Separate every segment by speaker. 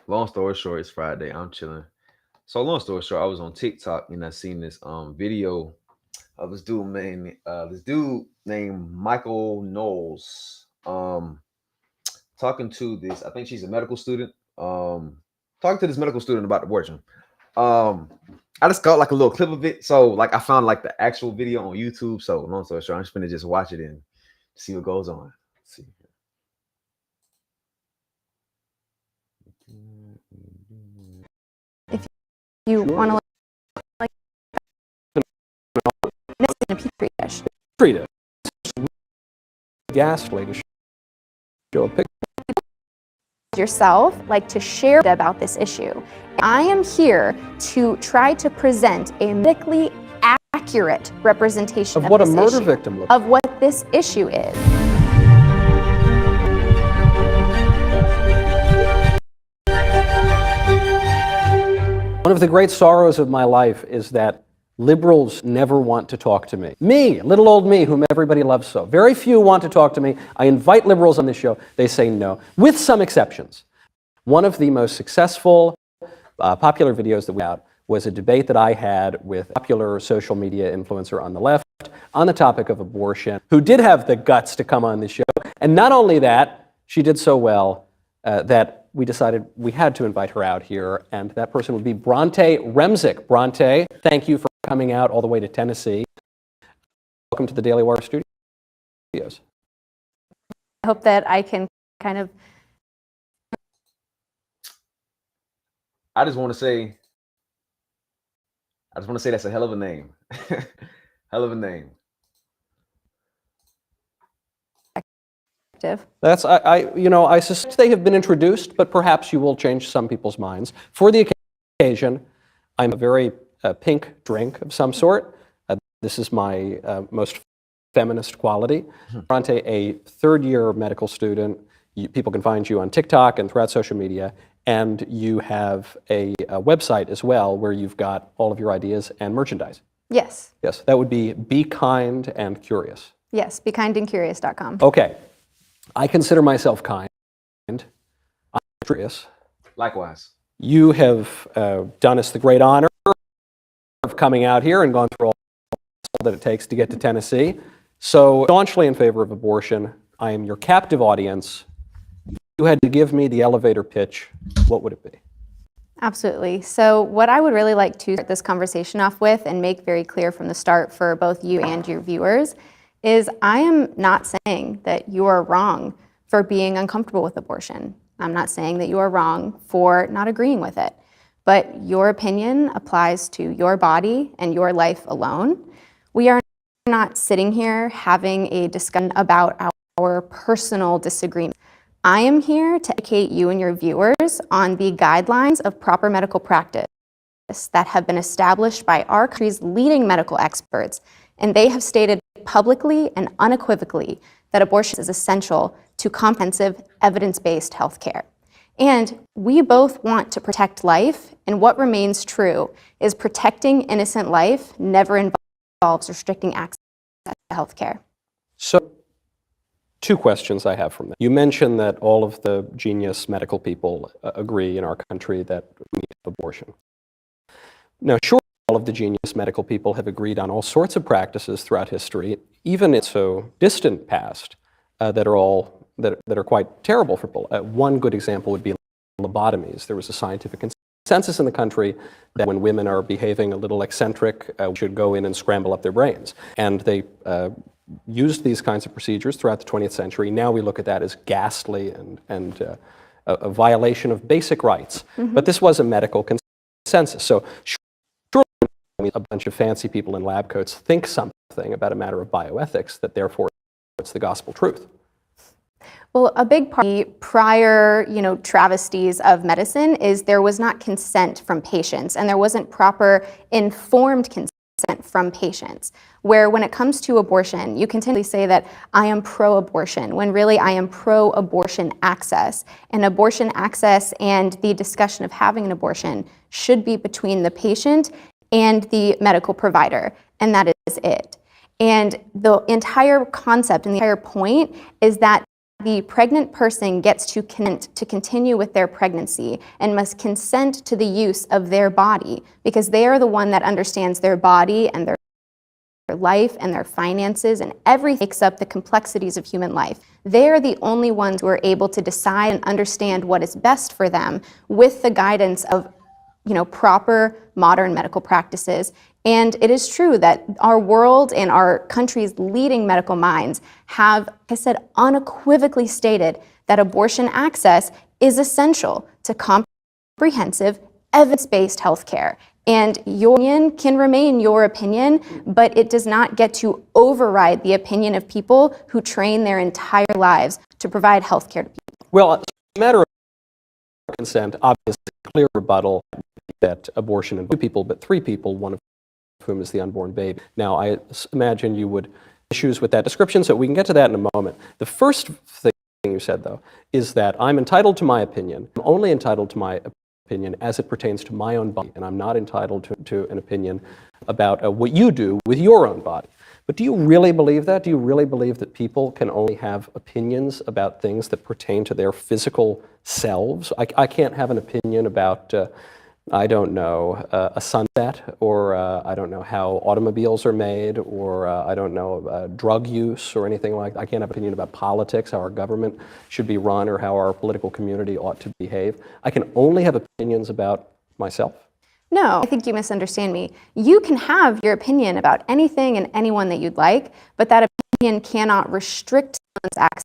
Speaker 1: long story short, it's Friday. I'm chilling. So long story short, I was on TikTok and I seen this video of this dude named Michael Knowles talking to this. I think she's a medical student. Talking to this medical student about abortion. Um, I just got like a little clip of it. So like I found like the actual video on YouTube. So long story short, I'm just gonna just watch it and see what goes on. Let's see.
Speaker 2: If you want to like this in a petri dish.
Speaker 3: Treat it. Ghastly to show a picture.
Speaker 2: Yourself like to share about this issue. I am here to try to present a medically accurate representation
Speaker 3: Of what a
Speaker 2: this
Speaker 3: murder
Speaker 2: issue,
Speaker 3: victim looks like.
Speaker 2: of what this issue is.
Speaker 3: One of the great sorrows of my life is that liberals never want to talk to me. Me, little old me, whom everybody loves so. Very few want to talk to me. I invite liberals on this show. They say no, with some exceptions. One of the most successful, popular videos that we had was a debate that I had with a popular social media influencer on the left on the topic of abortion, who did have the guts to come on this show. And not only that, she did so well that we decided we had to invite her out here, and that person would be Bronte Rimsik. Bronte, thank you for coming out all the way to Tennessee. Welcome to the Daily Wire studios.
Speaker 2: I hope that I can kind of
Speaker 1: I just want to say that's a hell of a name. Hell of a name.
Speaker 3: That's, I suspect they have been introduced, but perhaps you will change some people's minds. For the occasion, I'm a very pink drink of some sort. This is my most feminist quality. Bronte, a third-year medical student. People can find you on TikTok and throughout social media. And you have a website as well where you've got all of your ideas and merchandise.
Speaker 2: Yes.
Speaker 3: Yes, that would be Kind and Curious.
Speaker 2: Yes, bekindandcurious.com.
Speaker 3: Okay. I consider myself kind. I'm curious.
Speaker 1: Likewise.
Speaker 3: You have done us the great honor of coming out here and gone through all that it takes to get to Tennessee. So, staunchly in favor of abortion. I am your captive audience. If you had to give me the elevator pitch, what would it be?
Speaker 2: Absolutely. So what I would really like to start this conversation off with and make very clear from the start for both you and your viewers is I am not saying that you are wrong for being uncomfortable with abortion. I'm not saying that you are wrong for not agreeing with it. But your opinion applies to your body and your life alone. We are not sitting here having a discussion about our personal disagreements. I am here to educate you and your viewers on the guidelines of proper medical practice that have been established by our country's leading medical experts, and they have stated publicly and unequivocally that abortion is essential to comprehensive, evidence-based health care. And we both want to protect life, and what remains true is protecting innocent life never involves restricting access to health care.
Speaker 3: So, two questions I have from that. You mentioned that all of the genius medical people agree in our country that we need abortion. Now, sure, all of the genius medical people have agreed on all sorts of practices throughout history, even in so distant past, that are quite terrible for people. One good example would be lobotomies. There was a scientific consensus in the country that when women are behaving a little eccentric, we should go in and scramble up their brains. And they used these kinds of procedures throughout the 20th century. Now we look at that as ghastly and a violation of basic rights. Mm-hmm. But this was a medical consensus. So surely a bunch of fancy people in lab coats think something about a matter of bioethics that therefore it's the gospel truth.
Speaker 2: Well, a big part of the prior, travesties of medicine is there was not consent from patients, and there wasn't proper informed consent from patients. Where when it comes to abortion, you continually say that I am pro-abortion, when really I am pro-abortion access. And abortion access and the discussion of having an abortion should be between the patient and the medical provider, and that is it. And the entire concept and the entire point is that the pregnant person gets to continue with their pregnancy and must consent to the use of their body, because they are the one that understands their body and their life and their finances and everything makes up the complexities of human life. They are the only ones who are able to decide and understand what is best for them with the guidance of, proper modern medical practices. And it is true that our world and our country's leading medical minds have, like I said, unequivocally stated that abortion access is essential to comprehensive, evidence-based health care. And your opinion can remain your opinion, but it does not get to override the opinion of people who train their entire lives to provide health care to people.
Speaker 3: Well, it's a matter of consent, obviously, clear rebuttal that abortion involves 2 people, but 3 people, one of whom is the unborn baby. Now, I imagine you would issues with that description, so we can get to that in a moment. The first thing you said, though, is that I'm entitled to my opinion. I'm only entitled to my opinion as it pertains to my own body, and I'm not entitled to an opinion about what you do with your own body. But do you really believe that? Do you really believe that people can only have opinions about things that pertain to their physical selves? I can't have an opinion about I don't know, a sunset, or I don't know how automobiles are made, or I don't know, drug use or anything like that. I can't have an opinion about politics, how our government should be run, or how our political community ought to behave. I can only have opinions about myself.
Speaker 2: No, I think you misunderstand me. You can have your opinion about anything and anyone that you'd like, but that opinion cannot restrict someone's access.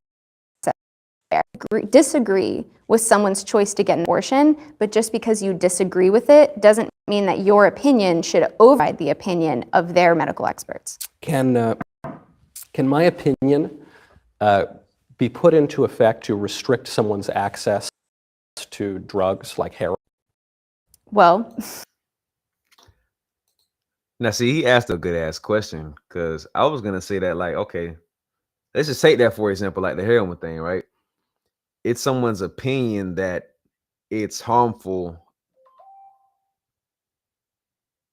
Speaker 2: Disagree with someone's choice to get an abortion, but just because you disagree with it doesn't mean that your opinion should override the opinion of their medical experts.
Speaker 3: Can my opinion be put into effect to restrict someone's access to drugs like heroin?
Speaker 2: Well,
Speaker 1: now see, he asked a good ass question, because I was gonna say that, like, okay, let's just take that for example, like the heroin thing, right? It's someone's opinion that it's harmful.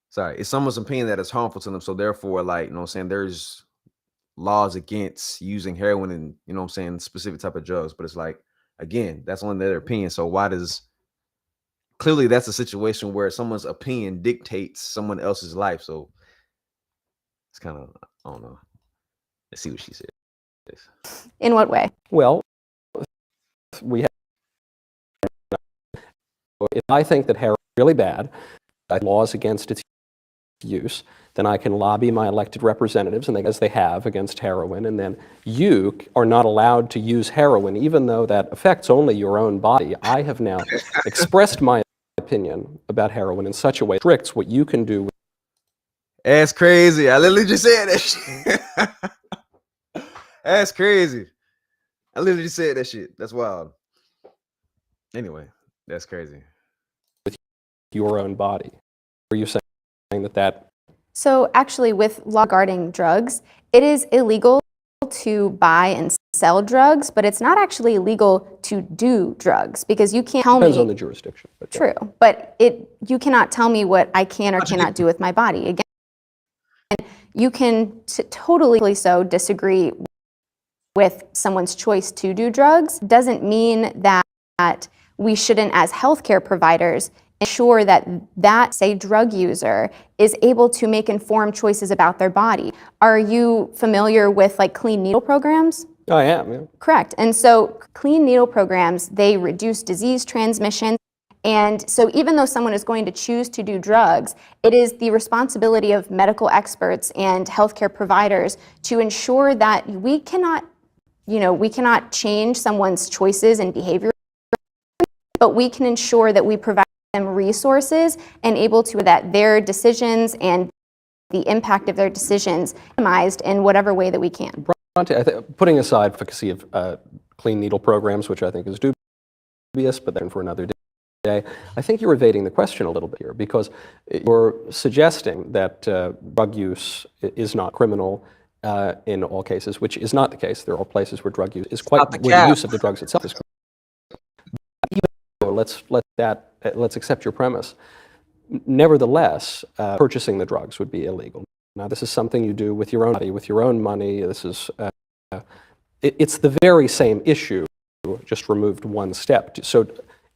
Speaker 1: Sorry, it's someone's opinion that it's harmful to them. So therefore, like, there's laws against using heroin and, specific type of drugs. But it's like, again, that's only their opinion. So why does, clearly that's a situation where someone's opinion dictates someone else's life. So it's kind of, I don't know. Let's see what she said.
Speaker 2: in what way?
Speaker 3: Well, we have, if I think that heroin is really bad, laws against its use, then I can lobby my elected representatives, and as they have against heroin, and then you are not allowed to use heroin, even though that affects only your own body. I have now expressed my opinion about heroin in such a way that restricts what you can do.
Speaker 1: That's crazy. I literally just said that shit. That's crazy. I literally just said that shit. That's wild. Anyway, that's crazy.
Speaker 3: With your own body. Are you saying that?
Speaker 2: So actually, with law regarding drugs, it is illegal to buy and sell drugs, but it's not actually illegal to do drugs, because you can't tell me.
Speaker 3: Depends on the jurisdiction. But
Speaker 2: true, but you cannot tell me what I can or cannot do with my body. Again, you can totally so disagree with someone's choice to do drugs. Doesn't mean that we shouldn't, as healthcare providers, ensure that say drug user is able to make informed choices about their body. Are you familiar with like clean needle programs?
Speaker 3: I am, yeah.
Speaker 2: Correct. And so clean needle programs, they reduce disease transmission. And so even though someone is going to choose to do drugs, it is the responsibility of medical experts and healthcare providers to ensure that we cannot change someone's choices and behavior, but we can ensure that we provide them resources and able to that their decisions and the impact of their decisions minimized in whatever way that we can.
Speaker 3: Bronte, putting aside efficacy of clean needle programs, which I think is dubious, but then for another day, I think you're evading the question a little bit here, because you're suggesting that drug use is not criminal in all cases, which is not the case. There are places where drug use is where the use of the drugs itself is criminal. Let's accept your premise. Nevertheless, purchasing the drugs would be illegal. Now, this is something you do with your own body, with your own money. This is it's the very same issue, just removed one step. So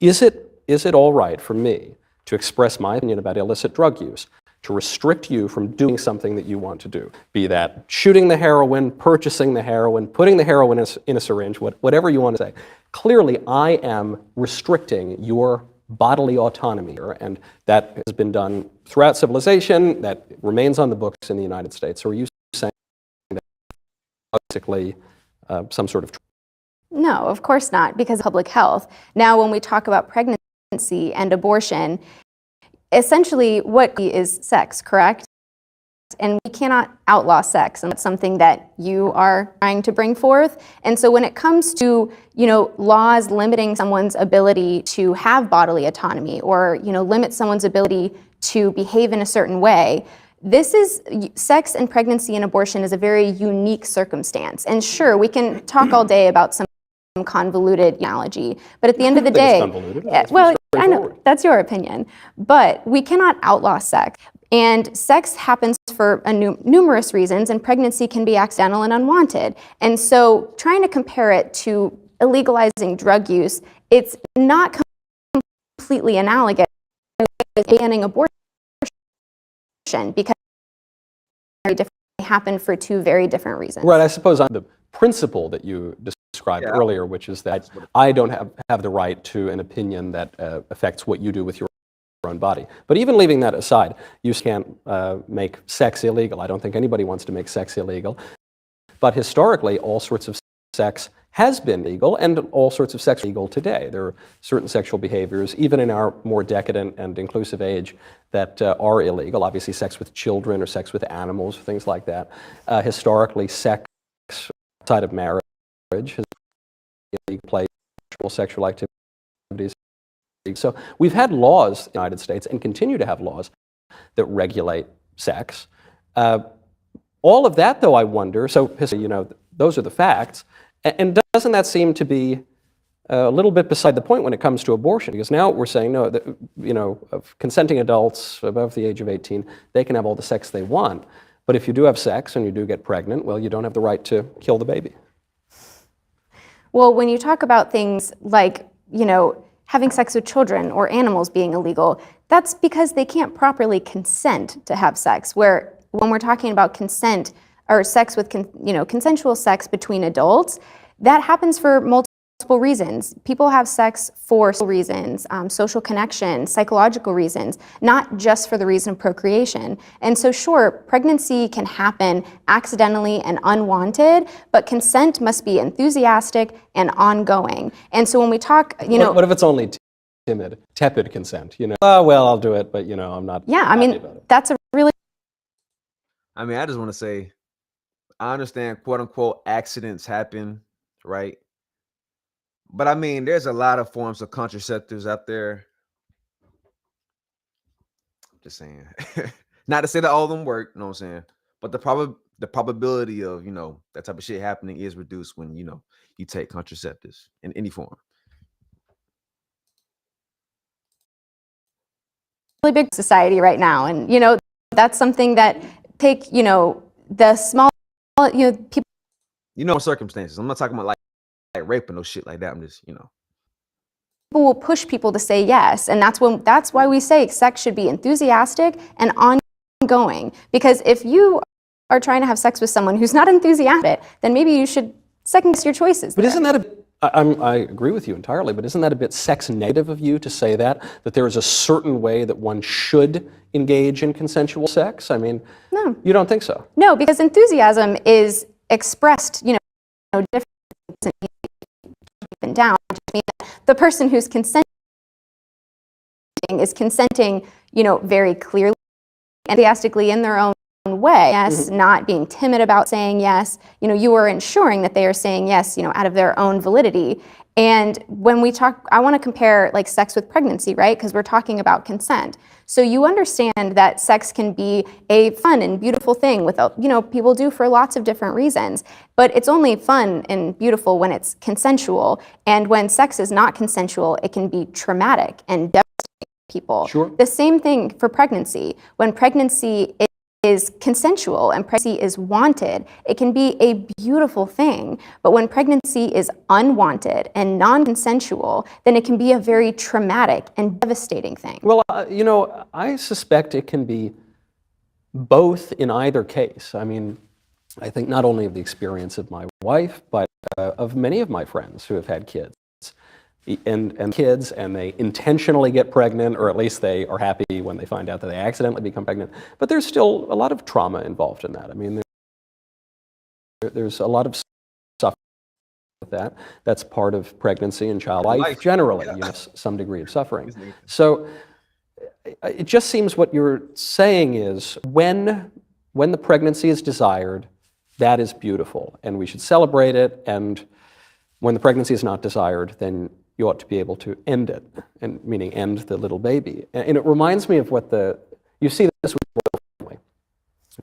Speaker 3: is it all right for me to express my opinion about illicit drug use, to restrict you from doing something that you want to do, be that shooting the heroin, purchasing the heroin, putting the heroin in a syringe, whatever you want to say? Clearly, I am restricting your bodily autonomy here, and that has been done throughout civilization, that remains on the books in the United States. So are you saying that basically some sort of...
Speaker 2: No, of course not, because of public health. Now, when we talk about pregnancy and abortion, essentially what is sex, correct? And we cannot outlaw sex, and that's something that you are trying to bring forth. And so when it comes to, laws limiting someone's ability to have bodily autonomy, or, limit someone's ability to behave in a certain way, sex and pregnancy and abortion is a very unique circumstance. And sure, we can talk all day about some convoluted analogy, but at the end of the day, well, I know that's your opinion, but we cannot outlaw sex. And sex happens for numerous reasons, and pregnancy can be accidental and unwanted. And so trying to compare it to illegalizing drug use, it's not completely analogous to banning abortion, because they happen for two very different reasons.
Speaker 3: Right, I suppose on the principle that you described earlier, which is that I don't have the right to an opinion that affects what you do with your own body. But even leaving that aside, you can't make sex illegal. I don't think anybody wants to make sex illegal. But historically, all sorts of sex has been legal, and all sorts of sex are legal today. There are certain sexual behaviors, even in our more decadent and inclusive age, that are illegal. Obviously, sex with children or sex with animals, things like that. Historically, sex outside of marriage has been illegal, sexual activities. So we've had laws in the United States, and continue to have laws that regulate sex. All of that, though, I wonder, so those are the facts, and doesn't that seem to be a little bit beside the point when it comes to abortion? Because now we're saying, no, of consenting adults above the age of 18, they can have all the sex they want. But if you do have sex and you do get pregnant, well, you don't have the right to kill the baby.
Speaker 2: Well, when you talk about things like, having sex with children or animals being illegal, that's because they can't properly consent to have sex. Where when we're talking about consent or sex with, consensual sex between adults, that happens for multiple reasons. People have sex for social reasons, social connection, psychological reasons, not just for the reason of procreation. And so sure, pregnancy can happen accidentally and unwanted, but consent must be enthusiastic and ongoing. And so when we talk,
Speaker 3: What if it's only tepid consent? Oh, well, I'll do it, but I'm not.
Speaker 2: Yeah, I mean, that's a really...
Speaker 1: I mean, I just want to say, I understand, quote unquote, accidents happen, right? But I mean, there's a lot of forms of contraceptives out there. Just saying. Not to say that all of them work, you know what I'm saying? But the probability of, that type of shit happening is reduced when, you take contraceptives in any form.
Speaker 2: Really big society right now. And, that's something that take, the small, people...
Speaker 1: circumstances. I'm not talking about like rape or no shit like that. I'm just,
Speaker 2: People will push people to say yes, and that's why we say sex should be enthusiastic and ongoing. Because if you are trying to have sex with someone who's not enthusiastic, then maybe you should second guess your choices.
Speaker 3: But isn't that I agree with you entirely, but isn't that a bit sex negative of you to say that there is a certain way that one should engage in consensual sex? I mean,
Speaker 2: no.
Speaker 3: You don't think so?
Speaker 2: No, because enthusiasm is expressed, different and down. The person who's consenting is consenting, very clearly, enthusiastically in their own way. Yes, not being timid about saying yes. You are ensuring that they are saying yes, out of their own validity. And when we talk, I want to compare like sex with pregnancy, right? Because we're talking about consent. So you understand that sex can be a fun and beautiful thing with, people do for lots of different reasons, but it's only fun and beautiful when it's consensual. And when sex is not consensual, it can be traumatic and devastating to people.
Speaker 3: Sure.
Speaker 2: The same thing for pregnancy. When pregnancy is consensual and pregnancy is wanted, it can be a beautiful thing. But when pregnancy is unwanted and non-consensual, then it can be a very traumatic and devastating thing.
Speaker 3: Well, you know, I suspect it can be both in either case. I mean, I think not only of the experience of my wife, but of many of my friends who have had kids. And kids, and they intentionally get pregnant, or at least they are happy when they find out that they accidentally become pregnant. But there's still a lot of trauma involved in that. I mean, there's a lot of suffering with that. That's part of pregnancy and child life generally, you know, some degree of suffering. So it just seems what you're saying is when the pregnancy is desired, that is beautiful, and we should celebrate it. And when the pregnancy is not desired, then you ought to be able to end it, and meaning end the little baby. And it reminds me of what you see this with the royal family.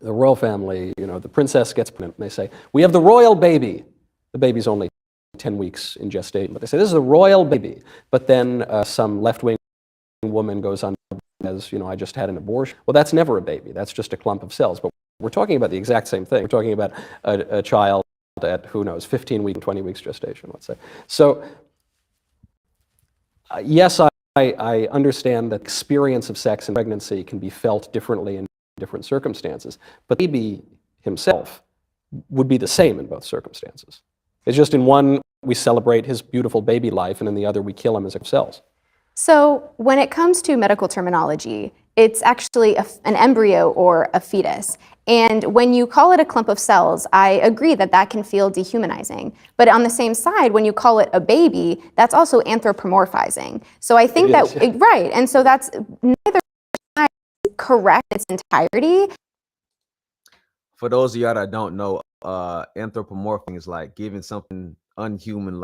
Speaker 3: The royal family, you know, the princess gets pregnant, and they say, "We have the royal baby." The baby's only 10 weeks in gestation, but they say, "This is the royal baby." But then some left-wing woman goes on as, you know, "I just had an abortion." Well, that's never a baby. That's just a clump of cells. But we're talking about the exact same thing. We're talking about a child at, who knows, 15 weeks, 20 weeks gestation, let's say. So, yes, I understand that experience of sex and pregnancy can be felt differently in different circumstances, but the baby himself would be the same in both circumstances. It's just in one, we celebrate his beautiful baby life, and in the other, we kill him as ourselves.
Speaker 2: So when it comes to medical terminology, it's actually an embryo or a fetus. And when you call it a clump of cells, I agree that that can feel dehumanizing. But on the same side, when you call it a baby, that's also anthropomorphizing. So I think right. And so that's neither side is correct in its entirety.
Speaker 1: For those of y'all that don't know, anthropomorphizing is like giving something unhuman,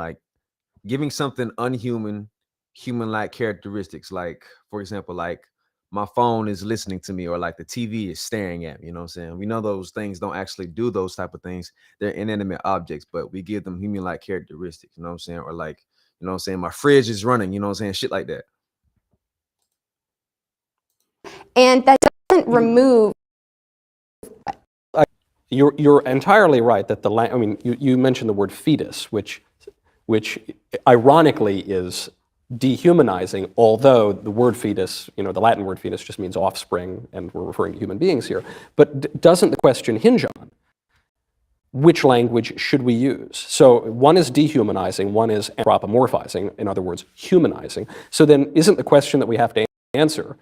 Speaker 1: human-like characteristics. Like, for example, like my phone is listening to me, or like the TV is staring at me, you know what I'm saying? We know those things don't actually do those type of things. They're inanimate objects, but we give them human-like characteristics, you know what I'm saying? Or like, you know what I'm saying? My fridge is running, you know what I'm saying? Shit like that.
Speaker 2: And that doesn't remove.
Speaker 3: You're entirely right that I mean, you mentioned the word fetus, which ironically is dehumanizing, although the word fetus, you know, the Latin word fetus just means offspring, and we're referring to human beings here. But doesn't the question hinge on which language should we use? So one is dehumanizing, one is anthropomorphizing, in other words, humanizing. So then isn't the question that we have to answer,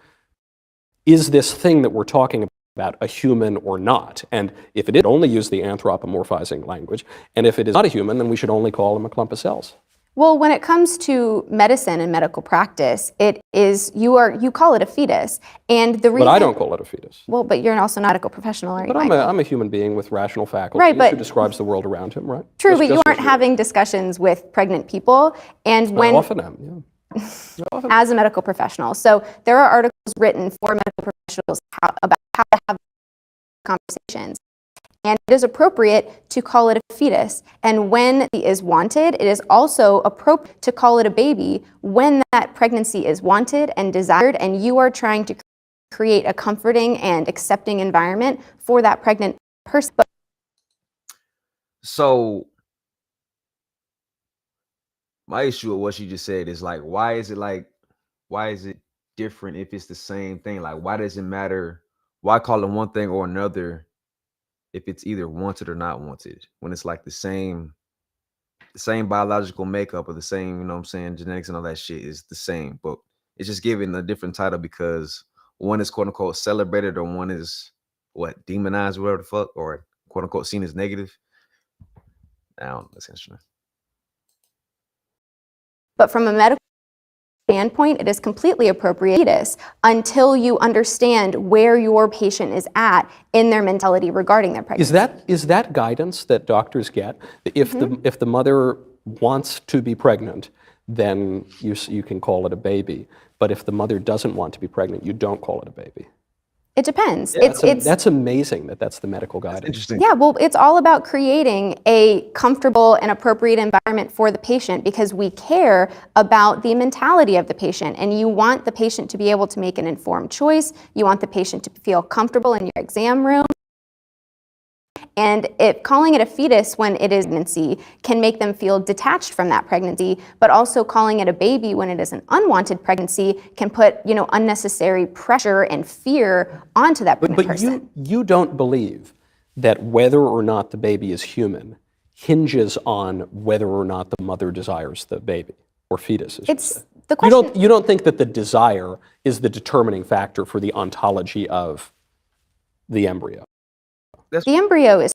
Speaker 3: is this thing that we're talking about a human or not? And if it is, only use the anthropomorphizing language. And if it is not a human, then we should only call him a clump of cells.
Speaker 2: Well, when it comes to medicine and medical practice, it is, you call it a fetus. And the reason—
Speaker 3: But I don't call it a fetus.
Speaker 2: Well, but you're also not a medical professional, are you?
Speaker 3: But I'm a human being with rational faculties,
Speaker 2: right, but
Speaker 3: who describes the world around him, right?
Speaker 2: True, but you aren't having discussions with pregnant people. And when—
Speaker 3: I often am, yeah.
Speaker 2: As a medical professional. So there are articles written for medical professionals about how to have conversations. And it is appropriate to call it a fetus. And when it is wanted, it is also appropriate to call it a baby when that pregnancy is wanted and desired, and you are trying to create a comforting and accepting environment for that pregnant person.
Speaker 1: So my issue with what you just said is like, why is it different if it's the same thing? Like, why does it matter? Why call it one thing or another if it's either wanted or not wanted, when it's like the same biological makeup, or the same, you know what I'm saying, genetics and all that shit is the same, but it's just given a different title because one is quote unquote celebrated, or one is what, demonized, whatever the fuck, or quote unquote seen as negative. Now that's interesting.
Speaker 2: But from a medical standpoint, it is completely appropriate fetus until you understand where your patient is at in their mentality regarding their pregnancy.
Speaker 3: Is that guidance that doctors get? If the mother wants to be pregnant, then you can call it a baby. But if the mother doesn't want to be pregnant, you don't call it a baby.
Speaker 2: It depends.
Speaker 1: Yeah,
Speaker 3: That's amazing that that's the medical guidance.
Speaker 1: Interesting.
Speaker 2: Yeah, well, it's all about creating a comfortable and appropriate environment for the patient because we care about the mentality of the patient. And you want the patient to be able to make an informed choice. You want the patient to feel comfortable in your exam room. And calling it a fetus when it is pregnancy can make them feel detached from that pregnancy, but also calling it a baby when it is an unwanted pregnancy can put, unnecessary pressure and fear onto that pregnant person.
Speaker 3: But you don't believe that whether or not the baby is human hinges on whether or not the mother desires the baby or fetus, as you say.
Speaker 2: The question.
Speaker 3: You don't think that the desire is the determining factor for the ontology of the embryo.
Speaker 2: The embryo is.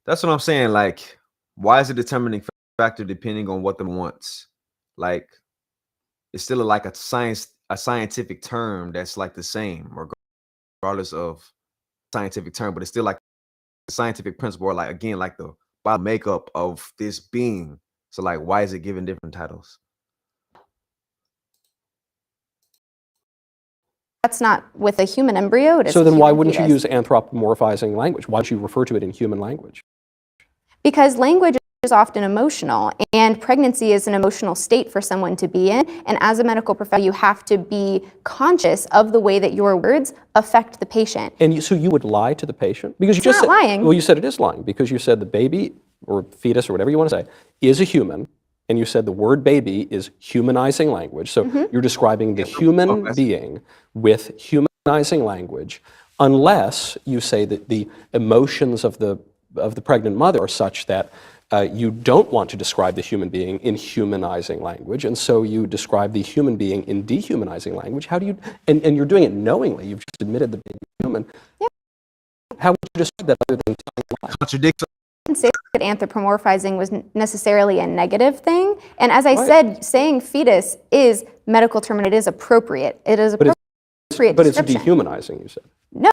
Speaker 1: That's what I'm saying. Like, why is it determining factor depending on what the wants? Like, it's still like a scientific term that's like the same, regardless of scientific term, but it's still like a scientific principle, or like again, like the bio makeup of this being. So like, why is it given different titles?
Speaker 2: That's not with a human embryo. It is
Speaker 3: So then why wouldn't
Speaker 2: fetus.
Speaker 3: you use anthropomorphizing language? Why don't you refer to it in human language?
Speaker 2: Because language is often emotional, and pregnancy is an emotional state for someone to be in. And as a medical professional, you have to be conscious of the way that your words affect the patient.
Speaker 3: And so you would lie to the patient? Because you
Speaker 2: It's not lying.
Speaker 3: Well, you said it is lying, because you said the baby or fetus or whatever you want to say is a human, and you said the word baby is humanizing language. So you're describing the human being with humanizing language, unless you say that the emotions of the pregnant mother are such that you don't want to describe the human being in humanizing language, and so you describe the human being in dehumanizing language. How do you, and you're doing it knowingly, you've just admitted the baby is human.
Speaker 2: Yeah.
Speaker 3: How would you describe that other than telling a lie?
Speaker 1: Contradiction.
Speaker 2: I didn't say that anthropomorphizing was necessarily a negative thing. And as I said, saying fetus is medical term and it is appropriate. It is appropriate
Speaker 3: But it's
Speaker 2: description.
Speaker 3: dehumanizing, you said.
Speaker 2: No.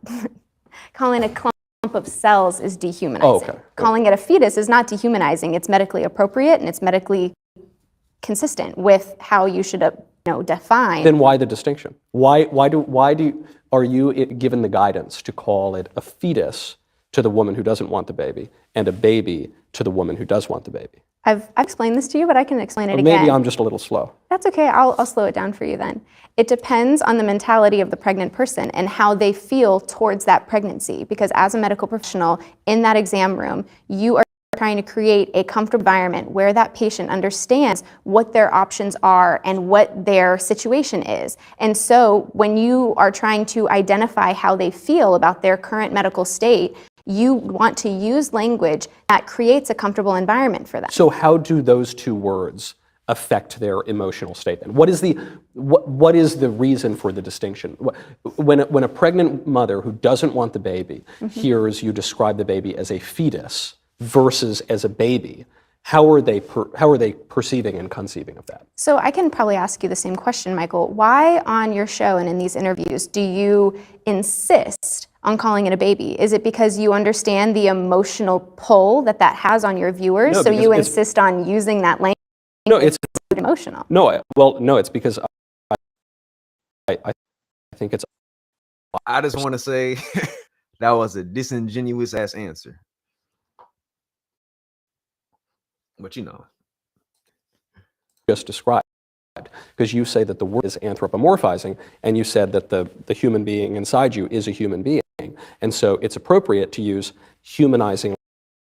Speaker 2: Calling a clump of cells is dehumanizing.
Speaker 3: Oh, okay.
Speaker 2: Calling it a fetus is not dehumanizing. It's medically appropriate and it's medically consistent with how you should define.
Speaker 3: Then why the distinction? Why are you given the guidance to call it a fetus to the woman who doesn't want the baby and a baby to the woman who does want the baby?
Speaker 2: I've explained this to you, but I can explain it again.
Speaker 3: Maybe I'm just a little slow.
Speaker 2: That's okay. I'll slow it down for you then. It depends on the mentality of the pregnant person and how they feel towards that pregnancy. Because as a medical professional in that exam room, you are trying to create a comfortable environment where that patient understands what their options are and what their situation is. And so when you are trying to identify how they feel about their current medical state, you want to use language that creates a comfortable environment for them.
Speaker 3: So how do those two words affect their emotional state then? What is the reason for the distinction? When a pregnant mother who doesn't want the baby hears you describe the baby as a fetus versus as a baby, how are they perceiving and conceiving of that?
Speaker 2: So I can probably ask you the same question, Michael. Why on your show and in these interviews do you insist on calling it a baby? Is it because you understand the emotional pull that has on your viewers,
Speaker 3: No,
Speaker 2: so
Speaker 3: because
Speaker 2: you insist on using that language?
Speaker 3: No, it's
Speaker 2: emotional.
Speaker 3: No, it's because I think it's.
Speaker 1: I just want to say that was a disingenuous ass answer. But
Speaker 3: just described, because you say that the word is anthropomorphizing, and you said that the human being inside you is a human being, and so it's appropriate to use humanizing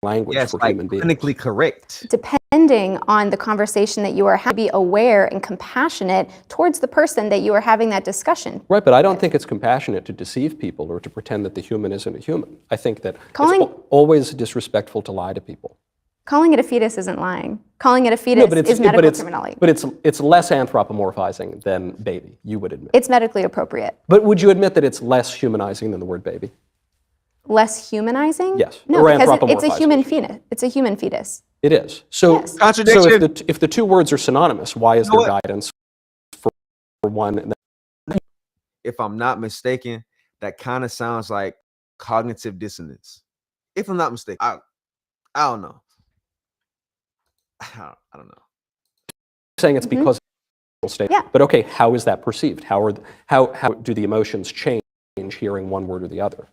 Speaker 3: language for human beings.
Speaker 1: Clinically correct.
Speaker 2: Depending on the conversation that you are having, be aware and compassionate towards the person that you are having that discussion.
Speaker 3: Right, but I don't think it's compassionate to deceive people or to pretend that the human isn't a human. I think that it's always disrespectful to lie to people.
Speaker 2: Calling it a fetus isn't lying. Calling it a fetus is medical terminology.
Speaker 3: But it's less anthropomorphizing than baby, you would admit.
Speaker 2: It's medically appropriate.
Speaker 3: But would you admit that it's less humanizing than the word baby?
Speaker 2: Less humanizing?
Speaker 3: Yes.
Speaker 2: No,
Speaker 3: or
Speaker 2: because it's a
Speaker 3: anthropomorphizing.
Speaker 2: human fetus. It's a human fetus.
Speaker 3: It is. So,
Speaker 2: Yes.
Speaker 1: Contradiction.
Speaker 3: so if the two words are synonymous, why is there guidance for one? And
Speaker 1: If I'm not mistaken, that kind of sounds like cognitive dissonance. If I'm not mistaken, I don't know. I don't know.
Speaker 3: saying it's because of the state.
Speaker 2: Yeah.
Speaker 3: But okay, how is that perceived? How do the emotions change hearing one word or the other.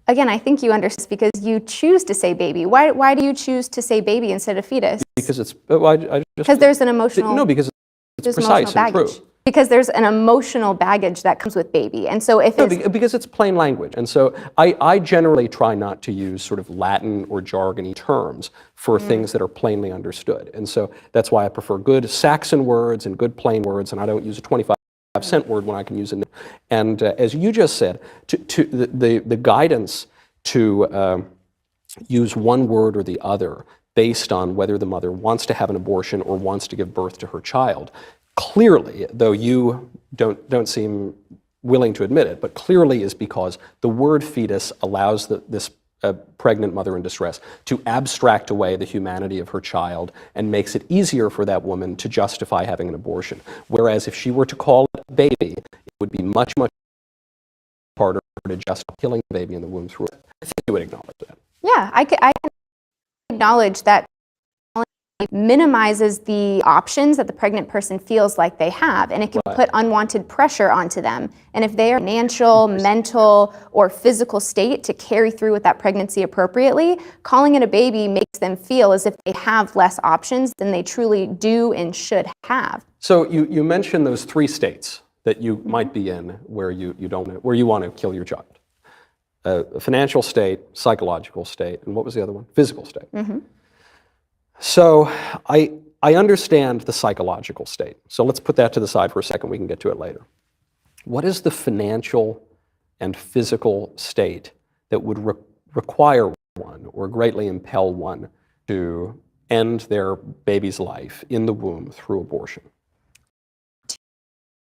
Speaker 2: Again, I think you understand because you choose to say baby. Why do you choose to say baby instead of fetus?
Speaker 3: Because it's, well, I just,
Speaker 2: because there's an emotional...
Speaker 3: No, because it's precise and true.
Speaker 2: Because there's an emotional baggage that comes with baby. And so if it's...
Speaker 3: because it's plain language. And so I generally try not to use sort of Latin or jargony terms for things that are plainly understood. And so that's why I prefer good Saxon words and good plain words, and I don't use a 25-cent word when I can use it. And as you just said, the guidance to use one word or the other based on whether the mother wants to have an abortion or wants to give birth to her child, clearly, though you don't seem willing to admit it, but clearly is because the word fetus allows this pregnant mother in distress to abstract away the humanity of her child and makes it easier for that woman to justify having an abortion. Whereas if she were to call it baby, it would be much, much harder to justify killing the baby in the womb through it. I think you would acknowledge that.
Speaker 2: Yeah, I can acknowledge that minimizes the options that the pregnant person feels like they have, and it can put unwanted pressure onto them. And if they are financial, mental, or physical state to carry through with that pregnancy appropriately, calling it a baby makes them feel as if they have less options than they truly do and should have.
Speaker 3: So you mentioned those 3 states that you might be in where you want to kill your child. A financial state, psychological state, and what was the other one? Physical state. So I understand the psychological state. So let's put that to the side for a second. We can get to it later. What is the financial and physical state that would require one or greatly impel one to end their baby's life in the womb through abortion?
Speaker 2: Do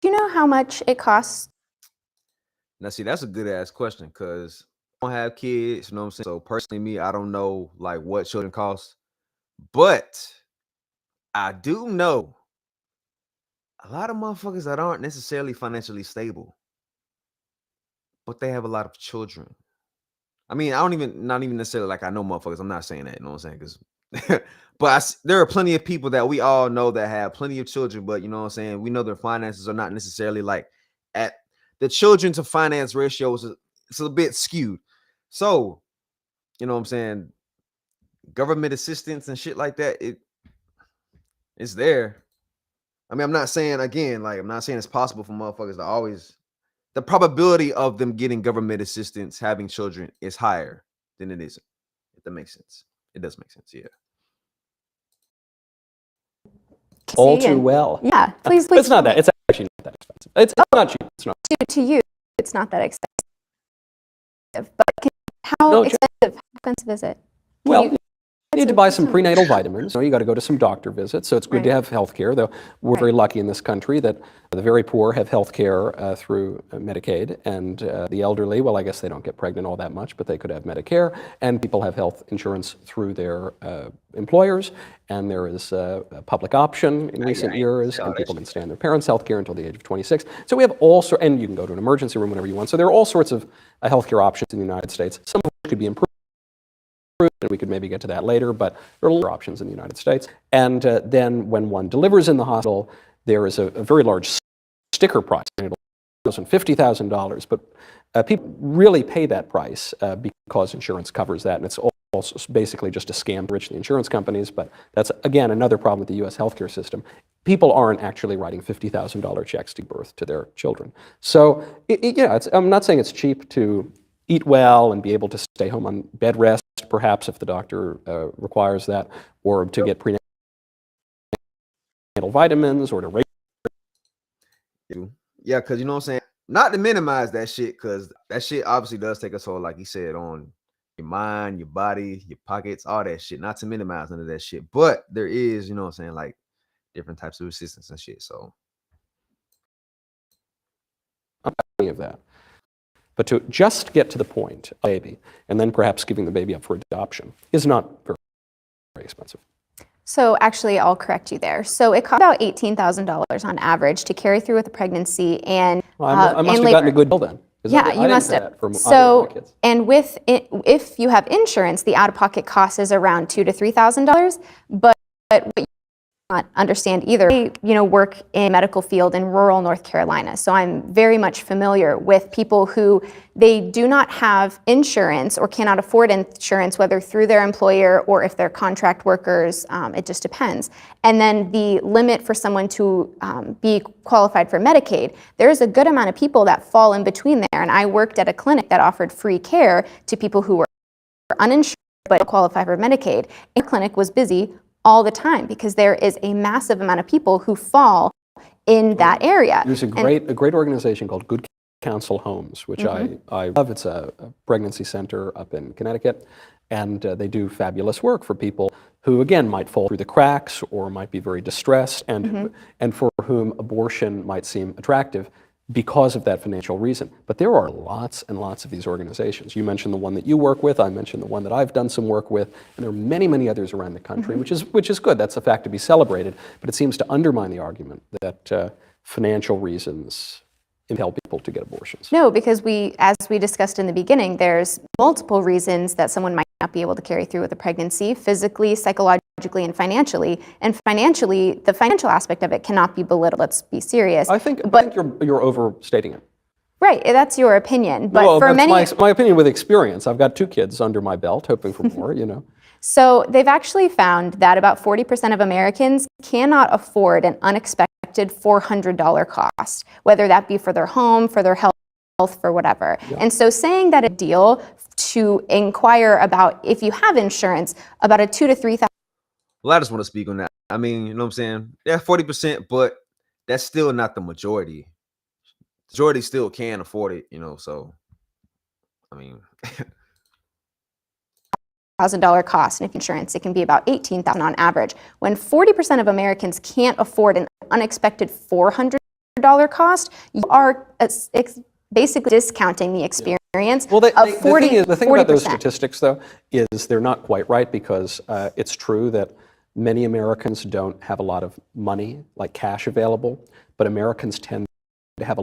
Speaker 2: you know how much it costs?
Speaker 1: Now, see, that's a good ass question because I don't have kids, you know what I'm saying? So personally, me, I don't know like what children cost. But I do know a lot of motherfuckers that aren't necessarily financially stable, but they have a lot of children. I mean, not even necessarily like I know motherfuckers. I'm not saying that, you know what I'm saying? Because, but there are plenty of people that we all know that have plenty of children, but you know what I'm saying? We know their finances are not necessarily like at the children to finance ratio it's a bit skewed. So, you know what I'm saying? Government assistance and shit like that, it's there. I mean, I'm not saying it's possible for motherfuckers to always. The probability of them getting government assistance having children is higher than it isn't. If that makes sense. It does make sense, yeah.
Speaker 3: All too well.
Speaker 2: Yeah, please.
Speaker 3: It's not that. It's actually not that expensive. It's not cheap. It's not.
Speaker 2: To you, it's not that expensive. But how expensive is it?
Speaker 3: Well, you need to buy some prenatal vitamins. You got to go to some doctor visits. So it's good to have health care, though we're very lucky in this country that the very poor have health care through Medicaid, and the elderly, well, I guess they don't get pregnant all that much, but they could have Medicare, and people have health insurance through their employers, and there is a public option in recent years, and people can stay on their parents' health care until the age of 26. So we have all sorts, and you can go to an emergency room whenever you want. So there are all sorts of health care options in the United States, some of which could be improved. And we could maybe get to that later, but there are options in the United States. And then when one delivers in the hospital, there is a very large sticker price, $50,000. But people really pay that price because insurance covers that, and it's also basically just a scam to enrich the insurance companies. But that's, again, another problem with the U.S. healthcare system. People aren't actually writing $50,000 checks to give birth to their children. So, I'm not saying it's cheap to eat well and be able to stay home on bed rest, perhaps if the doctor requires that, or to get prenatal vitamins, or to raise.
Speaker 1: Yeah, because you know what I'm saying? Not to minimize that shit, because that shit obviously does take a toll, like you said, on your mind, your body, your pockets, all that shit. Not to minimize none of that shit. But there is, you know what I'm saying, like different types of assistance and shit. So
Speaker 3: I'm not any of that. But to just get to the point, a baby, and then perhaps giving the baby up for adoption is not very, very expensive.
Speaker 2: So actually, I'll correct you there. So it costs about $18,000 on average to carry through with a pregnancy and
Speaker 3: I must have gotten a good deal then.
Speaker 2: Yeah, you must have. So, and if you have insurance, the out-of-pocket cost is around $2,000 to $3,000. But what not understand either. I, work in the medical field in rural North Carolina, so I'm very much familiar with people who they do not have insurance or cannot afford insurance, whether through their employer or if they're contract workers. It just depends. And then the limit for someone to be qualified for Medicaid, there's a good amount of people that fall in between there. And I worked at a clinic that offered free care to people who were uninsured but qualify for Medicaid. And the clinic was busy all the time because there is a massive amount of people who fall in that area.
Speaker 3: There's a great organization called Good Counsel Homes, which I love. It's a pregnancy center up in Connecticut, and they do fabulous work for people who, again, might fall through the cracks or might be very distressed, and for whom abortion might seem attractive because of that financial reason. But there are lots and lots of these organizations. You mentioned the one that you work with, I mentioned the one that I've done some work with, and there are many, many others around the country, which is good. That's a fact to be celebrated, but it seems to undermine the argument that financial reasons impel people to get abortions.
Speaker 2: No, because as we discussed in the beginning, there's multiple reasons that someone might not be able to carry through with a pregnancy, physically, psychologically, and financially. And financially, the financial aspect of it cannot be belittled. Let's be serious.
Speaker 3: I think you're overstating it.
Speaker 2: Right, that's your opinion. But
Speaker 3: well,
Speaker 2: for
Speaker 3: that's my opinion with experience. I've got 2 kids under my belt, hoping for more,
Speaker 2: So they've actually found that about 40% of Americans cannot afford an unexpected $400 cost, whether that be for their home, for their health, for whatever. Yeah. And so saying that a deal to inquire about, if you have insurance, about a $2,000 to $3,000.
Speaker 1: Well, I just want to speak on that. I mean, you know what I'm saying? Yeah, 40%, but that's still not the majority. Majority still can afford it, so, I mean.
Speaker 2: $1,000 cost, and if insurance, it can be about $18,000 on average. When 40% of Americans can't afford an unexpected $400 cost, you are basically discounting the experience of 40%.
Speaker 3: The thing about those statistics, though, is they're not quite right, because it's true that many Americans don't have a lot of money, like cash available, but Americans tend to have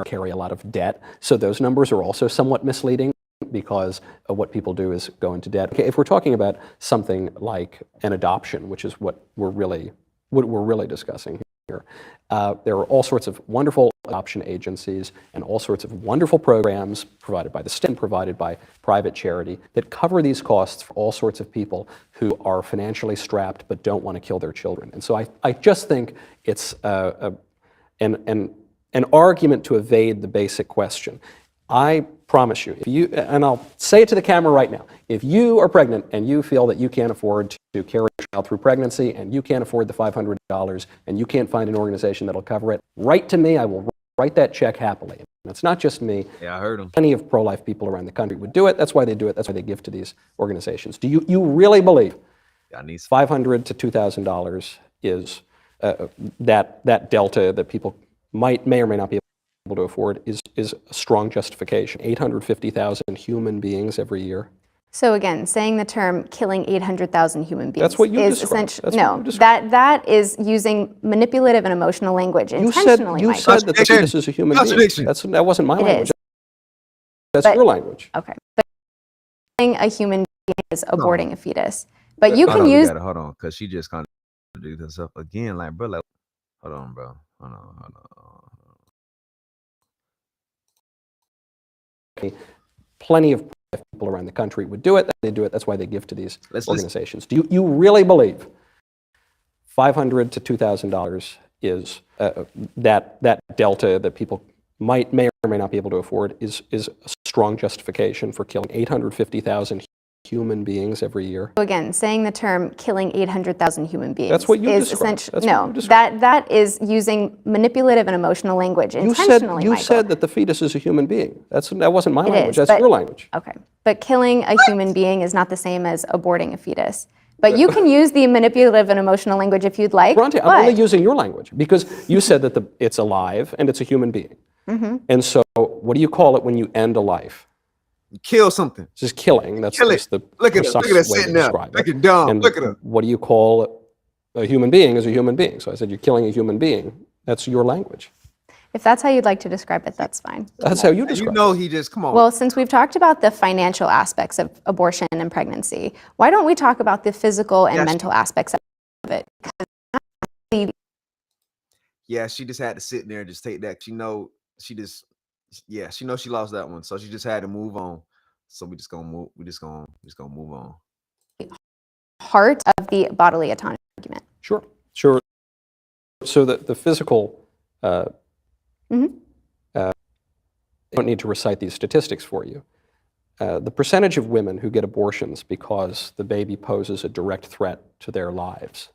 Speaker 3: carry a lot of debt. So those numbers are also somewhat misleading, because what people do is go into debt. Okay, if we're talking about something like an adoption, which is what we're really discussing here, there are all sorts of wonderful adoption agencies and all sorts of wonderful programs provided by the state, provided by private charity, that cover these costs for all sorts of people who are financially strapped but don't want to kill their children. And so I just think it's an argument to evade the basic question. I promise you, and I'll say it to the camera right now, if you are pregnant and you feel that you can't afford to carry a child through pregnancy, and you can't afford the $500, and you can't find an organization that'll cover it, write to me. I will write that check happily. And it's not just me.
Speaker 1: Yeah, I heard them.
Speaker 3: Plenty of pro-life people around the country would do it. That's why they do it. That's why they give to these organizations. Do you really believe $500 to $2,000 is that delta that people may or may not be able to afford is a strong justification? 850,000 human beings every year.
Speaker 2: So again, saying the term killing 800,000 human beings.
Speaker 3: That's what you
Speaker 2: is
Speaker 3: described.
Speaker 2: That is using manipulative and emotional language intentionally.
Speaker 3: You said that the fetus is a human being. That wasn't my language. That's your language.
Speaker 2: Okay. But killing a human being is aborting a fetus. But you can use...
Speaker 1: Hold on, because she just kind of do this up again. Like, bro, hold on, bro. Hold on.
Speaker 3: Plenty of people around the country would do it. They do it. That's why they give to these organizations. Do you really believe $500 to $2,000 is that delta that people may or may not be able to afford is a strong justification for killing 850,000 human beings every year?
Speaker 2: So again, saying the term killing 800,000 human beings.
Speaker 3: That's what you described.
Speaker 2: That is using manipulative and emotional language intentionally.
Speaker 3: You said that the fetus is a human being. That wasn't my language. That's your language.
Speaker 2: Okay, but killing a human being is not the same as aborting a fetus. But you can use the manipulative and emotional language if you'd like.
Speaker 3: Bronte, I'm only using your language because you said that it's alive and it's a human being.
Speaker 2: Mm-hmm.
Speaker 3: And so, what do you call it when you end a life?
Speaker 1: Kill something.
Speaker 3: It's just killing. That's just the
Speaker 1: look at her sitting there. Look at dumb. Look at her.
Speaker 3: What do you call a human being is a human being? So I said you're killing a human being. That's your language.
Speaker 2: If that's how you'd like to describe it, that's fine.
Speaker 3: That's how you describe it.
Speaker 1: He just, come on.
Speaker 2: Well, since we've talked about the financial aspects of abortion and pregnancy, why don't we talk about the physical and mental aspects of it? Because
Speaker 1: Yeah, she just had to sit there and just take that. She knows she lost that one, so she just had to move on. So we just gonna move. We just gonna move on.
Speaker 2: heart of the bodily autonomy argument.
Speaker 3: Sure. So the physical, I don't need to recite these statistics for you. The percentage of women who get abortions because the baby poses a direct threat to their lives,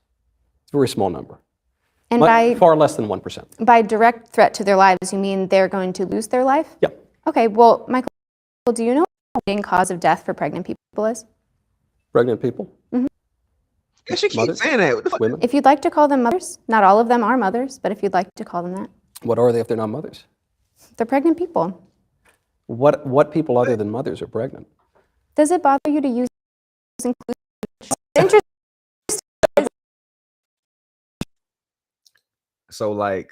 Speaker 3: it's a very small number.
Speaker 2: And
Speaker 3: far less than 1%.
Speaker 2: by direct threat to their lives, you mean they're going to lose their life?
Speaker 3: Yeah.
Speaker 2: Okay, well, Michael, do you know what the leading cause of death for pregnant people is?
Speaker 3: Pregnant people?
Speaker 1: Yeah, she keeps
Speaker 3: Mothers?
Speaker 1: saying that. What the fuck?
Speaker 3: Women?
Speaker 2: If you'd like to call them mothers, not all of them are mothers, but if you'd like to call them that,
Speaker 3: What are they if they're not mothers?
Speaker 2: they're pregnant people.
Speaker 3: What people other than mothers are pregnant?
Speaker 2: Does it bother you to use inclusive?
Speaker 1: So like,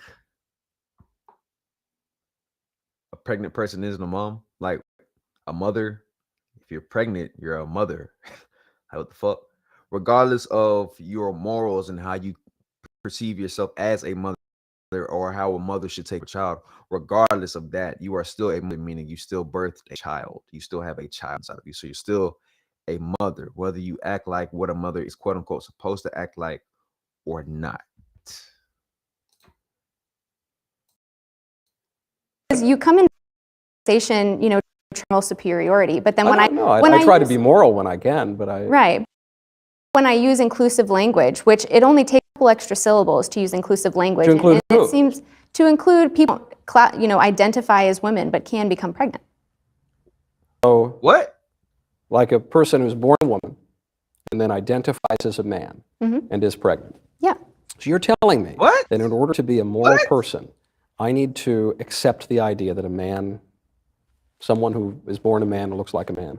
Speaker 1: a pregnant person isn't a mom. Like a mother, if you're pregnant, you're a mother. What the fuck? Regardless of your morals and how you perceive yourself as a mother or how a mother should take a child, regardless of that, you are still a mother, meaning you still birthed a child. You still have a child inside of you. So you're still a mother, whether you act like what a mother is quote unquote supposed to act like or not.
Speaker 2: You come in conversation, moral superiority, but then when I
Speaker 3: try to
Speaker 2: use-
Speaker 3: be moral when I can, but I...
Speaker 2: Right. When I use inclusive language, which it only takes a couple extra syllables to use inclusive language.
Speaker 3: To include
Speaker 2: and
Speaker 3: who?
Speaker 2: it seems to include people, identify as women but can become pregnant.
Speaker 3: So,
Speaker 1: What?
Speaker 3: like a person who's born a woman and then identifies as a man and is pregnant.
Speaker 2: Yeah.
Speaker 3: So you're telling me
Speaker 1: What?
Speaker 3: that in order to be a moral
Speaker 1: What?
Speaker 3: person, I need to accept the idea that a man, someone who is born a man and looks like a man,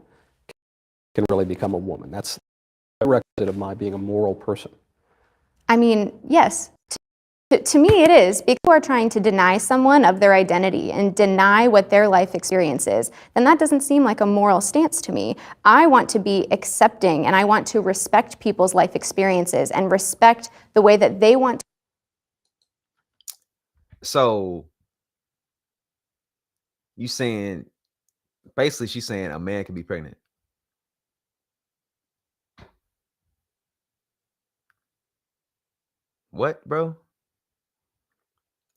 Speaker 3: can really become a woman. That's a requisite of my being a moral person.
Speaker 2: I mean, yes. To me, it is. People are trying to deny someone of their identity and deny what their life experience is. Then that doesn't seem like a moral stance to me. I want to be accepting and I want to respect people's life experiences and respect the way that they want to.
Speaker 1: So you saying, basically she's saying a man can be pregnant. What, bro?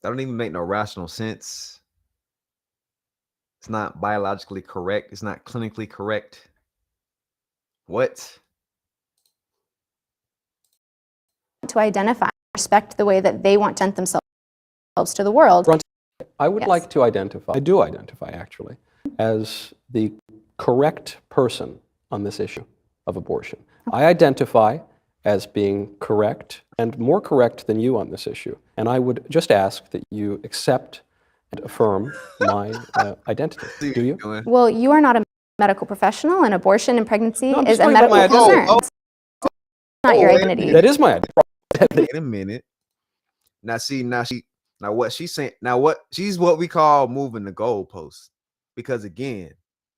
Speaker 1: That don't even make no rational sense. It's not biologically correct. It's not clinically correct. What?
Speaker 2: To identify, respect the way that they want to present themselves to the world.
Speaker 3: Bronte, I would
Speaker 2: Yes.
Speaker 3: like to identify, I do identify actually, as the correct person on this issue of abortion. I identify as being correct and more correct than you on this issue. And I would just ask that you accept and affirm my identity. Do you?
Speaker 2: Well, you are not a medical professional, and abortion and pregnancy
Speaker 3: No, I'm
Speaker 2: is
Speaker 3: just
Speaker 2: a
Speaker 3: talking about
Speaker 2: medical
Speaker 3: my
Speaker 2: concern.
Speaker 3: identity.
Speaker 2: It's not your
Speaker 1: wait a
Speaker 2: identity.
Speaker 1: minute.
Speaker 3: That is my identity.
Speaker 1: Wait a minute. Now what she's saying, she's what we call moving the goalposts. Because again,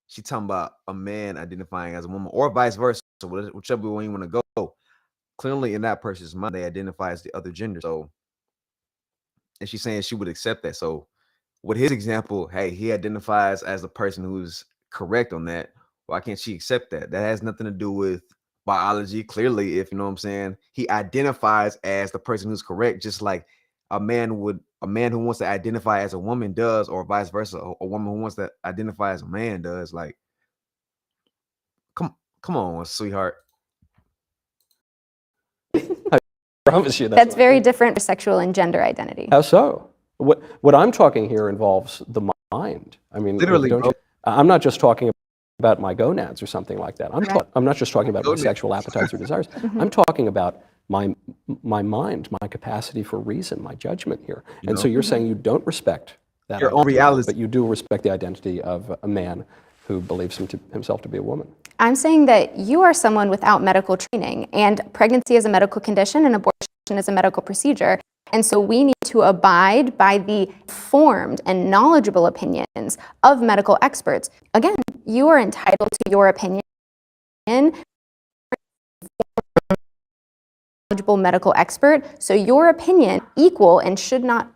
Speaker 1: she talking about a man identifying as a woman or vice versa, whichever way you want to go. Clearly in that person's mind, they identify as the other gender. So, and she's saying she would accept that. So with his example, hey, he identifies as the person who's correct on that. Why can't she accept that? That has nothing to do with biology. Clearly, if you know what I'm saying, he identifies as the person who's correct, just like a man who wants to identify as a woman does, or vice versa, a woman who wants to identify as a man does. Like, come on, sweetheart.
Speaker 3: I promise you
Speaker 2: That's
Speaker 3: what I
Speaker 2: very
Speaker 3: think.
Speaker 2: different for sexual and gender identity.
Speaker 3: How so? What I'm talking here involves the mind. I mean,
Speaker 1: Literally,
Speaker 3: don't
Speaker 1: bro.
Speaker 3: you, I'm not just talking about my gonads or something like that. I'm not just talking about my
Speaker 1: Gonads.
Speaker 3: sexual appetites or desires. I'm talking about my mind, my capacity for reason, my judgment here. And so you're saying you don't respect that
Speaker 1: Your own
Speaker 3: identity,
Speaker 1: reality.
Speaker 3: but you do respect the identity of a man who believes himself to be a woman.
Speaker 2: I'm saying that you are someone without medical training, and pregnancy is a medical condition and abortion is a medical procedure. And so we need to abide by the informed and knowledgeable opinions of medical experts. Again, you are entitled to your opinion. knowledgeable medical expert, so your opinion equal and should not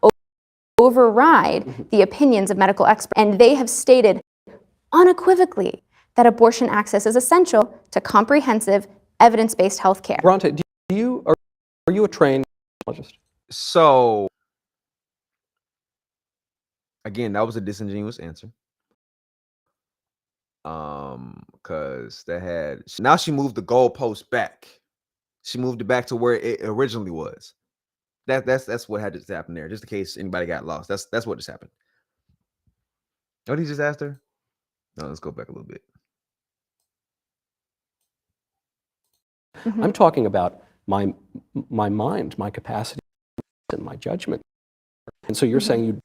Speaker 2: override the opinions of medical experts. And they have stated unequivocally that abortion access is essential to comprehensive, evidence-based health care.
Speaker 3: Bronte, are you a trained psychologist?
Speaker 1: So again, that was a disingenuous answer. Because now she moved the goalpost back. She moved it back to where it originally was. That's what had to happen there, just in case anybody got lost. That's what just happened. What did he just ask her? No, let's go back a little bit.
Speaker 3: I'm talking about my mind, my capacity, and my judgment. And so you're saying you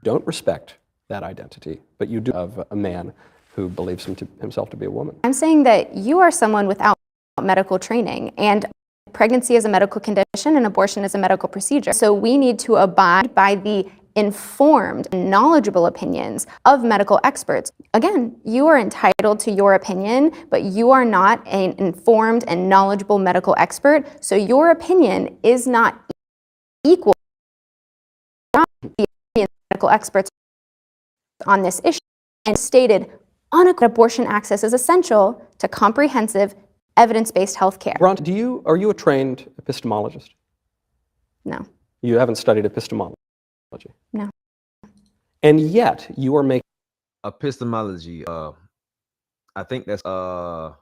Speaker 3: don't respect that identity, but you do have a man who believes himself to be a woman.
Speaker 2: I'm saying that you are someone without medical training, and pregnancy is a medical condition and abortion is a medical procedure. So we need to abide by the informed and knowledgeable opinions of medical experts. Again, you are entitled to your opinion, but you are not an informed and knowledgeable medical expert, so your opinion is not equal to the opinion of medical experts on this issue, and stated unequivocal abortion access is essential to comprehensive, evidence-based health care.
Speaker 3: Bronte, are you a trained epistemologist?
Speaker 2: No.
Speaker 3: You haven't studied epistemology?
Speaker 2: No.
Speaker 3: And yet you are making
Speaker 1: Epistemology. I think that's the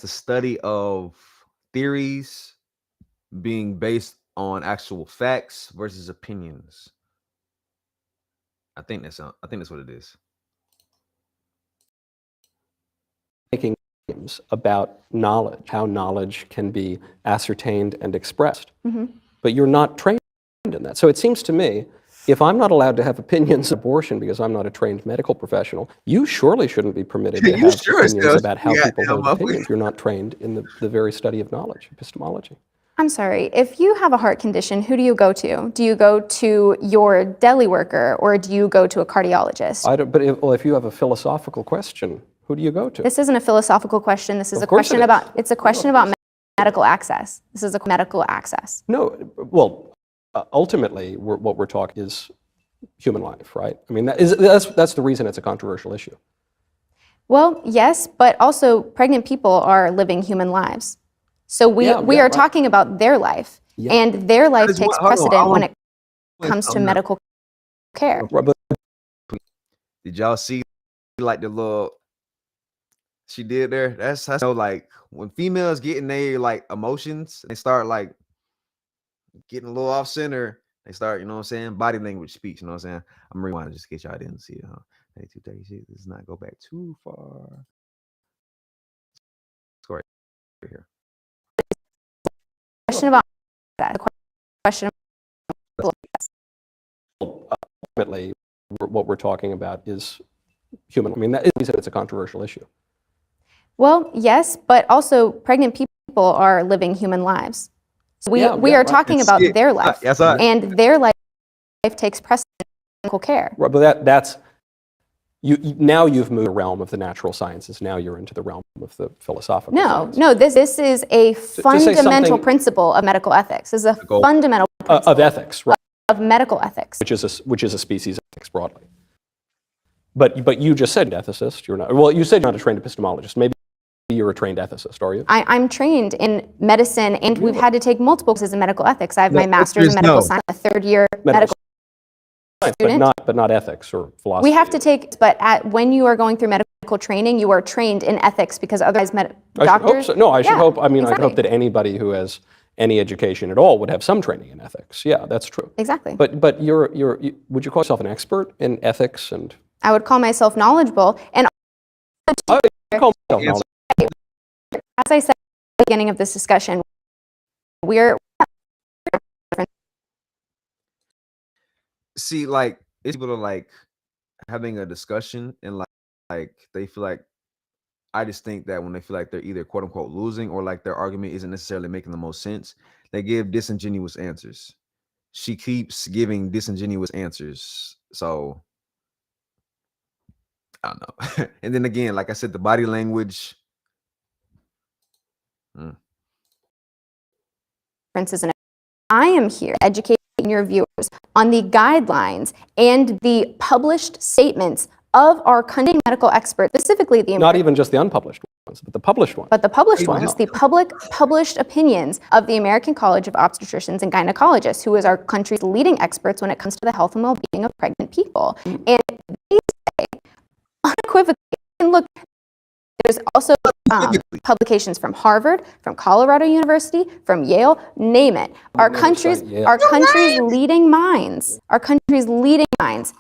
Speaker 1: study of theories being based on actual facts versus opinions. I think that's what it is.
Speaker 3: making claims about knowledge, how knowledge can be ascertained and expressed. But you're not trained in that. So it seems to me, if I'm not allowed to have opinions on abortion because I'm not a trained medical professional, you surely shouldn't be permitted to have opinions about how people hold opinions. You're not trained in the very study of knowledge, epistemology.
Speaker 2: I'm sorry, if you have a heart condition, who do you go to? Do you go to your deli worker or do you go to a cardiologist?
Speaker 3: If you have a philosophical question, who do you go to?
Speaker 2: This isn't a philosophical question. This is a question about, it's a question about medical access. This is a medical access.
Speaker 3: No, well, ultimately, what we're talking is human life, right? I mean, that's the reason it's a controversial issue.
Speaker 2: Well, yes, but also pregnant people are living human lives. So we are talking about their life, and their life takes precedent when it comes to medical care.
Speaker 1: Did y'all see like the little she did there? That's like when females get in their like emotions, they start like getting a little off center. They start, you know what I'm saying, body language speech. You know what I'm saying? I'm rewinding just in case y'all didn't see it. 236 does not go back too far. It's right here.
Speaker 2: Question about that. Question about
Speaker 3: ultimately, what we're talking about is human. I mean, that is it's a controversial issue.
Speaker 2: Well, yes, but also pregnant people are living human lives. So we are talking about their life, and their life takes precedent in medical care.
Speaker 3: Right, but that's now you've moved the realm of the natural sciences. Now you're into the realm of the philosophical science.
Speaker 2: No, this is a fundamental principle of medical ethics. This is a fundamental principle
Speaker 3: of ethics, right?
Speaker 2: Of medical ethics,
Speaker 3: which is a species ethics broadly. But you just said ethicist. You're not. Well, you said you're not a trained epistemologist. Maybe you're a trained ethicist, are you?
Speaker 2: I'm trained in medicine, and we've had to take multiple courses in medical ethics. I have my master's in medical science, a third-year medical student.
Speaker 3: But not ethics or philosophy.
Speaker 2: We have to take, but when you are going through medical training, you are trained in ethics because otherwise doctors.
Speaker 3: I should hope so. No, I should hope. I mean, exactly. I hope that anybody who has any education at all would have some training in ethics. Yeah, that's true.
Speaker 2: Exactly.
Speaker 3: But would you call yourself an expert in ethics and?
Speaker 2: I would call myself knowledgeable, and
Speaker 3: I would call myself knowledgeable.
Speaker 2: As I said at the beginning of this discussion, we're
Speaker 1: see, like, it's people are like having a discussion and like they feel like, I just think that when they feel like they're either quote unquote losing or like their argument isn't necessarily making the most sense, they give disingenuous answers. She keeps giving disingenuous answers. So I don't know. And then again, like I said, the body language.
Speaker 2: differences in I am here educating your viewers on the guidelines and the published statements of our country medical experts, specifically the
Speaker 3: Not even just the unpublished ones, but the published ones.
Speaker 2: but the published ones, the published opinions of the American College of Obstetricians and Gynecologists, who is our country's leading experts when it comes to the health and well-being of pregnant people. And they say unequivocally, and look, there's also publications from Harvard, from Colorado University, from Yale, name it. Our country's leading minds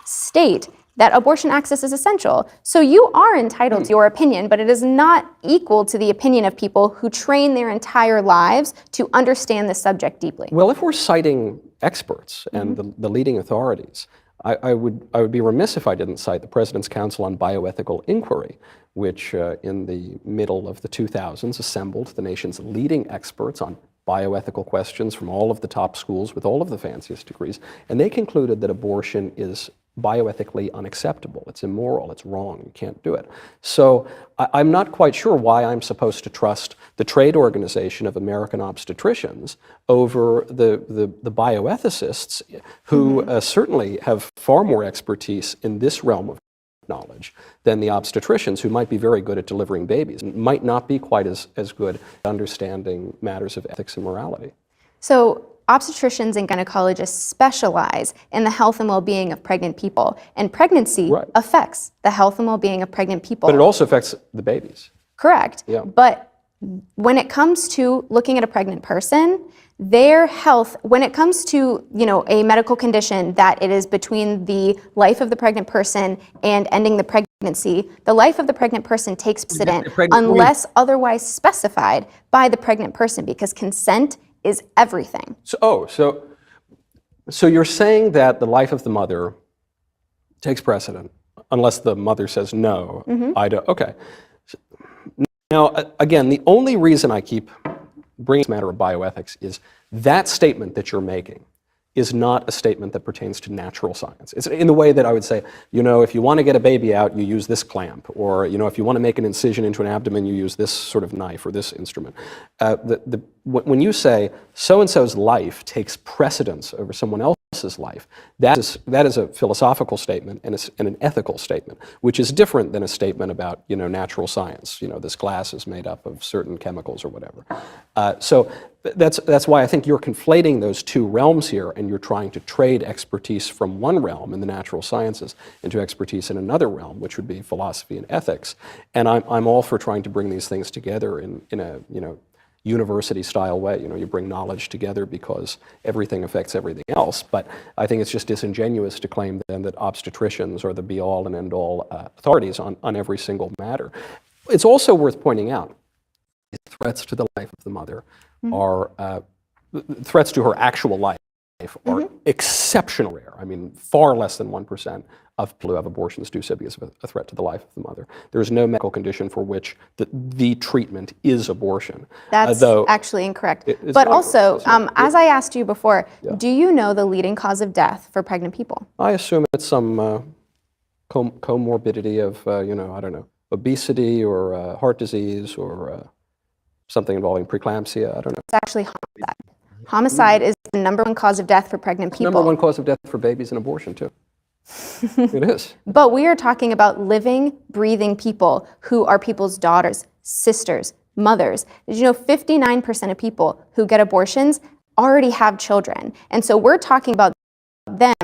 Speaker 2: state that abortion access is essential. So you are entitled to your opinion, but it is not equal to the opinion of people who train their entire lives to understand the subject deeply.
Speaker 3: Well, if we're citing experts and the leading authorities, I would be remiss if I didn't cite the President's Council on Bioethical Inquiry, which in the middle of the 2000s assembled the nation's leading experts on bioethical questions from all of the top schools with all of the fanciest degrees, and they concluded that abortion is bioethically unacceptable. It's immoral, it's wrong, you can't do it. So I'm not quite sure why I'm supposed to trust the trade organization of American obstetricians over the bioethicists who certainly have far more expertise in this realm of knowledge than the obstetricians, who might be very good at delivering babies, and might not be quite as good at understanding matters of ethics and morality.
Speaker 2: So obstetricians and gynecologists specialize in the health and well-being of pregnant people, and pregnancy affects the health and well-being of pregnant people.
Speaker 3: But it also affects the babies.
Speaker 2: Correct.
Speaker 3: Yeah.
Speaker 2: But when it comes to looking at a pregnant person, their health, when it comes to, a medical condition that it is between the life of the pregnant person and ending the pregnancy, the life of the pregnant person takes precedent unless otherwise specified by the pregnant person, because consent is everything.
Speaker 3: So you're saying that the life of the mother takes precedent unless the mother says no, I don't. Okay. Now, again, the only reason I keep bringing this matter of bioethics is that statement that you're making is not a statement that pertains to natural science. It's in the way that I would say, if you want to get a baby out, you use this clamp, or if you want to make an incision into an abdomen, you use this sort of knife or this instrument. When you say so-and-so's life takes precedence over someone else's life, that is a philosophical statement and an ethical statement, which is different than a statement about natural science. This glass is made up of certain chemicals or whatever. So that's why I think you're conflating those two realms here, and you're trying to trade expertise from one realm in the natural sciences into expertise in another realm, which would be philosophy and ethics. And I'm all for trying to bring these things together in a university-style way. You bring knowledge together because everything affects everything else. But I think it's just disingenuous to claim then that obstetricians are the be-all and end-all authorities on every single matter. It's also worth pointing out threats to the life of the mother are threats to her actual life are exceptionally rare. I mean, far less than 1% of people who have abortions do so because of a threat to the life of the mother. There is no medical condition for which the treatment is abortion.
Speaker 2: That's actually incorrect. But also, as I asked you before, do you know the leading cause of death for pregnant people?
Speaker 3: I assume it's some comorbidity of, I don't know, obesity or heart disease or something involving preeclampsia. I don't know.
Speaker 2: It's actually homicide. Homicide is the #1 cause of death for pregnant people.
Speaker 3: #1 cause of death for babies in abortion, too. It is.
Speaker 2: But we are talking about living, breathing people who are people's daughters, sisters, mothers. Did you know 59% of people who get abortions already have children? And so we're talking about them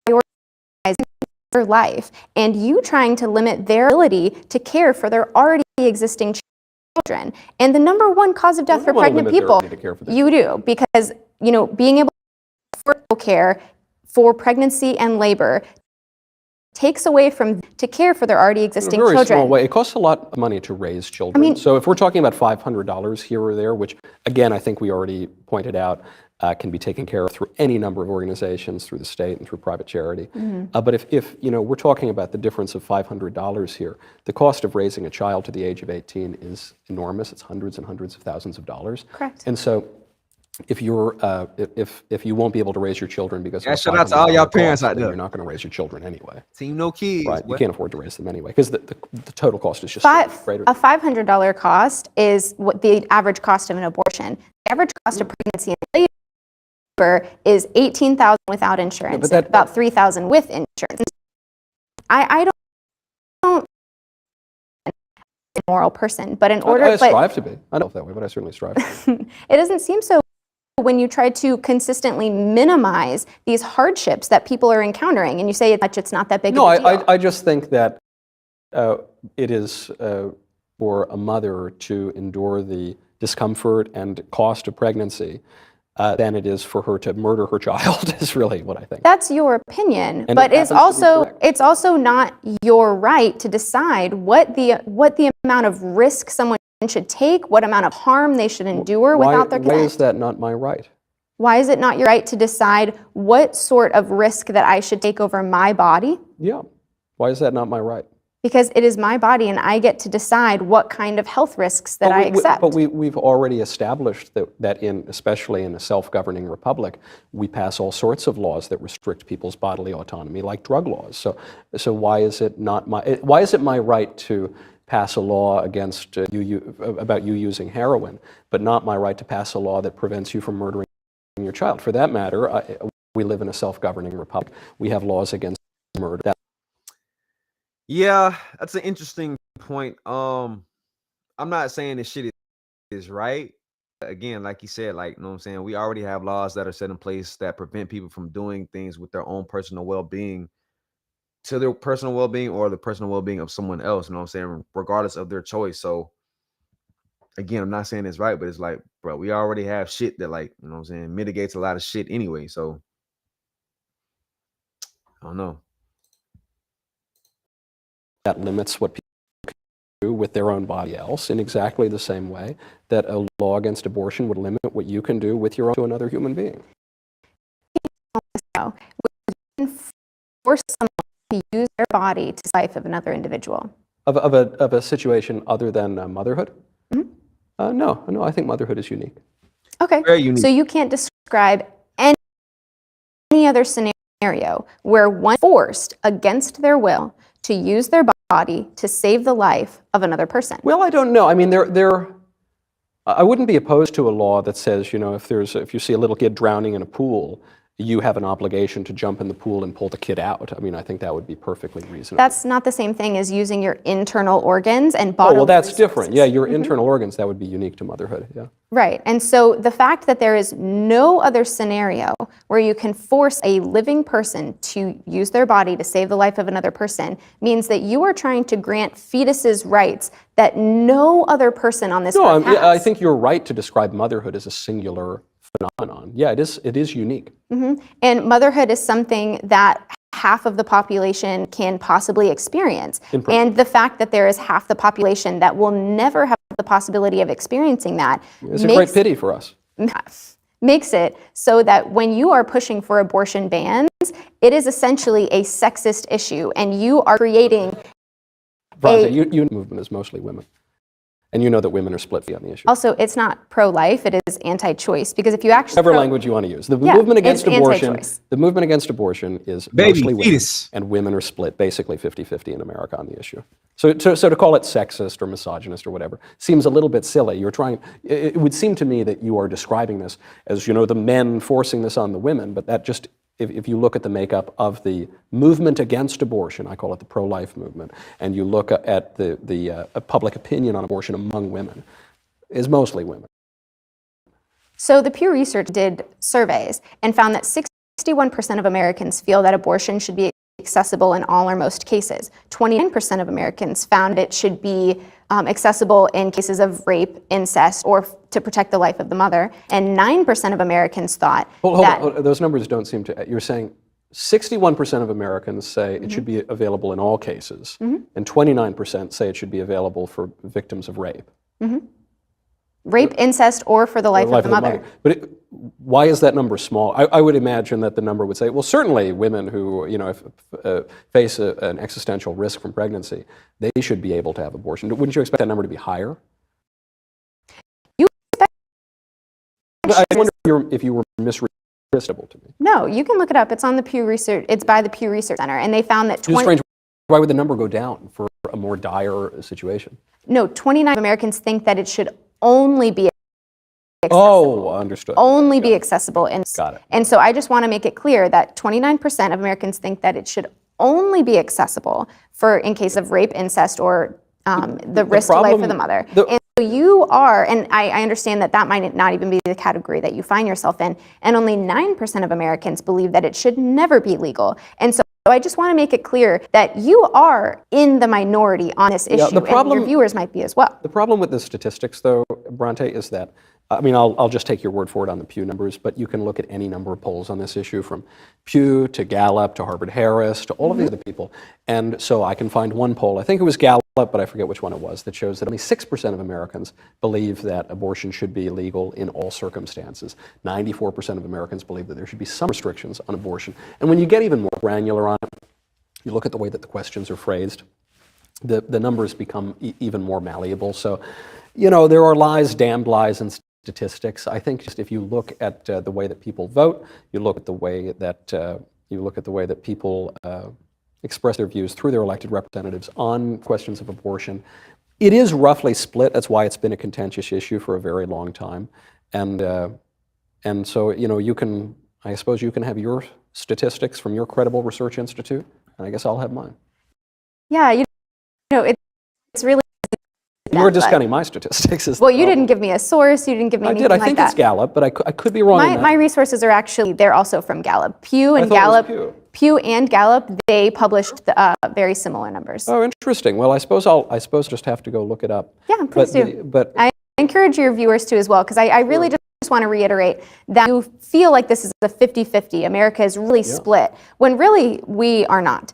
Speaker 2: prioritizing their life and you trying to limit their ability to care for their already existing children. And the #1 cause of death for pregnant people, you do, because being able to afford care for pregnancy and labor takes away from to care for their already existing
Speaker 3: children. In a very
Speaker 2: children.
Speaker 3: small way. It costs a lot of money to raise children. So if we're talking about $500 here or there, which again I think we already pointed out can be taken care of through any number of organizations, through the state and through private charity. But if we're talking about the difference of $500 here, the cost of raising a child to the age of 18 is enormous. It's hundreds and hundreds of thousands of dollars.
Speaker 2: Correct.
Speaker 3: And so if you're if you won't be able to raise your children because
Speaker 1: Yeah,
Speaker 3: of a
Speaker 1: shout out to all y'all
Speaker 3: $500
Speaker 1: parents
Speaker 3: cost,
Speaker 1: out
Speaker 3: then
Speaker 1: there.
Speaker 3: you're not going to raise your children anyway.
Speaker 1: Team no kids.
Speaker 3: Right, you
Speaker 1: What?
Speaker 3: can't afford to raise them anyway because the total cost is just greater.
Speaker 2: A $500 cost is what the average cost of an abortion. The average cost of pregnancy and labor is $18,000 without insurance,
Speaker 3: that-
Speaker 2: and about $3,000 with insurance. I don't a moral person, but in order,
Speaker 3: I strive to be. I don't know that way, but I certainly strive to be.
Speaker 2: it doesn't seem so when you try to consistently minimize these hardships that people are encountering, and you say it's not that big of a deal.
Speaker 3: I just think that it is for a mother to endure the discomfort and cost of pregnancy than it is for her to murder her child, is really what I think.
Speaker 2: That's your opinion,
Speaker 3: And
Speaker 2: but
Speaker 3: it
Speaker 2: it's
Speaker 3: happens to be
Speaker 2: also
Speaker 3: correct.
Speaker 2: not your right to decide what the amount of risk someone should take, what amount of harm they should endure without their consent.
Speaker 3: Why is that not my right?
Speaker 2: Why is it not your right to decide what sort of risk that I should take over my body?
Speaker 3: Yeah. Why is that not my right?
Speaker 2: Because it is my body and I get to decide what kind of health risks that I accept.
Speaker 3: But we've already established that especially in a self-governing republic, we pass all sorts of laws that restrict people's bodily autonomy, like drug laws. So why is it my right to pass a law against about you using heroin, but not my right to pass a law that prevents you from murdering your child? For that matter, we live in a self-governing republic. We have laws against murder.
Speaker 1: Yeah, that's an interesting point. I'm not saying this shit is right. Again, like you said, like, you know what I'm saying? We already have laws that are set in place that prevent people from doing things with their own personal well-being to their personal well-being or the personal well-being of someone else, you know what I'm saying? Regardless of their choice. So again, I'm not saying it's right, but it's like, bro, we already have shit that, like, you know what I'm saying, mitigates a lot of shit anyway. So I don't know.
Speaker 3: That limits what people can do with their own body else in exactly the same way that a law against abortion would limit what you can do with your own to another human being.
Speaker 2: So, we can force someone to use their body to the life of another individual.
Speaker 3: Of a situation other than motherhood? Mm-hmm. No, I think motherhood is unique.
Speaker 2: Okay,
Speaker 1: Very unique.
Speaker 2: So you can't describe any other scenario where one forced against their will to use their body to save the life of another person.
Speaker 3: Well, I don't know. I mean, I wouldn't be opposed to a law that says, you know, if you see a little kid drowning in a pool, you have an obligation to jump in the pool and pull the kid out. I mean, I think that would be perfectly reasonable.
Speaker 2: That's not the same thing as using your internal organs and bodily
Speaker 3: well, that's
Speaker 2: resources.
Speaker 3: different. Yeah, your internal organs, that would be unique to motherhood, yeah.
Speaker 2: Right, and so the fact that there is no other scenario where you can force a living person to use their body to save the life of another person means that you are trying to grant fetuses rights that no other person on this earth has.
Speaker 3: I think you're right to describe motherhood as a singular phenomenon. Yeah, it is unique.
Speaker 2: Mm-hmm. And motherhood is something that half of the population can possibly experience. And the fact that there is half the population that will never have the possibility of experiencing that
Speaker 3: is a great pity for us.
Speaker 2: Makes it so that when you are pushing for abortion bans, it is essentially a sexist issue, and you are creating
Speaker 3: Bronte, your movement is mostly women. And you know that women are split on the issue.
Speaker 2: Also, it's not pro-life, it is anti-choice, because if you actually...
Speaker 3: Whatever language you want to use. The movement against abortion,
Speaker 2: anti-choice.
Speaker 3: the movement against abortion is mostly women, and women are split basically 50-50 in America on the issue. So to call it sexist or misogynist or whatever seems a little bit silly. It would seem to me that you are describing this as, you know, the men forcing this on the women, but that just, if you look at the makeup of the movement against abortion, I call it the pro-life movement, and you look at the public opinion on abortion among women, is mostly women.
Speaker 2: So the Pew Research did surveys and found that 61% of Americans feel that abortion should be accessible in all or most cases. 29% of Americans found it should be accessible in cases of rape, incest, or to protect the life of the mother. And 9% of Americans thought
Speaker 3: Hold on. Those numbers don't seem to... You're saying 61% of Americans say it should be available in all cases, and 29% say it should be available for victims of rape.
Speaker 2: Rape, incest, or for the life of the mother.
Speaker 3: But why is that number small? I would imagine that the number would say, well, certainly women who, you know, face an existential risk from pregnancy, they should be able to have abortion. Wouldn't you expect that number to be higher?
Speaker 2: You expect sure.
Speaker 3: I wonder if you were misreading to me.
Speaker 2: No, you can look it up. It's on the Pew Research. It's by the Pew Research Center, and they found that
Speaker 3: It's strange. Why would the number go down for a more dire situation?
Speaker 2: No, 29 Americans think that it should only be accessible.
Speaker 3: Oh, understood.
Speaker 2: Only be accessible.
Speaker 3: Got it.
Speaker 2: And so I just want to make it clear that 29% of Americans think that it should only be accessible for in case of rape, incest, or the risk to life for the mother. And so you are, and I understand that that might not even be the category that you find yourself in, and only 9% of Americans believe that it should never be legal. And so I just want to make it clear that you are in the minority on this issue, and your viewers might be as well.
Speaker 3: The problem with the statistics, though, Bronte, is that, I mean, I'll just take your word for it on the Pew numbers, but you can look at any number of polls on this issue, from Pew to Gallup to Harvard-Harris to all of these other people. And so I can find one poll, I think it was Gallup, but I forget which one it was, that shows that only 6% of Americans believe that abortion should be legal in all circumstances. 94% of Americans believe that there should be some restrictions on abortion. And when you get even more granular on it, you look at the way that the questions are phrased, the numbers become even more malleable. So, you know, there are lies, damned lies, and statistics. I think just if you look at the way that people vote, you look at the way that people express their views through their elected representatives on questions of abortion, it is roughly split. That's why it's been a contentious issue for a very long time, and so, you know, I suppose you can have your statistics from your credible research institute, and I guess I'll have mine.
Speaker 2: Yeah, you know, it's really.
Speaker 3: You're discounting my statistics.
Speaker 2: Well, you didn't give me a source. You didn't give me anything like that.
Speaker 3: I think it's Gallup, but I could be wrong on that.
Speaker 2: My resources are actually, they're also from Gallup. Pew and Gallup, they published very similar numbers.
Speaker 3: Oh, interesting. Well, I suppose just have to go look it up.
Speaker 2: Yeah, please do. But I encourage your viewers to as well, because I really just want to reiterate that you feel like this is a 50-50. America is really split, when really we are not.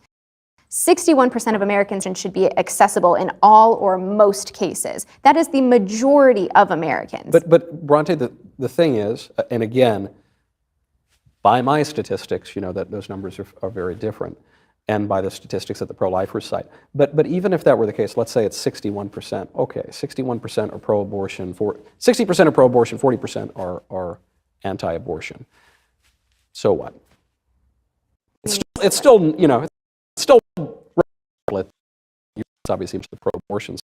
Speaker 2: 61% of Americans should be accessible in all or most cases. That is the majority of Americans.
Speaker 3: But Bronte, the thing is, and again, by my statistics, you know that those numbers are very different, and by the statistics at the pro-lifers site. But even if that were the case, let's say it's 61%. Okay, 61% are pro-abortion, 60% are pro-abortion, 40% are anti-abortion. So what? It's still, you know, it's still obviously the pro-abortions,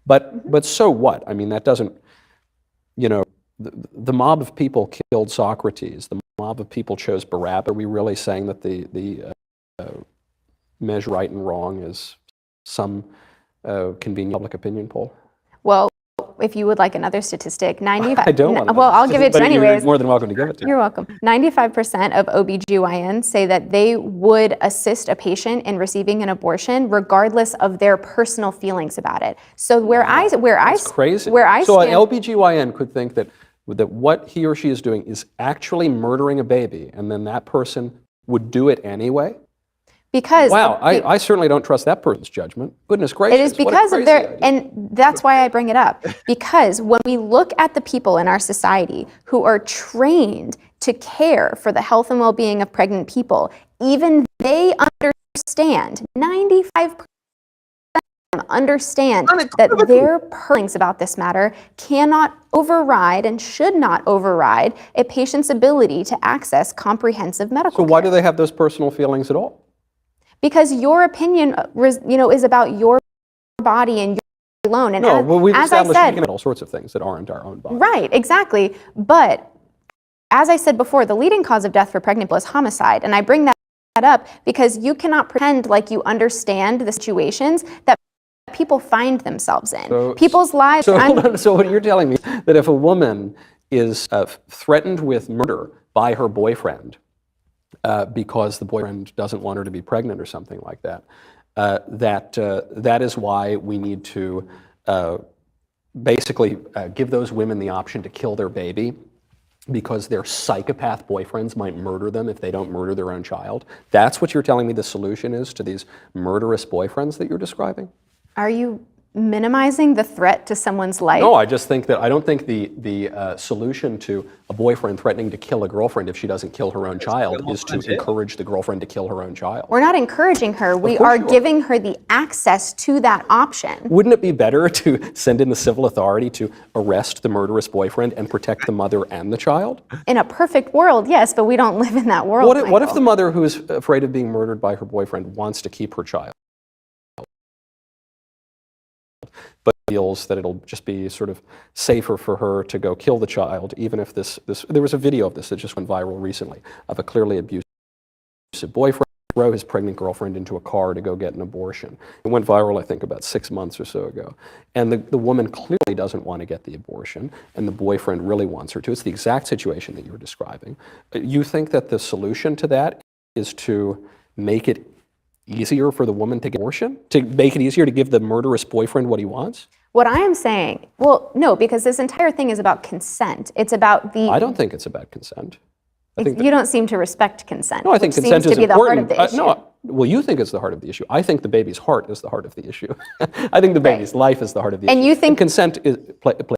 Speaker 3: but so what? I mean, that doesn't, you know, the mob of people killed Socrates. The mob of people chose Barabbas. Are we really saying that the measure right and wrong is some convenient public opinion poll?
Speaker 2: Well, if you would like another statistic, 95.
Speaker 3: I don't want
Speaker 2: well, I'll give it to you anyways.
Speaker 3: You're more than welcome to give it to me.
Speaker 2: You're welcome. 95% of OBGYNs say that they would assist a patient in receiving an abortion regardless of their personal feelings about it. So
Speaker 3: That's crazy. So an LBGYN could think that what he or she is doing is actually murdering a baby, and then that person would do it anyway?
Speaker 2: Because
Speaker 3: wow, I certainly don't trust that person's judgment. Goodness gracious.
Speaker 2: It is because of their, and that's why I bring it up. Because when we look at the people in our society who are trained to care for the health and well-being of pregnant people, even they understand, 95% understand that their feelings about this matter cannot override and should not override a patient's ability to access comprehensive medical care.
Speaker 3: So why do they have those personal feelings at all?
Speaker 2: Because your opinion, you know, is about your body and your alone. And
Speaker 3: no, well, we've established
Speaker 2: we can
Speaker 3: make all sorts of things that aren't our own body.
Speaker 2: Right, exactly. But as I said before, the leading cause of death for pregnant people is homicide. And I bring that up because you cannot pretend like you understand the situations that people find themselves in. People's lives.
Speaker 3: So what you're telling me that if a woman is threatened with murder by her boyfriend, because the boyfriend doesn't want her to be pregnant or something like that, that is why we need to basically give those women the option to kill their baby, because their psychopath boyfriends might murder them if they don't murder their own child. That's what you're telling me the solution is to these murderous boyfriends that you're describing?
Speaker 2: Are you minimizing the threat to someone's life.
Speaker 3: No, I just think that I don't think the solution to a boyfriend threatening to kill a girlfriend if she doesn't kill her own child is to encourage the girlfriend to kill her own child.
Speaker 2: We're not encouraging her. We are giving her the access to that option.
Speaker 3: Wouldn't it be better to send in the civil authority to arrest the murderous boyfriend and protect the mother and the child?
Speaker 2: In a perfect world, yes, but we don't live in that world.
Speaker 3: What if the mother who is afraid of being murdered by her boyfriend wants to keep her child, but feels that it'll just be sort of safer for her to go kill the child, even if there was a video of this that just went viral recently of a clearly abusive boyfriend throw his pregnant girlfriend into a car to go get an abortion. It went viral, I think, about 6 months or so ago. And the woman clearly doesn't want to get the abortion, and the boyfriend really wants her to. It's the exact situation that you were describing. You think that the solution to that is to make it easier for the woman to get an abortion? To make it easier to give the murderous boyfriend what he wants?
Speaker 2: What I am saying, well, no, because this entire thing is about consent. It's about the...
Speaker 3: I don't think it's about consent.
Speaker 2: You don't seem to respect consent.
Speaker 3: No, I think consent is
Speaker 2: seems to be
Speaker 3: important.
Speaker 2: the heart of the issue.
Speaker 3: No, well, you think it's the heart of the issue. I think the baby's heart is the heart of the issue. I think the baby's life is the heart of the issue.
Speaker 2: And you think...
Speaker 3: consent plays a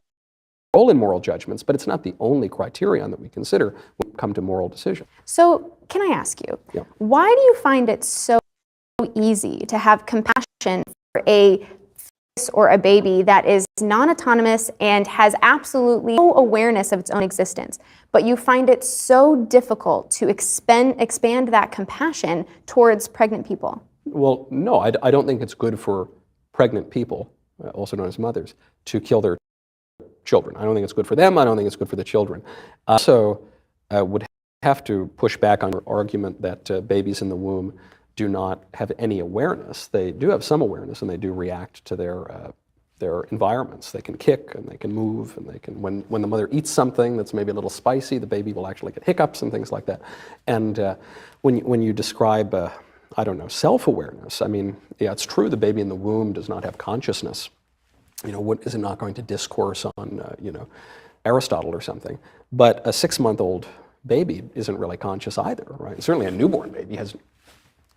Speaker 3: role in moral judgments, but it's not the only criterion that we consider when we come to moral decisions.
Speaker 2: So, can I ask you, why do you find it so easy to have compassion for a fetus or a baby that is non-autonomous and has absolutely no awareness of its own existence, but you find it so difficult to expand that compassion towards pregnant people?
Speaker 3: Well, no, I don't think it's good for pregnant people, also known as mothers, to kill their children. I don't think it's good for them. I don't think it's good for the children. So I would have to push back on your argument that babies in the womb do not have any awareness. They do have some awareness, and they do react to their environments. They can kick, and they can move, and they can, when the mother eats something that's maybe a little spicy, the baby will actually get hiccups and things like that. And when you describe, I don't know, self-awareness, I mean, yeah, it's true the baby in the womb does not have consciousness. You know, is it not going to discourse on, Aristotle or something? But a 6-month-old baby isn't really conscious either, right? Certainly a newborn baby has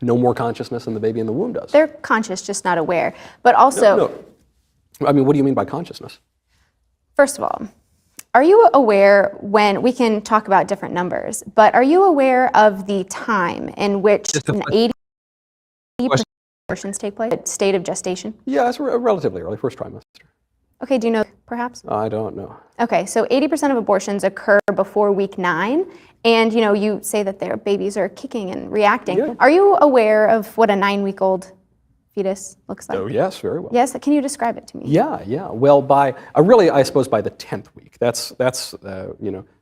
Speaker 3: no more consciousness than the baby in the womb does.
Speaker 2: They're conscious, just not aware. But also...
Speaker 3: No. I mean, what do you mean by consciousness? First
Speaker 2: of all, are you aware when, we can talk about different numbers, but are you aware of the time in which 80% abortions take place, state of gestation?
Speaker 3: Yeah, it's relatively early, first trimester.
Speaker 2: Okay, do you know perhaps?
Speaker 3: I don't know.
Speaker 2: Okay, so 80% of abortions occur before week 9, and you say that their babies are kicking and reacting. Yeah. Are you aware of what a 9-week-old fetus looks like?
Speaker 3: Oh, yes, very well.
Speaker 2: Yes, can you describe it to me?
Speaker 3: Yeah. Well, I suppose by the 10th week. That's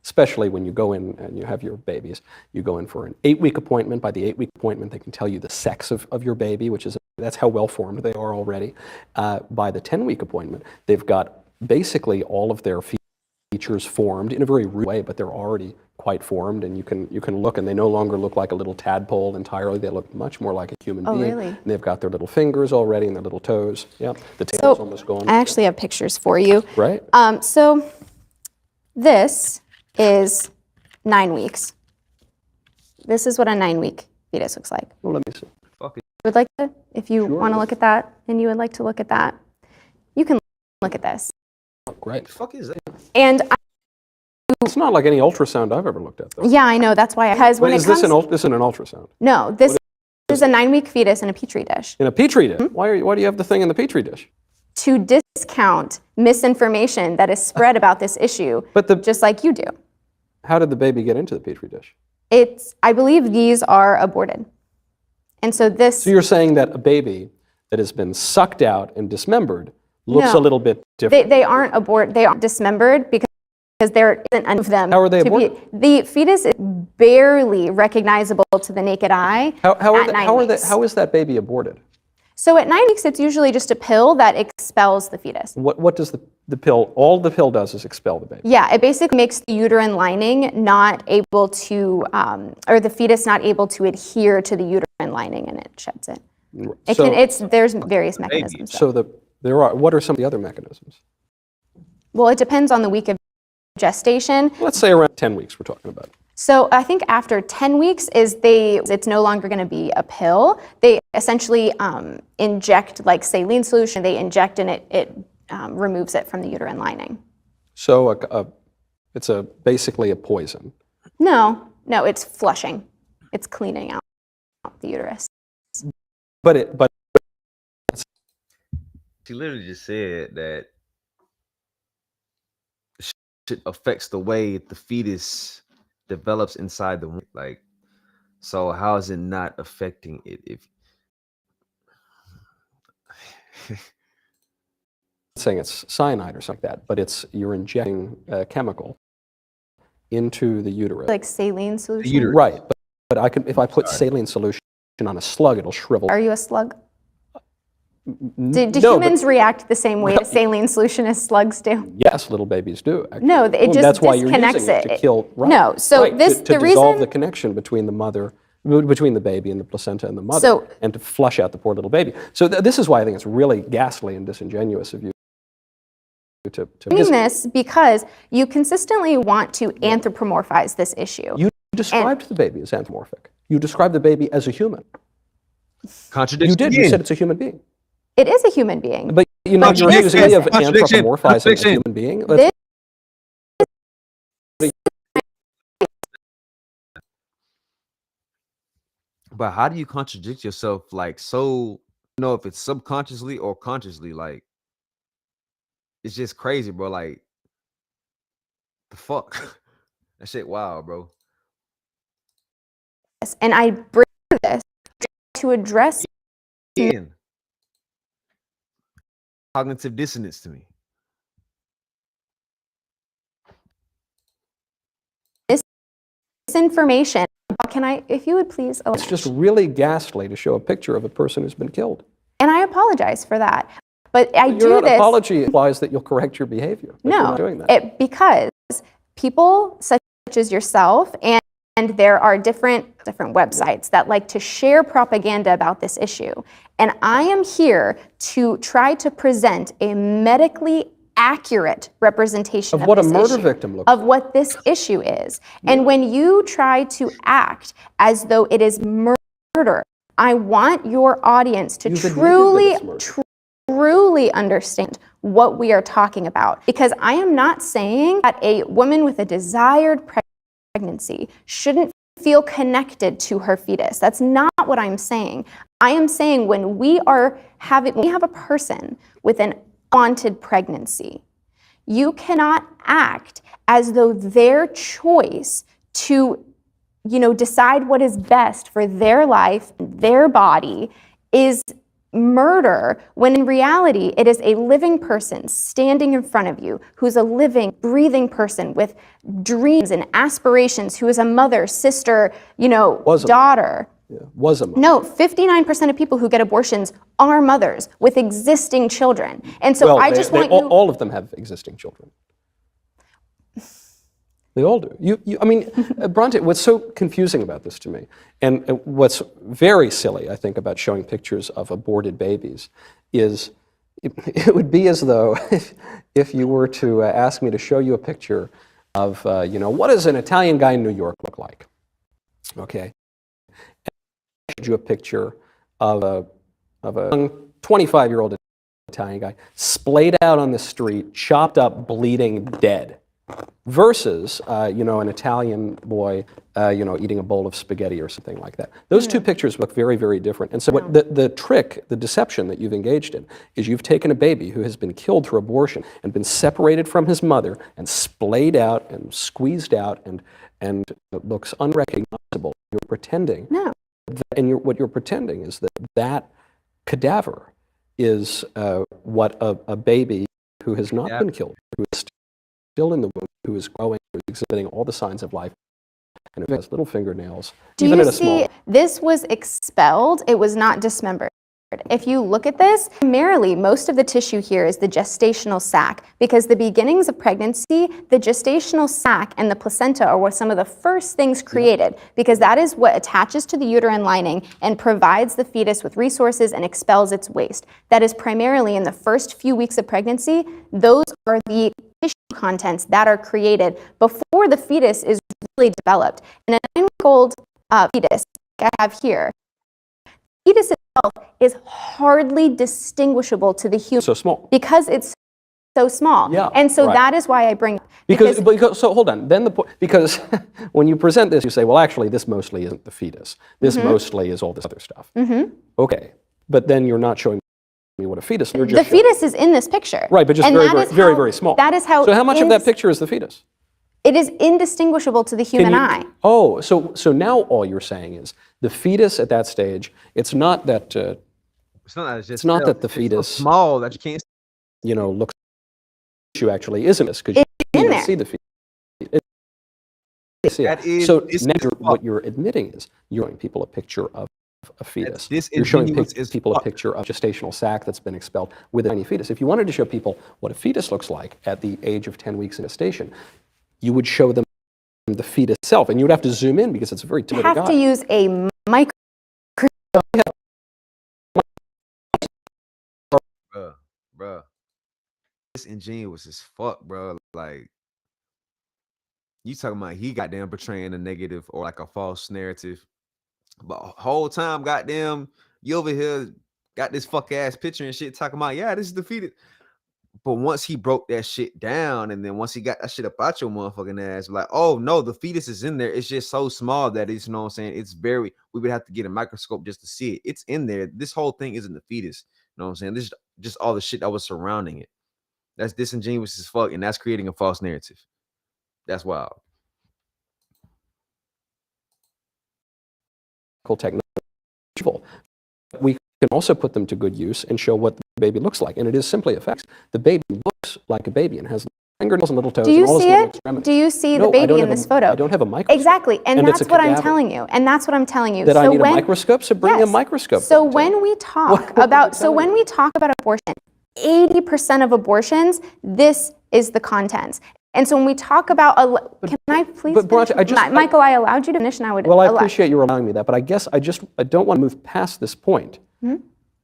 Speaker 3: especially when you go in and you have your babies, you go in for an 8-week appointment. By the 8-week appointment, they can tell you the sex of your baby, that's how well formed they are already. By the 10-week appointment, they've got basically all of their features formed in a very rude way, but they're already quite formed, and you can look, and they no longer look like a little tadpole entirely. They look much more like a human being.
Speaker 2: Really?
Speaker 3: And they've got their little fingers already and their little toes. Yeah, the tail's almost gone.
Speaker 2: I actually have pictures for you.
Speaker 3: Right.
Speaker 2: So this is 9 weeks. This is what a 9-week fetus looks like.
Speaker 3: Well, let me see.
Speaker 2: Would like to, if you want to look at that, and you would like to look at that, you can look at this.
Speaker 3: Great.
Speaker 1: The fuck is that?
Speaker 2: And
Speaker 3: it's not like any ultrasound I've ever looked at, though.
Speaker 2: Yeah, I know. That's why. Because when
Speaker 3: this isn't an ultrasound?
Speaker 2: No, this is a 9-week fetus in a petri dish.
Speaker 3: In a petri dish? Mm-hmm. Why do you have the thing in the petri dish?
Speaker 2: To discount misinformation that is spread about this issue, just like you do.
Speaker 3: How did the baby get into the petri dish?
Speaker 2: I believe these are aborted. And so this...
Speaker 3: So you're saying that a baby that has been sucked out and dismembered looks a little bit different?
Speaker 2: They aren't aborted. They aren't dismembered because there isn't enough of them.
Speaker 3: How are they aborted?
Speaker 2: The fetus is barely recognizable to the naked eye at 9 weeks.
Speaker 3: How is that baby aborted?
Speaker 2: So at 9 weeks, it's usually just a pill that expels the fetus.
Speaker 3: What does the pill, all the pill does is expel the baby?
Speaker 2: Yeah, it basically makes the uterine lining not able to, or the fetus not able to adhere to the uterine lining, and it sheds it. There's various mechanisms.
Speaker 3: So what are some of the other mechanisms?
Speaker 2: Well, it depends on the week of gestation.
Speaker 3: Let's say around 10 weeks we're talking about.
Speaker 2: So I think after 10 weeks it's no longer going to be a pill. They essentially inject like saline solution. They inject and it removes it from the uterine lining.
Speaker 3: So it's basically a poison.
Speaker 2: No, it's flushing. It's cleaning out the uterus.
Speaker 3: But
Speaker 1: She literally just said that shit affects the way the fetus develops inside the womb. Like, so how is it not affecting it? If
Speaker 3: saying it's cyanide or something like that, but you're injecting a chemical into the uterus.
Speaker 2: Like saline solution?
Speaker 3: Right, but if I put saline solution on a slug, it'll shrivel.
Speaker 2: Are you a slug? Do
Speaker 3: No,
Speaker 2: humans react the same way as saline solution as slugs do?
Speaker 3: Yes, little babies do. Actually.
Speaker 2: No, it just
Speaker 3: that's why you're
Speaker 2: disconnects
Speaker 3: using it to kill. Right,
Speaker 2: no, so
Speaker 3: right,
Speaker 2: this
Speaker 3: to
Speaker 2: the
Speaker 3: dissolve
Speaker 2: reason
Speaker 3: the connection between the baby and the placenta and the mother, and to flush out the poor little baby. So this is why I think it's really ghastly and disingenuous of you to
Speaker 2: doing this, because you consistently want to anthropomorphize this issue.
Speaker 3: You described the baby as anthropomorphic. You described the baby as a human.
Speaker 1: contradiction.
Speaker 3: You did. You said it's a human being.
Speaker 2: It is a human being.
Speaker 3: But you're accusing me of anthropomorphizing a human being.
Speaker 1: But how do you contradict yourself? Like, so, if it's subconsciously or consciously, like, it's just crazy, bro. Like, the fuck? That shit wild, bro.
Speaker 2: And I bring this to address
Speaker 1: cognitive dissonance to me.
Speaker 2: This information. If you would please allow.
Speaker 3: It's just really ghastly to show a picture of a person who's been killed.
Speaker 2: And I apologize for that. But
Speaker 3: Your apology implies that you'll correct your behavior. But you're not doing that.
Speaker 2: Because people such as yourself and there are different websites that like to share propaganda about this issue. And I am here to try to present a medically accurate representation
Speaker 3: of what a
Speaker 2: this
Speaker 3: murder
Speaker 2: issue,
Speaker 3: victim looks
Speaker 2: of what this issue is. And when you try to act as though it is murder, I want your audience to truly understand what we are talking about. Because I am not saying that a woman with a desired pregnancy shouldn't feel connected to her fetus. That's not what I'm saying. I am saying when we have a person with an unwanted pregnancy, you cannot act as though their choice to, decide what is best for their life, their body, is murder, when in reality it is a living person standing in front of you who's a living, breathing person with dreams and aspirations, who is a mother, sister, daughter.
Speaker 3: Was a mother.
Speaker 2: No, 59% of people who get abortions are mothers with existing children. And so
Speaker 3: all of them have existing children. They all do. Bronte, what's so confusing about this to me, and what's very silly, I think, about showing pictures of aborted babies, is it would be as though if you were to ask me to show you a picture of, what does an Italian guy in New York look like? Okay. And I showed you a picture of a young 25-year-old Italian guy splayed out on the street, chopped up, bleeding, dead. Versus, an Italian boy, eating a bowl of spaghetti or something like that. Those two pictures look very, very different. And so what the trick, the deception that you've engaged in, is you've taken a baby who has been killed through abortion and been separated from his mother and splayed out and squeezed out and looks unrecognizable. You're pretending.
Speaker 2: No.
Speaker 3: What you're pretending is that cadaver is what a baby who has not been killed, who is still in the womb, who is growing, who is exhibiting all the signs of life, and who has little fingernails, even at a small.
Speaker 2: This was expelled. It was not dismembered. If you look at this, primarily most of the tissue here is the gestational sac, because the beginnings of pregnancy, the gestational sac and the placenta are some of the first things created, because that is what attaches to the uterine lining and provides the fetus with resources and expels its waste. That is primarily in the first few weeks of pregnancy. Those are the tissue contents that are created before the fetus is developed. And a 9-week-old fetus like I have here, the fetus itself is hardly distinguishable to the human.
Speaker 3: So small.
Speaker 2: Because it's so small.
Speaker 3: Yeah,
Speaker 2: and so
Speaker 3: right.
Speaker 2: that is why I bring it.
Speaker 3: Because so hold on. Then because when you present this, you say, well, actually, this mostly isn't the fetus. This mostly is all this other stuff. Okay, but then you're not showing me what a fetus. You're just
Speaker 2: the fetus is in this picture.
Speaker 3: Right, but just very small.
Speaker 2: That is how.
Speaker 3: So how much of that picture is the fetus?
Speaker 2: It is indistinguishable to the human eye.
Speaker 3: Oh, so now all you're saying is the fetus at that stage. It's not that. It's not that the fetus
Speaker 1: so small that you can't.
Speaker 3: Looks. You actually isn't this because you can't see the fetus. So now what you're admitting is you're showing people a picture of a fetus. You're showing people a picture of a gestational sac that's been expelled with a tiny fetus. If you wanted to show people what a fetus looks like at the age of 10 weeks in gestation, you would show them the fetus itself, and you would have to zoom in because it's a very timid guy.
Speaker 2: You have to use a microscope.
Speaker 1: Bruh. Disingenuous as fuck, bro. Like, you talking about he goddamn portraying a negative or like a false narrative, but whole time, goddamn, you over here got this fuck ass picture and shit talking about, yeah, this is defeated. But once he broke that shit down, and then once he got that shit about your motherfucking ass, like, oh no, the fetus is in there. It's just so small that it's, what I'm saying, it's we would have to get a microscope just to see it. It's in there. This whole thing isn't the fetus. You know what I'm saying? This is just all the shit that was surrounding it. That's disingenuous as fuck, and that's creating a false narrative. That's wild.
Speaker 3: Technology. We can also put them to good use and show what the baby looks like, and it is simply a fact. The baby looks like a baby and has fingernails and little toes.
Speaker 2: Do you
Speaker 3: and all
Speaker 2: see
Speaker 3: little
Speaker 2: it? Do you see the baby in this photo?
Speaker 3: I don't have a microscope.
Speaker 2: Exactly, and that's what I'm telling you. And that's what I'm telling you.
Speaker 3: That I need a microscope. So bring a microscope.
Speaker 2: So when we talk about abortion, 80% of abortions, this is the contents. And so when we talk about, can I please?
Speaker 3: But Bronte,
Speaker 2: Michael, I allowed you to finish, and I would.
Speaker 3: Well, I appreciate you allowing me that, but I guess I don't want to move past this point.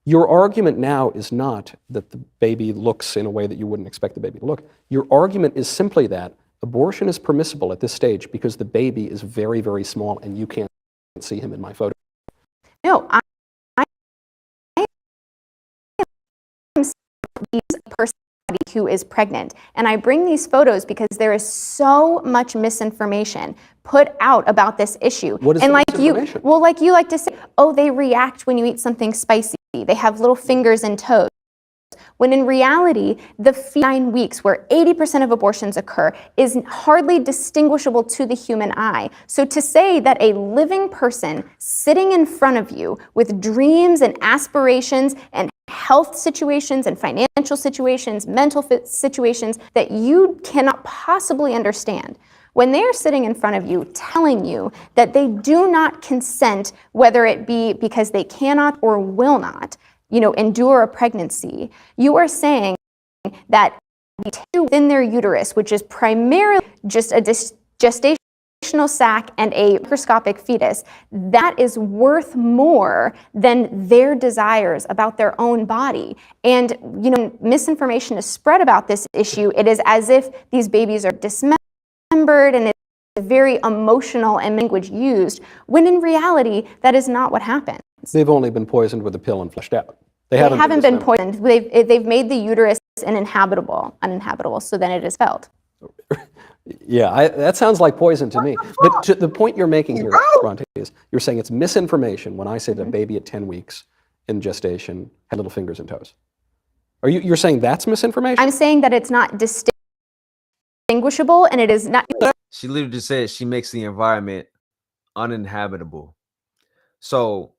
Speaker 3: Your argument now is not that the baby looks in a way that you wouldn't expect the baby to look. Your argument is simply that abortion is permissible at this stage because the baby is very, very small and you can't see him in my photo.
Speaker 2: No, I am a person who is pregnant, and I bring these photos because there is so much misinformation put out about this issue.
Speaker 3: What is
Speaker 2: and
Speaker 3: the
Speaker 2: like
Speaker 3: misinformation?
Speaker 2: like you like to say, oh, they react when you eat something spicy. They have little fingers and toes. When in reality, the 9 weeks where 80% of abortions occur is hardly distinguishable to the human eye. So to say that a living person sitting in front of you with dreams and aspirations and health situations and financial situations, mental situations that you cannot possibly understand, when they are sitting in front of you telling you that they do not consent, whether it be because they cannot or will not, endure a pregnancy, you are saying that the tissue within their uterus, which is primarily just a gestational sac and a microscopic fetus, that is worth more than their desires about their own body. And, misinformation is spread about this issue. It is as if these babies are dismembered and it's very emotional and language used, when in reality, that is not what happens.
Speaker 3: They've only been poisoned with a pill and flushed out.
Speaker 2: They haven't been poisoned. They've made the uterus uninhabitable, so then it is felt.
Speaker 3: Yeah, that sounds like poison to me. But to the point you're making here, Bronte, is you're saying it's misinformation when I say that a baby at 10 weeks in gestation had little fingers and toes. You're saying that's misinformation?
Speaker 2: I'm saying that it's not distinguishable, and it is not.
Speaker 1: She literally just said she makes the environment uninhabitable. So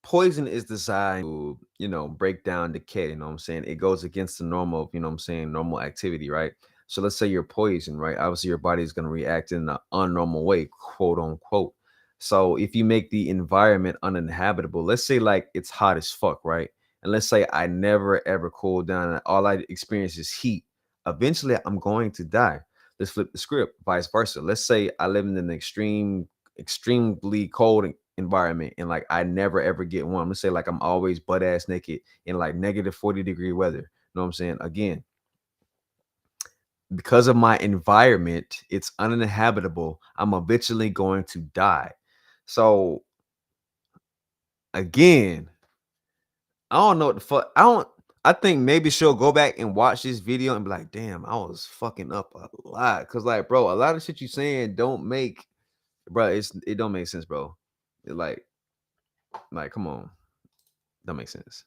Speaker 1: poison is designed to, break down decay, it goes against the normal, normal activity, right? So let's say you're poisoned, right? Obviously your body is going to react in an unnormal way, quote unquote. So if you make the environment uninhabitable, let's say like it's hot as fuck, right? And let's say I never ever cool down and all I experience is heat. Eventually I'm going to die. Let's flip the script, vice versa. Let's say I live in an extremely cold environment and like I never ever get warm. Let's say like I'm always butt ass naked in like -40 degree weather. You know what I'm saying? Again, because of my environment, it's uninhabitable. I'm eventually going to die. So again, I don't know what the fuck. I think maybe she'll go back and watch this video and be like, damn, I was fucking up a lot. Cause like, bro, a lot of shit you saying don't make, bro, it don't make sense, bro. It like, come on. Don't make sense.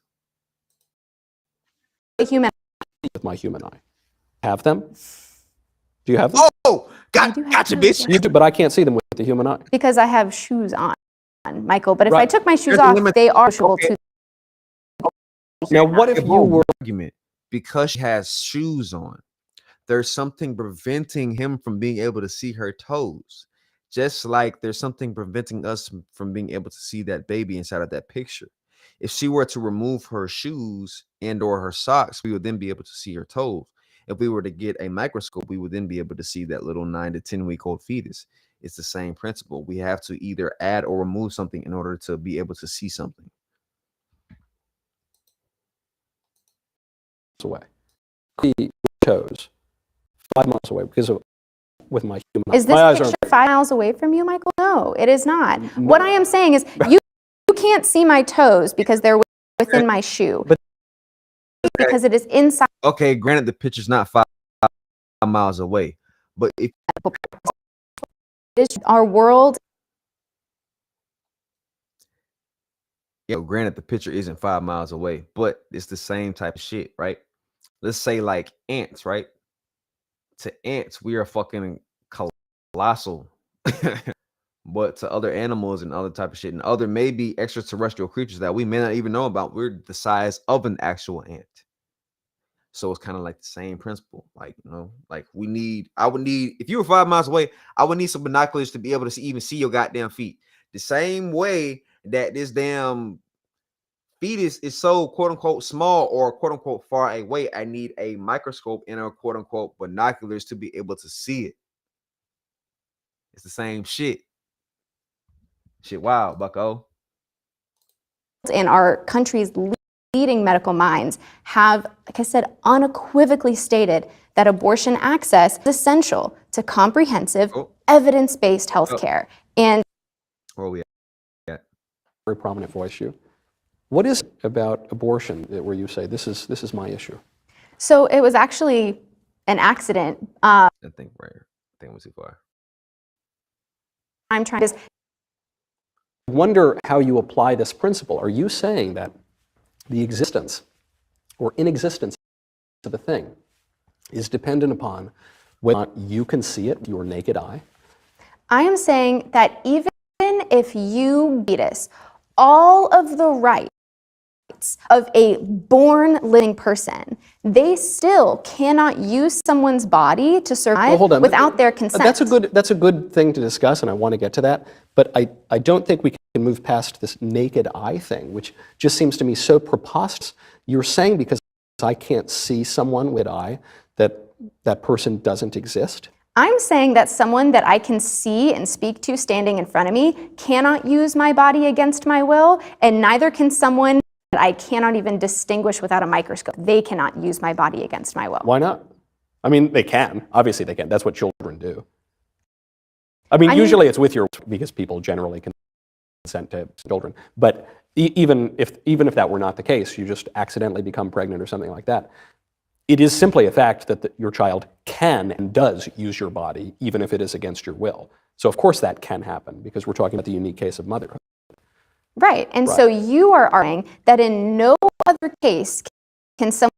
Speaker 2: A human.
Speaker 3: With my human eye. Have them? Do you have them?
Speaker 1: Oh,
Speaker 2: I do have
Speaker 1: gotcha,
Speaker 2: those,
Speaker 1: bitch.
Speaker 2: yeah.
Speaker 3: You do, but I can't see them with the human eye.
Speaker 2: Because I have shoes on, Michael. But if I
Speaker 3: Right.
Speaker 2: took my shoes
Speaker 1: There's a
Speaker 2: off,
Speaker 1: limit-
Speaker 2: they are visual
Speaker 1: Okay.
Speaker 2: to.
Speaker 3: Now, what if you were
Speaker 1: argument because she has shoes on? There's something preventing him from being able to see her toes. Just like there's something preventing us from being able to see that baby inside of that picture. If she were to remove her shoes and or her socks, we would then be able to see her toes. If we were to get a microscope, we would then be able to see that little 9 to 10-week-old fetus. It's the same principle. We have to either add or remove something in order to be able to see something.
Speaker 3: away? The toes, 5 miles away, because of, with my human eye.
Speaker 2: Is this
Speaker 3: My eyes
Speaker 2: picture
Speaker 3: aren't.
Speaker 2: 5 miles away from you, Michael? No, it is not. What I am saying is you can't see my toes because they're within my shoe.
Speaker 3: But-
Speaker 2: because it is inside
Speaker 1: Okay, granted, the picture's not 5 miles away, but if
Speaker 2: our world.
Speaker 1: granted, the picture isn't 5 miles away, but it's the same type of shit, right? Let's say like ants, right? To ants, we are fucking colossal. But to other animals and other type of shit and other maybe extraterrestrial creatures that we may not even know about, we're the size of an actual ant. So it's kind of like the same principle. Like, like I would need, if you were 5 miles away, I would need some binoculars to be able to even see your goddamn feet. The same way that this damn fetus is so quote unquote small or quote unquote far away, I need a microscope and a quote unquote binoculars to be able to see it. It's the same shit. Shit, wow, bucko.
Speaker 2: And our country's leading medical minds have, like I said, unequivocally stated that abortion access is essential to comprehensive, evidence-based healthcare. And
Speaker 1: Where are we at?
Speaker 3: Very prominent voice, you. What is it about abortion where you say this is my issue?
Speaker 2: so it was actually an accident.
Speaker 1: I think we're too far.
Speaker 2: I'm trying to.
Speaker 3: I wonder how you apply this principle. Are you saying that the existence or inexistence of a thing is dependent upon whether or not you can see it with your naked eye?
Speaker 2: I am saying that even if you fetus all of the rights of a born living person, they still cannot use someone's body to survive
Speaker 3: Hold on.
Speaker 2: without their consent.
Speaker 3: That's a good thing to discuss, and I want to get to that. But I don't think we can move past this naked eye thing, which just seems to me so preposterous. You're saying because I can't see someone with eye that person doesn't exist?
Speaker 2: I'm saying that someone that I can see and speak to standing in front of me cannot use my body against my will, and neither can someone that I cannot even distinguish without a microscope. They cannot use my body against my will.
Speaker 3: Why not? I mean, they can. Obviously, they can. That's what children do. I mean, usually it's with your, because people generally consent to children. But even if that were not the case, you just accidentally become pregnant or something like that. It is simply a fact that your child can and does use your body, even if it is against your will. So of course that can happen, because we're talking about the unique case of motherhood.
Speaker 2: Right, and so you are arguing that in no other case can someone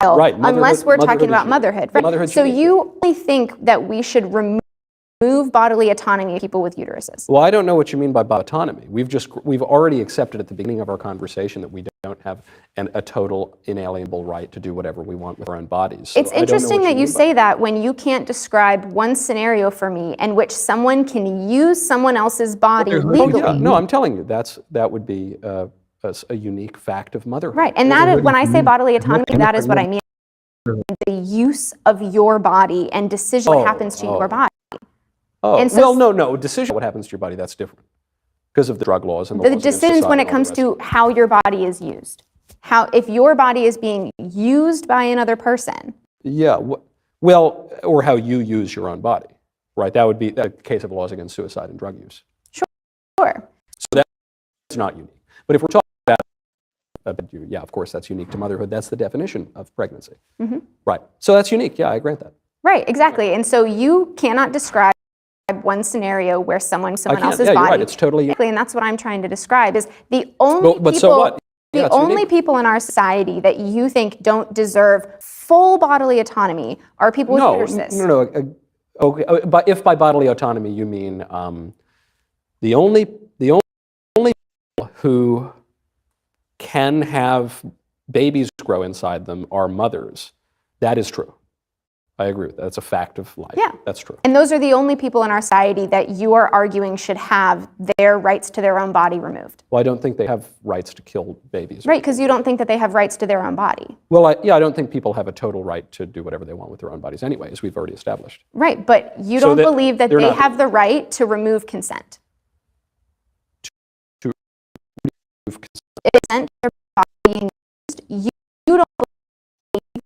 Speaker 2: unless we're talking about motherhood. Right? So you only think that we should remove bodily autonomy of people with uteruses.
Speaker 3: Well, I don't know what you mean by autonomy. We've already accepted at the beginning of our conversation that we don't have a total inalienable right to do whatever we want with our own bodies. So
Speaker 2: it's interesting that you say that when you can't describe one scenario for me in which someone can use someone else's body legally.
Speaker 3: Yeah, no, I'm telling you, that would be a unique fact of motherhood.
Speaker 2: Right, and that is, when I say bodily autonomy, that is what I mean. The use of your body and decision what happens to your body.
Speaker 3: Oh,
Speaker 2: and so,
Speaker 3: well, no, decision what happens to your body, that's different. Because of the drug laws and the laws
Speaker 2: decisions when it comes to how your body is used. If your body is being used by another person,
Speaker 3: Yeah, well, or how you use your own body, right? That would be the case of laws against suicide and drug use.
Speaker 2: Sure.
Speaker 3: So that's not unique. But if we're talking about, yeah, of course, that's unique to motherhood. That's the definition of pregnancy. Right. So that's unique. Yeah, I grant that.
Speaker 2: Right, exactly. And so you cannot describe one scenario where someone else's
Speaker 3: yeah,
Speaker 2: body.
Speaker 3: you're right. It's totally unique.
Speaker 2: And that's what I'm trying to describe is the only
Speaker 3: But
Speaker 2: people,
Speaker 3: so what? Yeah,
Speaker 2: the only people in our society that you think don't deserve full bodily autonomy are people with uteruses.
Speaker 3: No. Okay, but if by bodily autonomy you mean the only people who can have babies grow inside them are mothers, that is true. I agree with that. That's a fact of life.
Speaker 2: Yeah.
Speaker 3: That's true.
Speaker 2: And those are the only people in our society that you are arguing should have their rights to their own body removed.
Speaker 3: Well, I don't think they have rights to kill babies.
Speaker 2: Right, because you don't think that they have rights to their own body.
Speaker 3: Well, I don't think people have a total right to do whatever they want with their own bodies anyway, as we've already established.
Speaker 2: Right, but you
Speaker 3: So
Speaker 2: don't believe that they have the right to remove consent.
Speaker 3: To remove
Speaker 2: consent to their body being used, you don't believe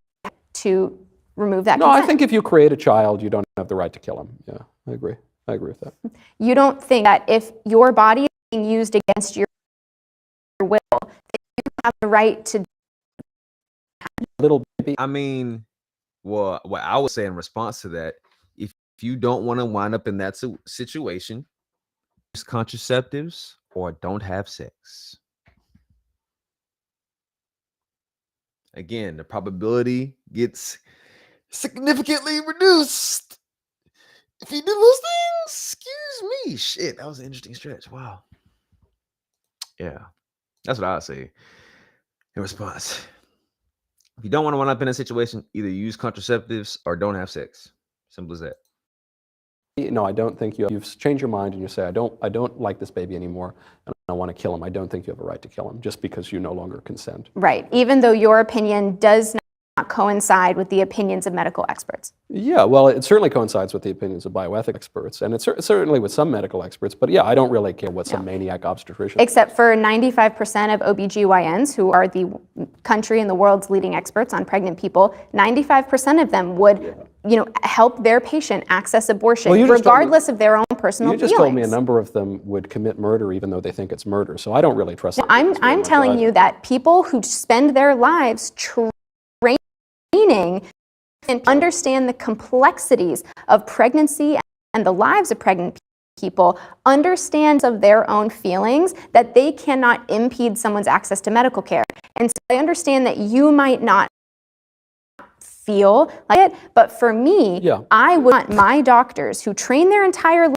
Speaker 2: to remove that consent.
Speaker 3: No, I think if you create a child, you don't have the right to kill him. Yeah, I agree. I agree with that.
Speaker 2: You don't think that if your body is being used against your will, that you have the right to...
Speaker 3: Little baby.
Speaker 1: I mean, well, what I would say in response to that, if you don't want to wind up in that situation, use contraceptives or don't have sex. Again, the probability gets significantly reduced if you do those things. Excuse me. Shit, that was an interesting stretch. Wow. Yeah, that's what I would say in response. If you don't want to wind up in a situation, either use contraceptives or don't have sex. Simple as that.
Speaker 3: No, I don't think you've changed your mind and you say, I don't like this baby anymore and I want to kill him. I don't think you have a right to kill him just because you no longer consent.
Speaker 2: Right, even though your opinion does not coincide with the opinions of medical experts.
Speaker 3: Yeah, well, it certainly coincides with the opinions of bioethic experts, and it's certainly with some medical experts, but yeah, I don't really care what some maniac obstetrician...
Speaker 2: Except for 95% of OBGYNs, who are the country and the world's leading experts on pregnant people, 95% of them would help their patient access abortion, regardless of their own personal feelings.
Speaker 3: You just told me a number of them would commit murder even though they think it's murder, so I don't really trust them.
Speaker 2: I'm telling you that people who spend their lives training and understand the complexities of pregnancy and the lives of pregnant people, understands of their own feelings, that they cannot impede someone's access to medical care. And so I understand that you might not feel like it, but for me, I want my doctors who train their entire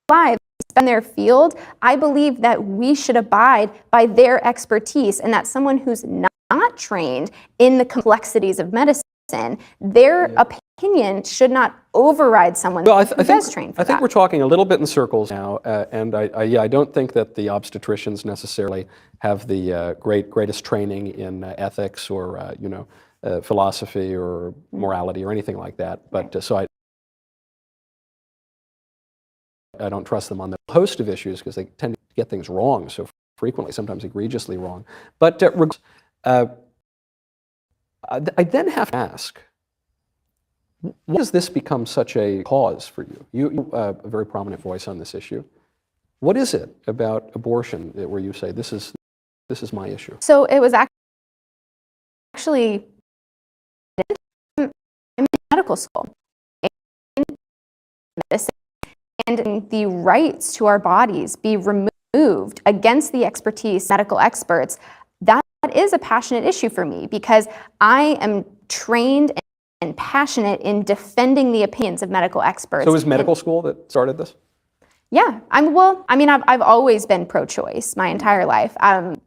Speaker 2: lives in their field, I believe that we should abide by their expertise, and that someone who's not trained in the complexities of medicine, their opinion should not override someone who does train for that.
Speaker 3: I think we're talking a little bit in circles now, and I don't think that the obstetricians necessarily have the greatest training in ethics or philosophy or morality or anything like that. But so I don't trust them on the host of issues because they tend to get things wrong so frequently, sometimes egregiously wrong. But I then have to ask, why does this become such a cause for you? You a very prominent voice on this issue. What is it about abortion where you say, this is my issue?
Speaker 2: So it was actually in medical school. And the rights to our bodies be removed against the expertise, medical experts, that is a passionate issue for me because I am trained and passionate in defending the opinions of medical experts.
Speaker 3: So it was medical school that started this?
Speaker 2: Yeah, I've always been pro-choice my entire life.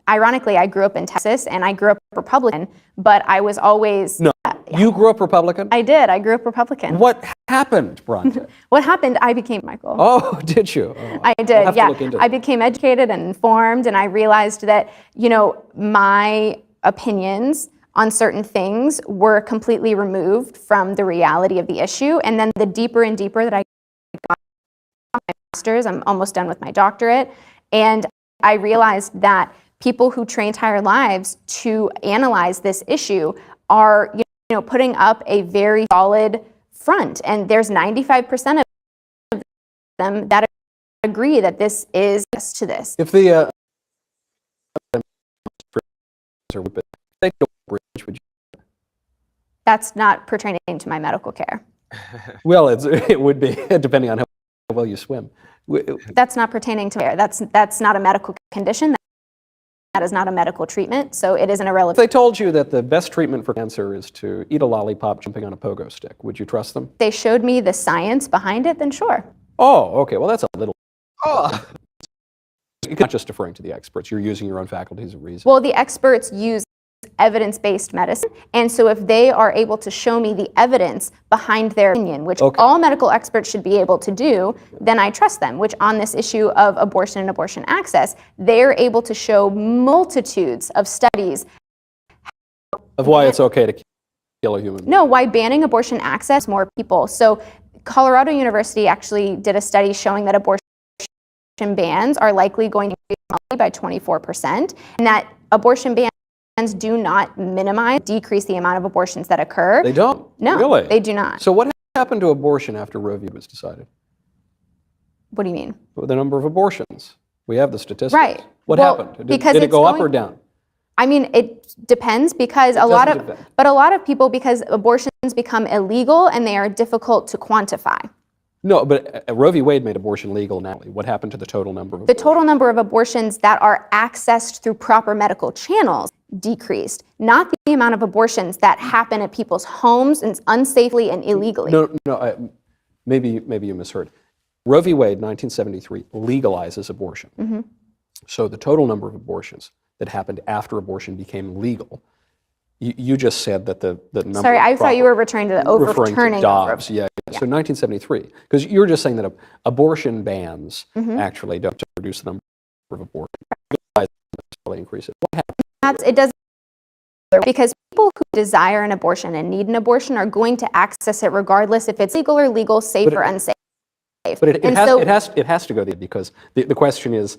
Speaker 2: Ironically, I grew up in Texas and I grew up Republican, but I was always...
Speaker 3: No, you grew up Republican?
Speaker 2: I did, I grew up Republican.
Speaker 3: What happened, Bronte?
Speaker 2: What happened, I became Michael.
Speaker 3: Oh, did you? Oh,
Speaker 2: I did, yeah. I became educated and informed, and I realized that, my opinions on certain things were completely removed from the reality of the issue. And then the deeper and deeper that I got my master's, I'm almost done with my doctorate, and I realized that people who train entire lives to analyze this issue are putting up a very solid front. And there's 95% of them that agree that this is yes to this.
Speaker 3: If the would you?
Speaker 2: That's not pertaining to my medical care.
Speaker 3: Well, it would be, depending on how well you swim.
Speaker 2: That's not pertaining to care. That's not a medical condition. That is not a medical treatment, so it isn't irrelevant.
Speaker 3: If they told you that the best treatment for cancer is to eat a lollipop jumping on a pogo stick, would you trust them?
Speaker 2: They showed me the science behind it, then sure.
Speaker 3: Oh, okay. Well, that's a little... Oh. You're not just deferring to the experts. You're using your own faculties of reason.
Speaker 2: Well, the experts use evidence-based medicine, and so if they are able to show me the evidence behind their opinion, which all medical experts should be able to do, then I trust them, which on this issue of abortion and abortion access, they're able to show multitudes of studies
Speaker 3: of why it's okay to kill a human.
Speaker 2: No, why banning abortion access more people. So Colorado University actually did a study showing that abortion bans are likely going to increase by 24%, and that abortion bans do not decrease the amount of abortions that occur.
Speaker 3: They don't?
Speaker 2: No,
Speaker 3: really?
Speaker 2: They do not.
Speaker 3: So what happened to abortion after Roe v. was decided?
Speaker 2: What do you mean?
Speaker 3: The number of abortions. We have the statistics.
Speaker 2: Right.
Speaker 3: What happened? Did it go up or down?
Speaker 2: I mean, it depends because a lot of people, because abortions become illegal and they are difficult to quantify.
Speaker 3: No, but Roe v. Wade made abortion legal now. What happened to the total number of abortions?
Speaker 2: The total number of abortions that are accessed through proper medical channels decreased, not the amount of abortions that happen at people's homes and unsafely and illegally.
Speaker 3: No, maybe you misheard. Roe v. Wade, 1973, legalizes abortion.
Speaker 2: Mm-hmm.
Speaker 3: So the total number of abortions that happened after abortion became legal. You just said that the number.
Speaker 2: Sorry, I thought you were referring to the overturning.
Speaker 3: Referring to Dobbs, yeah. So 1973, because you were just saying that abortion bans actually don't reduce the number of abortions, increase it. What happened?
Speaker 2: It doesn't, because people who desire an abortion and need an abortion are going to access it regardless if it's legal or legal, safe or unsafe.
Speaker 3: But it has to go there because the question is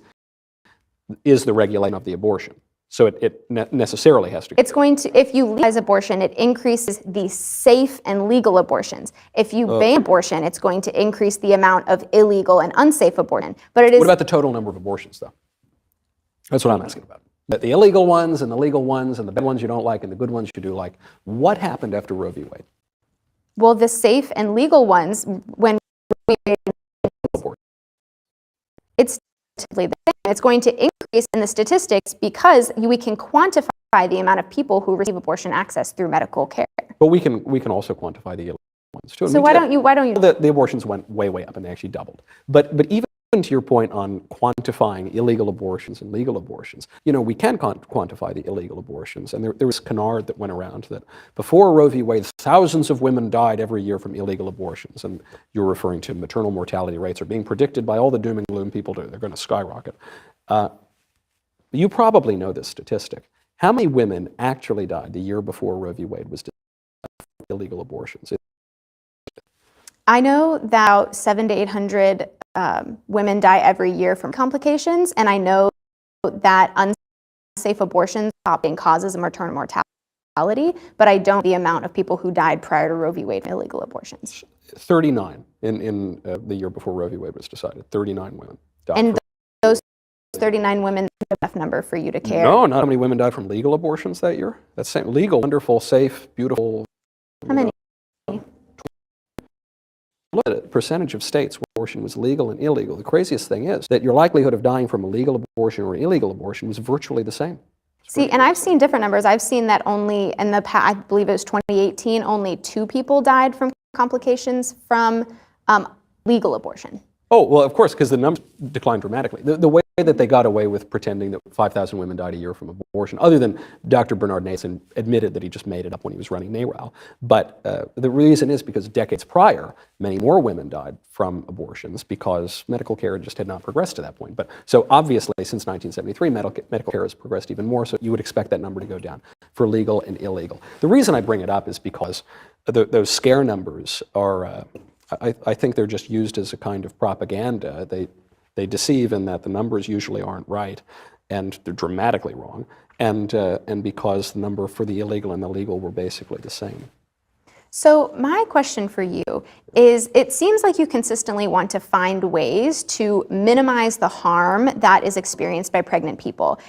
Speaker 3: the regulation of the abortion. So it necessarily has to go.
Speaker 2: It's going to, if you legalize abortion, it increases the safe and legal abortions. If you ban abortion, it's going to increase the amount of illegal and unsafe abortion. But it is.
Speaker 3: What about the total number of abortions, though? That's what I'm asking about. The illegal ones and the legal ones and the bad ones you don't like and the good ones you do like. What happened after Roe v. Wade?
Speaker 2: Well, the safe and legal ones, when it's the same. It's going to increase in the statistics because we can quantify the amount of people who receive abortion access through medical care.
Speaker 3: But we can also quantify the illegal ones too.
Speaker 2: So why don't you?
Speaker 3: The abortions went way up and they actually doubled. But even to your point on quantifying illegal abortions and legal abortions, we can quantify the illegal abortions. And there was canard that went around that before Roe v. Wade, thousands of women died every year from illegal abortions. And you're referring to maternal mortality rates are being predicted by all the doom and gloom people do. They're going to skyrocket. You probably know this statistic. How many women actually died the year before Roe v. Wade was decided from illegal abortions?
Speaker 2: I know that 700 to 800 women die every year from complications, and I know that unsafe abortions are top causes of maternal mortality, but I don't know the amount of people who died prior to Roe v. Wade from illegal abortions.
Speaker 3: 39 in the year before Roe v. Wade was decided. 39 women died.
Speaker 2: And those 39 women is enough number for you to care?
Speaker 3: No, not how many women died from legal abortions that year. That's legal, wonderful, safe, beautiful.
Speaker 2: How many?
Speaker 3: Look at the percentage of states where abortion was legal and illegal. The craziest thing is that your likelihood of dying from a legal abortion or illegal abortion was virtually the same.
Speaker 2: See, and I've seen different numbers. I've seen that only in the past, I believe it was 2018, only 2 people died from complications from legal abortion.
Speaker 3: Oh, well, of course, because the numbers declined dramatically. The way that they got away with pretending that 5,000 women died a year from abortion, other than Dr. Bernard Nason admitted that he just made it up when he was running NARAL. But the reason is because decades prior, many more women died from abortions because medical care just had not progressed to that point. But so obviously, since 1973, medical care has progressed even more, so you would expect that number to go down for legal and illegal. The reason I bring it up is because those scare numbers are... I think they're just used as a kind of propaganda. They deceive in that the numbers usually aren't right, and they're dramatically wrong, and because the number for the illegal and the legal were basically the same.
Speaker 2: So my question for you is, it seems like you consistently want to find ways to minimize the harm that is experienced by pregnant people.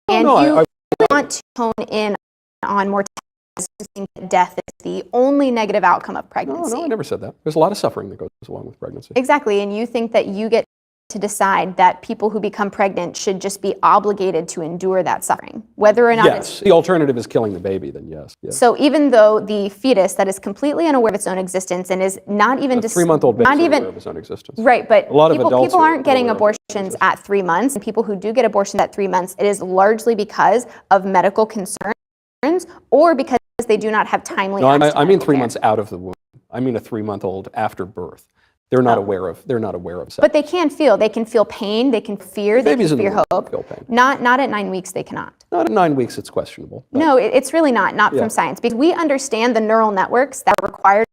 Speaker 2: And you want to hone in on mortality, because you think that death is the only negative outcome of pregnancy.
Speaker 3: No, I never said that. There's a lot of suffering that goes along with pregnancy.
Speaker 2: Exactly, and you think that you get to decide that people who become pregnant should just be obligated to endure that suffering, whether or not
Speaker 3: Yes, the alternative is killing the baby, then yes.
Speaker 2: So even though the fetus that is completely unaware of its own existence and is not even
Speaker 3: a 3-month-old baby is unaware of its own existence.
Speaker 2: Right, but
Speaker 3: a lot of adults
Speaker 2: people aren't getting
Speaker 3: unaware
Speaker 2: abortions at 3 months, and people who do get abortions at 3 months, it is largely because of medical concerns or because they do not have timely access to
Speaker 3: I mean
Speaker 2: medical
Speaker 3: 3
Speaker 2: care.
Speaker 3: months out of the womb. I mean a 3-month-old after birth. They're not aware of sex.
Speaker 2: But they can feel pain, they can fear, they
Speaker 3: Babies
Speaker 2: can
Speaker 3: in the
Speaker 2: fear
Speaker 3: womb
Speaker 2: hope.
Speaker 3: feel pain.
Speaker 2: Not at 9 weeks, they cannot.
Speaker 3: Not at 9 weeks, it's questionable.
Speaker 2: No, it's really not from science, because we understand the neural networks that are required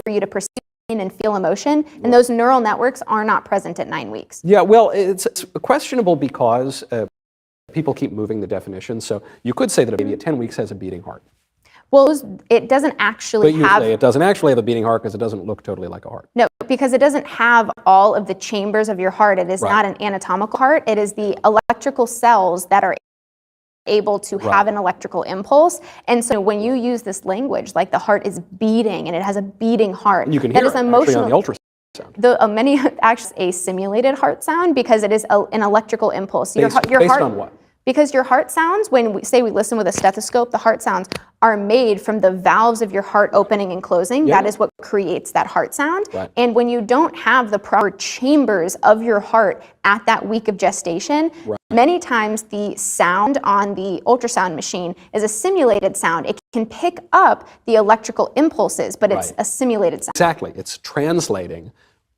Speaker 2: for you to perceive pain and feel emotion, and those neural networks are not present at 9 weeks.
Speaker 3: Yeah, well, it's questionable because people keep moving the definition. So you could say that a baby at 10 weeks has a beating heart.
Speaker 2: Well, it doesn't actually
Speaker 3: But you
Speaker 2: have...
Speaker 3: say it doesn't actually have a beating heart because it doesn't look totally like a heart.
Speaker 2: No, because it doesn't have all of the chambers of your heart. It is not an anatomical heart. It is the electrical cells that are able to have an electrical impulse. And so when you use this language, like the heart is beating and it has a beating heart,
Speaker 3: You can
Speaker 2: that
Speaker 3: hear
Speaker 2: is
Speaker 3: it
Speaker 2: emotional.
Speaker 3: actually on the ultrasound.
Speaker 2: Many actually a simulated heart sound, because it is an electrical impulse. Your
Speaker 3: Based
Speaker 2: heart,
Speaker 3: on what?
Speaker 2: Because your heart sounds, when we listen with a stethoscope, the heart sounds are made from the valves of your heart opening and closing.
Speaker 3: Yeah.
Speaker 2: That is what creates that heart sound.
Speaker 3: Right.
Speaker 2: And when you don't have the proper chambers of your heart at that week of gestation, many times the sound on the ultrasound machine is a simulated sound. It can pick up the electrical impulses, but it's a simulated sound.
Speaker 3: Exactly. It's translating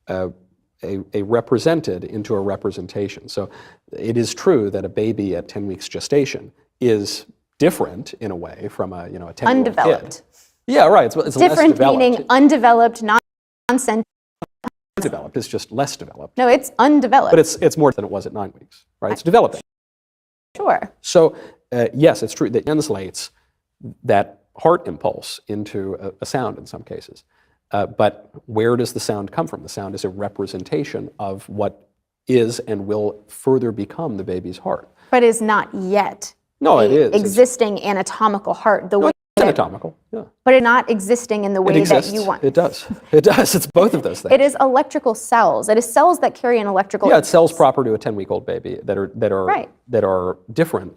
Speaker 3: a represented into a representation. So it is true that a baby at 10 weeks gestation is different in a way from a 10-year-old
Speaker 2: Undeveloped.
Speaker 3: kid. Yeah, right. It's less
Speaker 2: Different
Speaker 3: developed.
Speaker 2: meaning undeveloped, non-sentient.
Speaker 3: Developed. It's just less developed.
Speaker 2: No, it's undeveloped.
Speaker 3: But it's more than it was at 9 weeks, right? It's developing.
Speaker 2: Sure.
Speaker 3: So yes, it's true that translates that heart impulse into a sound in some cases. But where does the sound come from? The sound is a representation of what is and will further become the baby's heart.
Speaker 2: But is not yet
Speaker 3: No, it is.
Speaker 2: existing anatomical heart the way
Speaker 3: It's anatomical, yeah.
Speaker 2: but it's not existing in the way
Speaker 3: It exists.
Speaker 2: that you want.
Speaker 3: It does. It does. It's both of those things.
Speaker 2: It is electrical cells. It is cells that carry an electrical.
Speaker 3: Yeah, it's cells proper to a 10-week-old baby that are different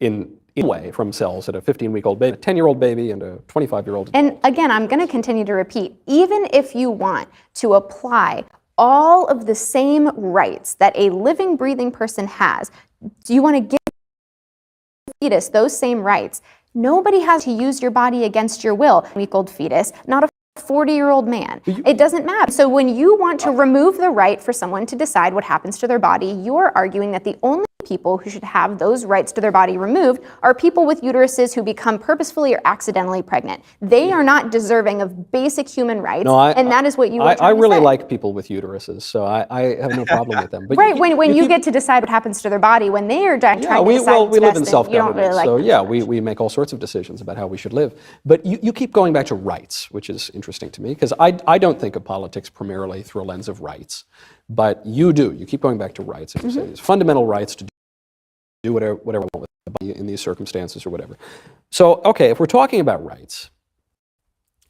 Speaker 3: in a way from cells at a 15-week-old baby, a 10-year-old baby, and a 25-year-old.
Speaker 2: And again, I'm going to continue to repeat, even if you want to apply all of the same rights that a living, breathing person has, do you want to give the fetus those same rights? Nobody has to use your body against your will. Week-old fetus, not a 40-year-old man. It doesn't matter. So when you want to remove the right for someone to decide what happens to their body, you're arguing that the only people who should have those rights to their body removed are people with uteruses who become purposefully or accidentally pregnant. They are not deserving of basic human rights, and that is what you are trying to say.
Speaker 3: I really like people with uteruses, so I have no problem with them. But
Speaker 2: right, when you get to decide what happens to their body, when they are trying to decide
Speaker 3: we
Speaker 2: what's
Speaker 3: live in
Speaker 2: best, then you don't
Speaker 3: self-government,
Speaker 2: really like
Speaker 3: so
Speaker 2: them.
Speaker 3: yeah, we make all sorts of decisions about how we should live. But you keep going back to rights, which is interesting to me, because I don't think of politics primarily through a lens of rights, but you do. You keep going back to rights, and you say these fundamental rights to do whatever we want with the body in these circumstances or whatever. So, okay, if we're talking about rights,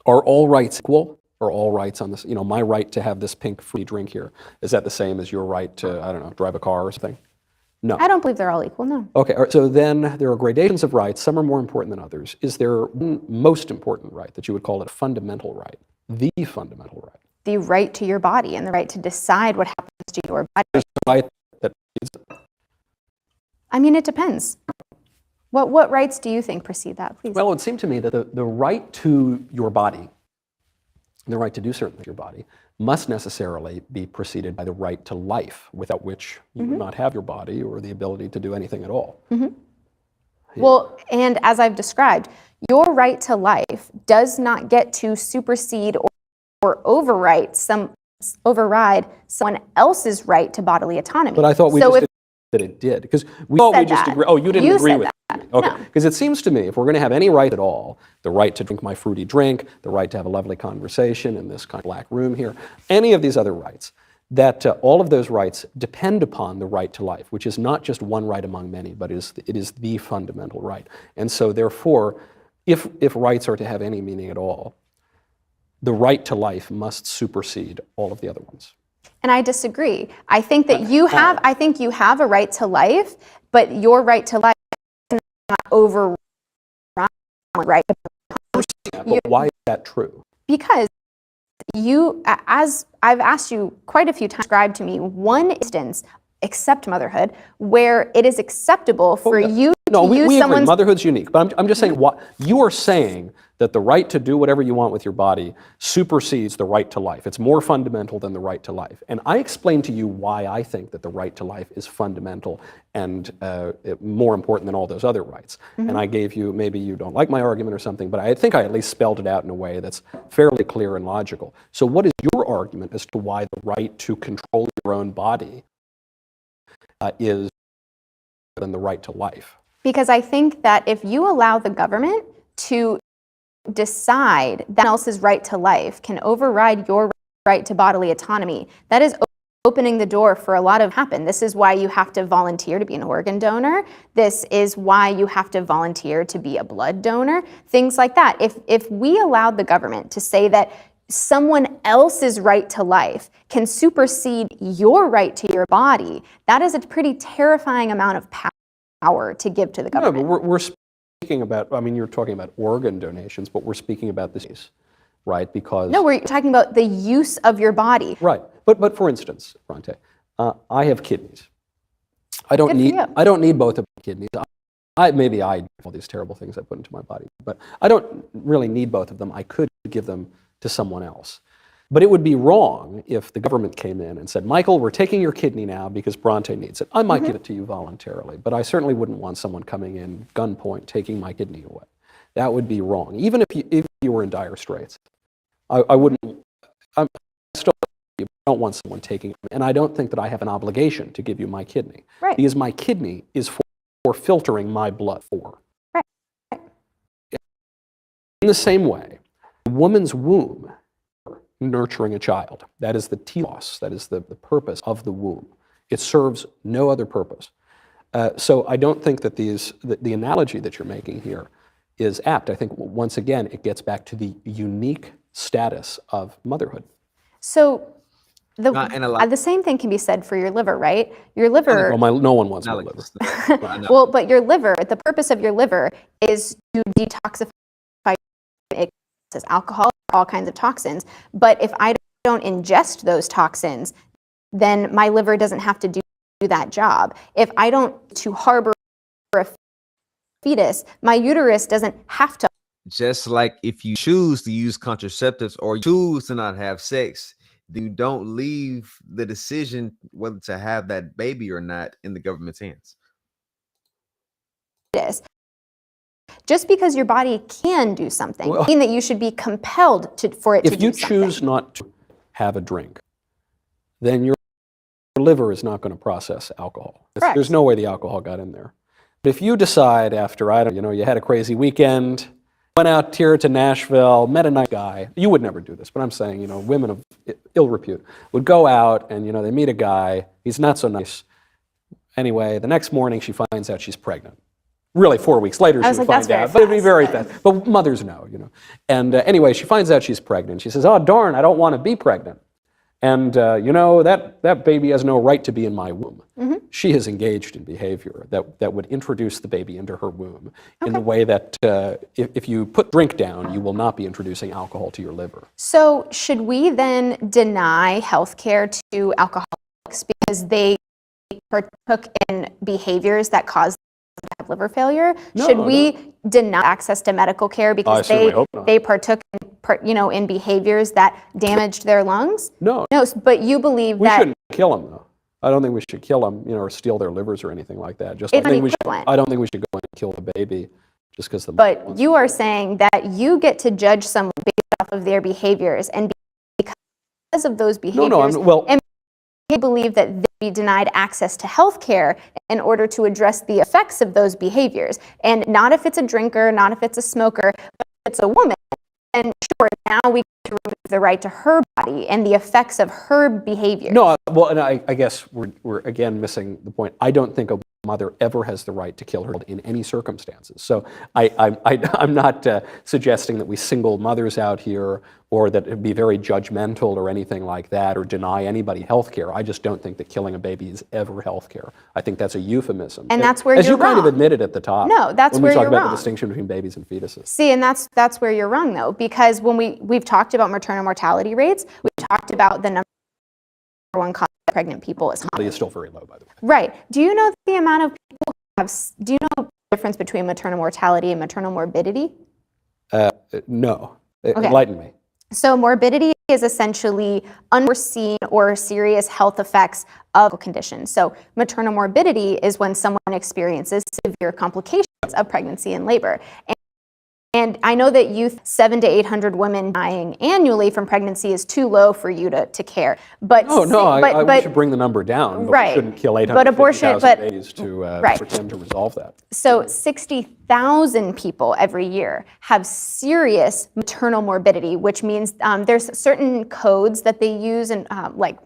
Speaker 3: are all rights equal? Are all rights on this, my right to have this pink free drink here, is that the same as your right to, I don't know, drive a car or something? No.
Speaker 2: I don't believe they're all equal, no.
Speaker 3: Okay, so then there are gradations of rights. Some are more important than others. Is there one most important right that you would call it a fundamental right? The fundamental right?
Speaker 2: The right to your body and the right to decide what happens to your body.
Speaker 3: There's a right that
Speaker 2: I mean, it depends. What rights do you think precede that, please?
Speaker 3: Well, it would seem to me that the right to your body, the right to do certain things with your body, must necessarily be preceded by the right to life, without which you would not have your body or the ability to do anything at all.
Speaker 2: Well, and as I've described, your right to life does not get to supersede or override someone else's right to bodily autonomy.
Speaker 3: But I thought we
Speaker 2: so
Speaker 3: just that it did? Because we just agree. Oh, you didn't agree with that. Okay. Because it seems to me, if we're going to have any right at all, the right to drink my fruity drink, the right to have a lovely conversation in this kind of black room here, any of these other rights, that all of those rights depend upon the right to life, which is not just one right among many, but it is the fundamental right. And so therefore, if rights are to have any meaning at all, the right to life must supersede all of the other ones.
Speaker 2: And I disagree. I think that you have a right to life, but your right to life is not overrun right.
Speaker 3: But why is that true?
Speaker 2: Because you, as I've asked you quite a few times, describe to me one instance, except motherhood, where it is acceptable for you to use someone's...
Speaker 3: agree. Motherhood's unique, but I'm just saying, what you are saying that the right to do whatever you want with your body supersedes the right to life. It's more fundamental than the right to life. And I explained to you why I think that the right to life is fundamental and more important than all those other rights. And I gave you, maybe you don't like my argument or something, but I think I at least spelled it out in a way that's fairly clear and logical. So what is your argument as to why the right to control your own body is better than the right to life?
Speaker 2: Because I think that if you allow the government to decide that someone else's right to life can override your right to bodily autonomy, that is opening the door for a lot of happen. This is why you have to volunteer to be an organ donor. This is why you have to volunteer to be a blood donor, things like that. If we allowed the government to say that someone else's right to life can supersede your right to your body, that is a pretty terrifying amount of power to give to the government.
Speaker 3: No, but we're speaking about, I mean, you're talking about organ donations, but we're speaking about this, right? Because...
Speaker 2: No, we're talking about the use of your body.
Speaker 3: Right. But for instance, Bronte, I have kidneys. I don't need both of my kidneys. Maybe I do all these terrible things I put into my body, but I don't really need both of them. I could give them to someone else. But it would be wrong if the government came in and said, Michael, we're taking your kidney now because Bronte needs it. I might give it to you voluntarily, but I certainly wouldn't want someone coming in gunpoint taking my kidney away. That would be wrong. Even if you were in dire straits, I wouldn't. I don't want someone taking it, and I don't think that I have an obligation to give you my kidney,
Speaker 2: right?
Speaker 3: Because my kidney is for filtering my blood for.
Speaker 2: Right.
Speaker 3: In the same way, a woman's womb, nurturing a child, that is the telos, that is the purpose of the womb. It serves no other purpose. So I don't think that the analogy that you're making here is apt. I think once again it gets back to the unique status of motherhood.
Speaker 2: So the same thing can be said for your liver, right? Your liver...
Speaker 3: Well, no one wants my liver.
Speaker 2: Well, but your liver, the purpose of your liver is to detoxify alcohol, all kinds of toxins. But if I don't ingest those toxins, then my liver doesn't have to do that job. If I don't to harbor a fetus, my uterus doesn't have to.
Speaker 1: Just like if you choose to use contraceptives or choose to not have sex, you don't leave the decision whether to have that baby or not in the government's hands.
Speaker 2: Just because your body can do something, mean that you should be compelled for it to do something.
Speaker 3: If you choose not to have a drink, then your liver is not going to process alcohol. There's no way the alcohol got in there. But if you decide after, you had a crazy weekend, went out here to Nashville, met a nice guy. You would never do this, but I'm saying, women of ill repute would go out and, they meet a guy. He's not so nice. Anyway, the next morning she finds out she's pregnant. Really, 4 weeks later she would find out, but it'd be very fast. But mothers know, And anyway, she finds out she's pregnant. She says, oh, darn, I don't want to be pregnant. And, that baby has no right to be in my womb. She has engaged in behavior that would introduce the baby into her womb in the way that if you put drink down, you will not be introducing alcohol to your liver.
Speaker 2: So should we then deny health care to alcoholics because they partook in behaviors that cause them to have liver failure? Should we deny access to medical care because they partook in behaviors that damaged their lungs?
Speaker 3: No,
Speaker 2: but you believe
Speaker 3: we
Speaker 2: that...
Speaker 3: shouldn't kill them, though. I don't think we should kill them, or steal their livers or anything like that. I don't think we should go and kill the baby just because the...
Speaker 2: But you are saying that you get to judge someone based off of their behaviors, and because of those behaviors... They believe that they be denied access to health care in order to address the effects of those behaviors. And not if it's a drinker, not if it's a smoker, but if it's a woman. And sure, now we get to remove the right to her body and the effects of her behavior.
Speaker 3: No, well, and I guess we're again missing the point. I don't think a mother ever has the right to kill her child in any circumstances. So I'm not suggesting that we single mothers out here, or that it'd be very judgmental or anything like that, or deny anybody health care. I just don't think that killing a baby is ever health care. I think that's a euphemism.
Speaker 2: And that's where
Speaker 3: as
Speaker 2: you're
Speaker 3: you kind of
Speaker 2: wrong.
Speaker 3: admitted at the top.
Speaker 2: No, that's
Speaker 3: when
Speaker 2: where
Speaker 3: we talk
Speaker 2: you're
Speaker 3: about
Speaker 2: wrong.
Speaker 3: the distinction between babies and fetuses.
Speaker 2: See, and that's where you're wrong, though, because when we've talked about maternal mortality rates, we've talked about the number one cause of pregnant people is
Speaker 3: It's still very low, by the way.
Speaker 2: Right. Do you know the amount of people who have, do you know the difference between maternal mortality and maternal morbidity?
Speaker 3: No.
Speaker 2: Okay.
Speaker 3: Enlighten me.
Speaker 2: So morbidity is essentially unforeseen or serious health effects of a condition. So maternal morbidity is when someone experiences severe complications of pregnancy and labor. And I know that 700 to 800 women dying annually from pregnancy is too low for you to care. But
Speaker 3: we should bring the number down, but we shouldn't kill 850,000 babies to pretend to resolve that.
Speaker 2: So 60,000 people every year have serious maternal morbidity, which means there's certain codes that they use, and like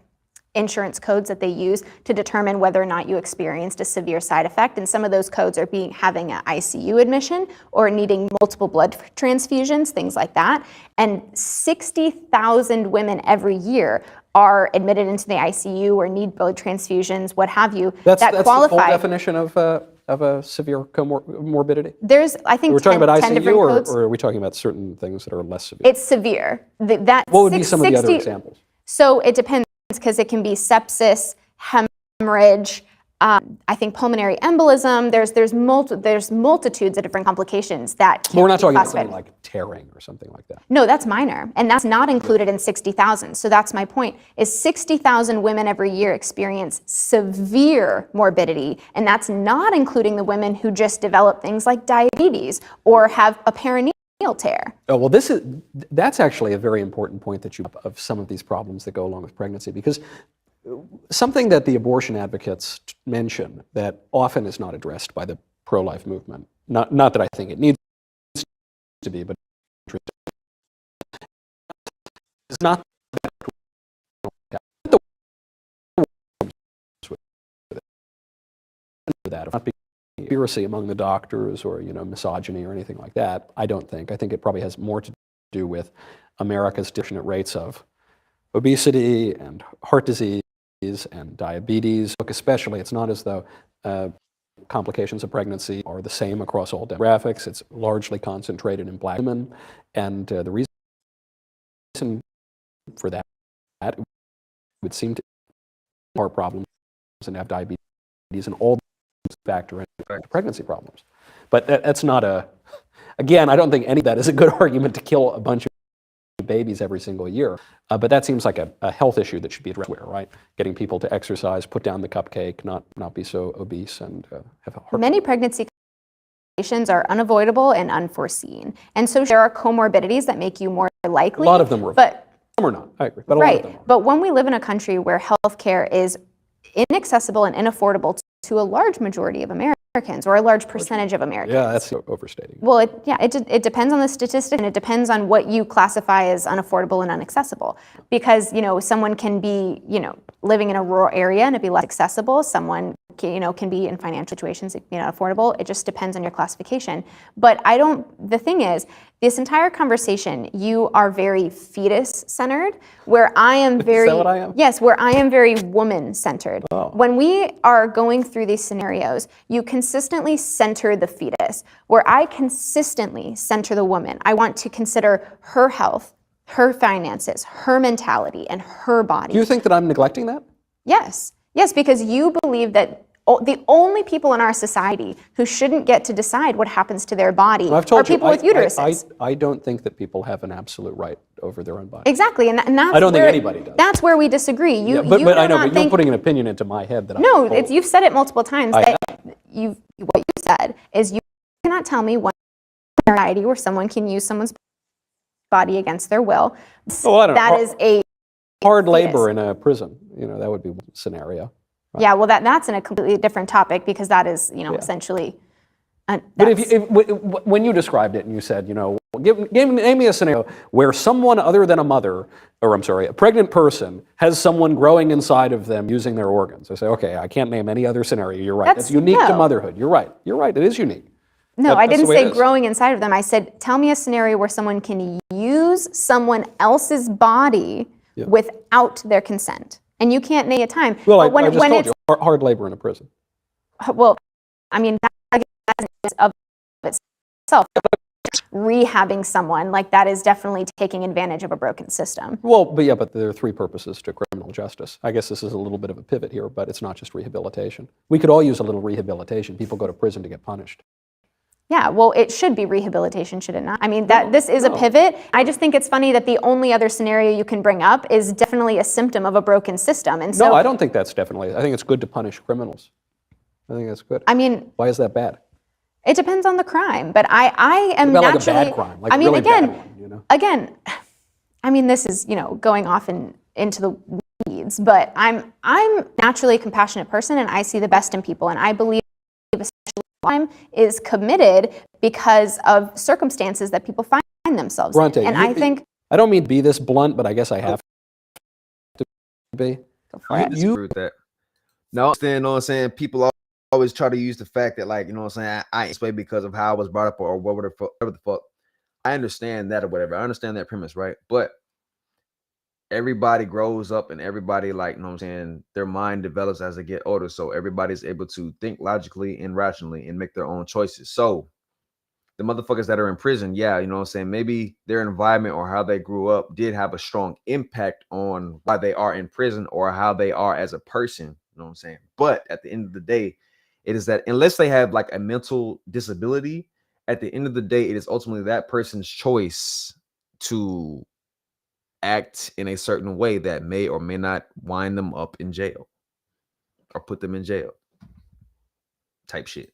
Speaker 2: insurance codes that they use to determine whether or not you experienced a severe side effect. And some of those codes are having an ICU admission or needing multiple blood transfusions, things like that. And 60,000 women every year are admitted into the ICU or need blood transfusions, what have you.
Speaker 3: That's the full definition of a severe comorbidity?
Speaker 2: There's, I think,
Speaker 3: we're talking about
Speaker 2: 10
Speaker 3: ICU,
Speaker 2: codes.
Speaker 3: or are we talking about certain things that are less severe?
Speaker 2: It's severe.
Speaker 3: What would be some of the other examples?
Speaker 2: So it depends, because it can be sepsis, hemorrhage, I think pulmonary embolism. There's multitudes of different complications that can be classified.
Speaker 3: But we're not talking about something like tearing or something like that.
Speaker 2: No, that's minor, and that's not included in 60,000. So that's my point, is 60,000 women every year experience severe morbidity, and that's not including the women who just develop things like diabetes or have a perineal tear.
Speaker 3: Oh, well, that's actually a very important point that of some of these problems that go along with pregnancy, because something that the abortion advocates mention that often is not addressed by the pro-life movement, not that I think it needs to be, but it's not that not conspiracy among the doctors or misogyny or anything like that. I don't think. I think it probably has more to do with America's disproportionate rates of obesity and heart disease and diabetes. Look, especially, it's not as though complications of pregnancy are the same across all demographics. It's largely concentrated in Black women, and the reason for that would seem to be heart problems and have diabetes and all factor into pregnancy problems. But that's not again, I don't think any of that is a good argument to kill a bunch of babies every single year. But that seems like a health issue that should be addressed, right? Getting people to exercise, put down the cupcake, not be so obese, and have a heart.
Speaker 2: Many pregnancy complications are unavoidable and unforeseen. And so there are comorbidities that make you more likely.
Speaker 3: A lot of them were. Some are not, I agree, but a lot of them are.
Speaker 2: But when we live in a country where healthcare is inaccessible and unaffordable to a large majority of Americans, or a large percentage of Americans.
Speaker 3: Yeah, that's overstating.
Speaker 2: Well, it depends on the statistic, and it depends on what you classify as unaffordable and inaccessible. Because, someone can be, living in a rural area and it'd be less accessible. Someone can be in financial situations, affordable. It just depends on your classification. But the thing is, this entire conversation, you are very fetus-centered, where I am very— Is
Speaker 3: that what I am?
Speaker 2: Yes, where I am very woman-centered.
Speaker 3: Oh.
Speaker 2: When we are going through these scenarios, you consistently center the fetus, where I consistently center the woman. I want to consider her health, her finances, her mentality, and her body.
Speaker 3: Do you think that I'm neglecting that?
Speaker 2: Yes, because you believe that the only people in our society who shouldn't get to decide what happens to their body are people with uteruses.
Speaker 3: I don't think that people have an absolute right over their own body.
Speaker 2: Exactly, and that's
Speaker 3: I don't think anybody does.
Speaker 2: That's where we disagree.
Speaker 3: But I know, but you're putting an opinion into my head that
Speaker 2: No, you've said it multiple times. What you said is you cannot tell me one society where someone can use someone's body against their will.
Speaker 3: Oh, I don't know.
Speaker 2: That is a
Speaker 3: hard labor in a prison. that would be one scenario.
Speaker 2: Yeah, well, that's in a completely different topic because that is, essentially.
Speaker 3: But when you described it and you said, name me a scenario where someone other than a pregnant person has someone growing inside of them using their organs. I say, okay, I can't name any other scenario. You're right. That's unique to motherhood. You're right. It is unique.
Speaker 2: No, I didn't say growing inside of them. I said, tell me a scenario where someone can use someone else's body without their consent. And you can't name a time.
Speaker 3: Well, I just told you, hard labor in a prison.
Speaker 2: Well, I mean, that is of itself. Rehabbing someone, like that is definitely taking advantage of a broken system.
Speaker 3: Well, but there are three purposes to criminal justice. I guess this is a little bit of a pivot here, but it's not just rehabilitation. We could all use a little rehabilitation. People go to prison to get punished.
Speaker 2: Yeah, well, it should be rehabilitation, should it not? I mean, this is a pivot. I just think it's funny that the only other scenario you can bring up is definitely a symptom of a broken system. And so,
Speaker 3: no, I don't think that's definitely. I think it's good to punish criminals. I think that's good.
Speaker 2: I mean,
Speaker 3: why is that bad?
Speaker 2: It depends on the crime, but I am
Speaker 3: naturally.
Speaker 2: Like a bad
Speaker 3: crime, like really bad one,
Speaker 2: Again, I mean, this is going off into the weeds, but I'm naturally a compassionate person, and I see the best in people, and I believe especially crime is committed because of circumstances that people find themselves
Speaker 3: Bronte,
Speaker 2: in. And I think
Speaker 3: I don't mean to be this blunt, but I guess I have to be.
Speaker 1: I disagree with that. No, you know what I'm saying? People always try to use the fact that, like, you know what I'm saying, I ain't swayed because of how I was brought up or whatever the fuck. I understand that or whatever. I understand that premise, right? But everybody grows up and everybody, like, you know what I'm saying, their mind develops as they get older. So everybody's able to think logically and rationally and make their own choices. So the motherfuckers that are in prison, yeah, you know what I'm saying, maybe their environment or how they grew up did have a strong impact on why they are in prison or how they are as a person, you know what I'm saying? But at the end of the day, it is that unless they have like a mental disability, at the end of the day, it is ultimately that person's choice to act in a certain way that may or may not wind them up in jail or put them in jail type shit.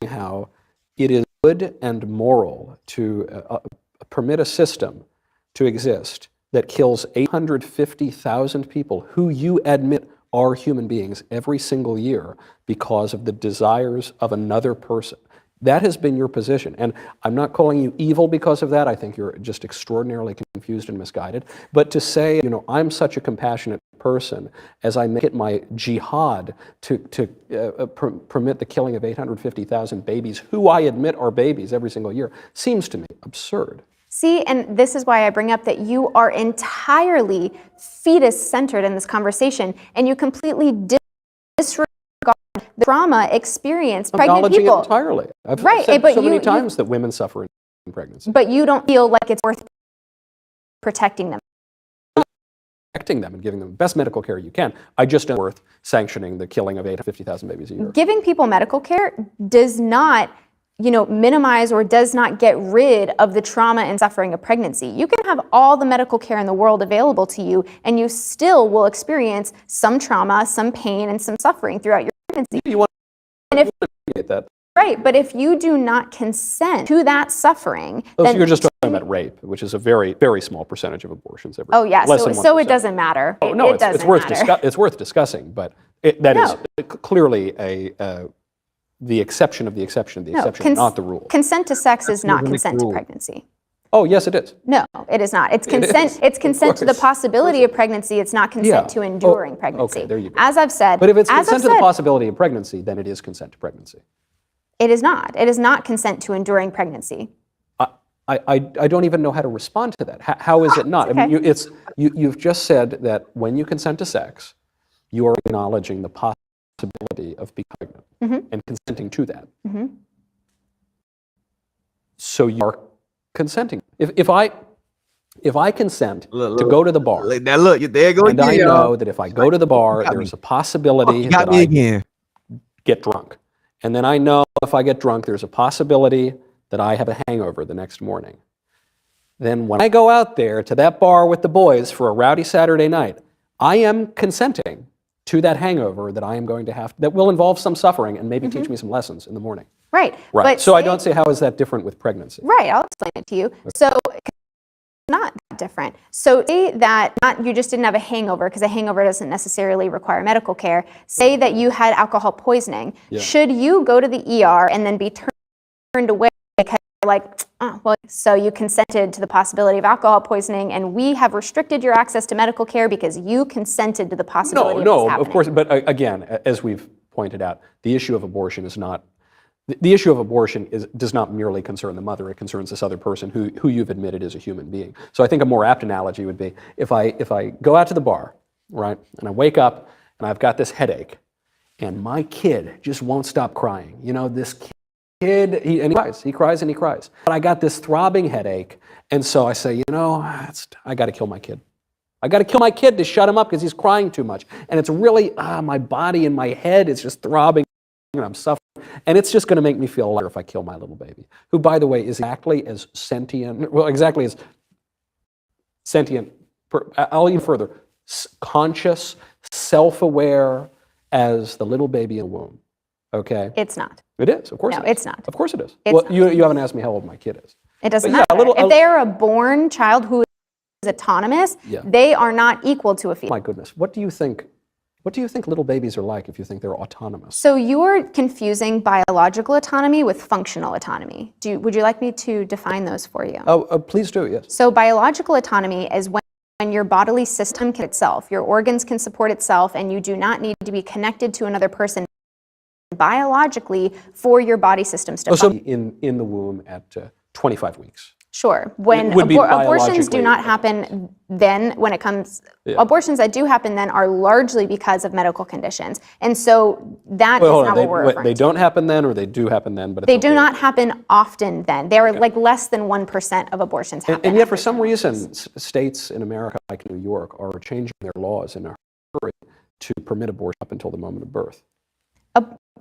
Speaker 3: How it is good and moral to permit a system to exist that kills 850,000 people who you admit are human beings every single year because of the desires of another person. That has been your position. And I'm not calling you evil because of that. I think you're just extraordinarily confused and misguided. But to say, I'm such a compassionate person as I make it my jihad to permit the killing of 850,000 babies, who I admit are babies every single year, seems to me absurd.
Speaker 2: See, and this is why I bring up that you are entirely fetus-centered in this conversation, and you completely disregard the trauma experienced pregnant people.
Speaker 3: It entirely. I've said so many times that women suffer in pregnancy.
Speaker 2: But you don't feel like it's worth protecting them.
Speaker 3: Protecting them and giving them the best medical care you can. I just don't worth sanctioning the killing of 850,000 babies a year.
Speaker 2: Giving people medical care does not minimize or does not get rid of the trauma and suffering of pregnancy. You can have all the medical care in the world available to you, and you still will experience some trauma, some pain, and some suffering throughout your pregnancy.
Speaker 3: You want to get that.
Speaker 2: Right, but if you do not consent to that suffering,
Speaker 3: then so you're just talking about rape, which is a very, very small percentage of abortions every year.
Speaker 2: Oh yeah, so it doesn't matter.
Speaker 3: Oh, no,
Speaker 2: it doesn't matter.
Speaker 3: It's worth discussing, but that is clearly the exception of the exception of the exception, not the rule.
Speaker 2: Consent to sex is not consent to pregnancy.
Speaker 3: Oh, yes, it is.
Speaker 2: No, it is not. It's consent. It's consent to the possibility of pregnancy. It's not consent to enduring pregnancy.
Speaker 3: Okay, there you go.
Speaker 2: As I've said.
Speaker 3: But if it's consent to the possibility of pregnancy, then it is consent to pregnancy.
Speaker 2: It is not. It is not consent to enduring pregnancy.
Speaker 3: I don't even know how to respond to that. How is it not?
Speaker 2: Okay.
Speaker 3: I mean, you've just said that when you consent to sex, you are acknowledging the possibility of being pregnant and consenting to that. So you are consenting. If I consent to go to the bar,
Speaker 1: now look, there you go
Speaker 3: and I know that if I go to the bar, there's a possibility that I get drunk. And then I know if I get drunk, there's a possibility that I have a hangover the next morning. Then when I go out there to that bar with the boys for a rowdy Saturday night, I am consenting to that hangover that I am going to have, that will involve some suffering and maybe teach me some lessons in the morning.
Speaker 2: Right.
Speaker 3: Right. So I don't see how is that different with pregnancy.
Speaker 2: Right. I'll explain it to you. So not that different. So say that not you just didn't have a hangover, because a hangover doesn't necessarily require medical care. Say that you had alcohol poisoning.
Speaker 3: Yeah.
Speaker 2: Should you go to the ER and then be turned away because you're like, oh, well, so you consented to the possibility of alcohol poisoning, and we have restricted your access to medical care because you consented to the possibility of this happening?
Speaker 3: Of course, but again, as we've pointed out, the issue of abortion is not. The issue of abortion does not merely concern the mother, it concerns this other person who you've admitted is a human being. So I think a more apt analogy would be if I go out to the bar, right, and I wake up and I've got this headache, and my kid just won't stop crying. You know, this kid, he cries and he cries. But I got this throbbing headache, and so I say, you know, I got to kill my kid. I got to kill my kid to shut him up because he's crying too much. And it's really, my body and my head is just throbbing, and I'm suffering. And it's just going to make me feel lighter if I kill my little baby, who, by the way, is exactly as sentient, I'll even further, conscious, self-aware as the little baby in the womb, okay?
Speaker 2: It's not.
Speaker 3: It is, of course it is.
Speaker 2: No, it's not.
Speaker 3: Of course it is.
Speaker 2: It's
Speaker 3: Well,
Speaker 2: not.
Speaker 3: you haven't asked me how old my kid is.
Speaker 2: It doesn't
Speaker 3: But yeah,
Speaker 2: matter. If they are a born child who is autonomous,
Speaker 3: Yeah.
Speaker 2: they are not equal to a fetus.
Speaker 3: My goodness, what do you think little babies are like if you think they're autonomous?
Speaker 2: So you're confusing biological autonomy with functional autonomy. Would you like me to define those for you?
Speaker 3: Please do, yes.
Speaker 2: So biological autonomy is when your bodily system can itself, your organs can support itself, and you do not need to be connected to another person biologically for your body systems to
Speaker 3: So
Speaker 2: function.
Speaker 3: in the womb at 25 weeks.
Speaker 2: Sure. When
Speaker 3: would be
Speaker 2: abortions do
Speaker 3: biologically-
Speaker 2: not happen then, when it comes,
Speaker 3: Yeah.
Speaker 2: abortions that do happen then are largely because of medical conditions. And so that is
Speaker 3: Hold
Speaker 2: not
Speaker 3: on,
Speaker 2: what we're referring
Speaker 3: they
Speaker 2: to.
Speaker 3: don't happen then, or they do happen then, but it's
Speaker 2: They do
Speaker 3: okay.
Speaker 2: not happen often then. They are like less than 1% of abortions happen.
Speaker 3: And yet, for
Speaker 2: after
Speaker 3: some
Speaker 2: 10
Speaker 3: reason,
Speaker 2: months.
Speaker 3: states in America, like New York, are changing their laws in a hurry to permit abortion up until the moment of birth.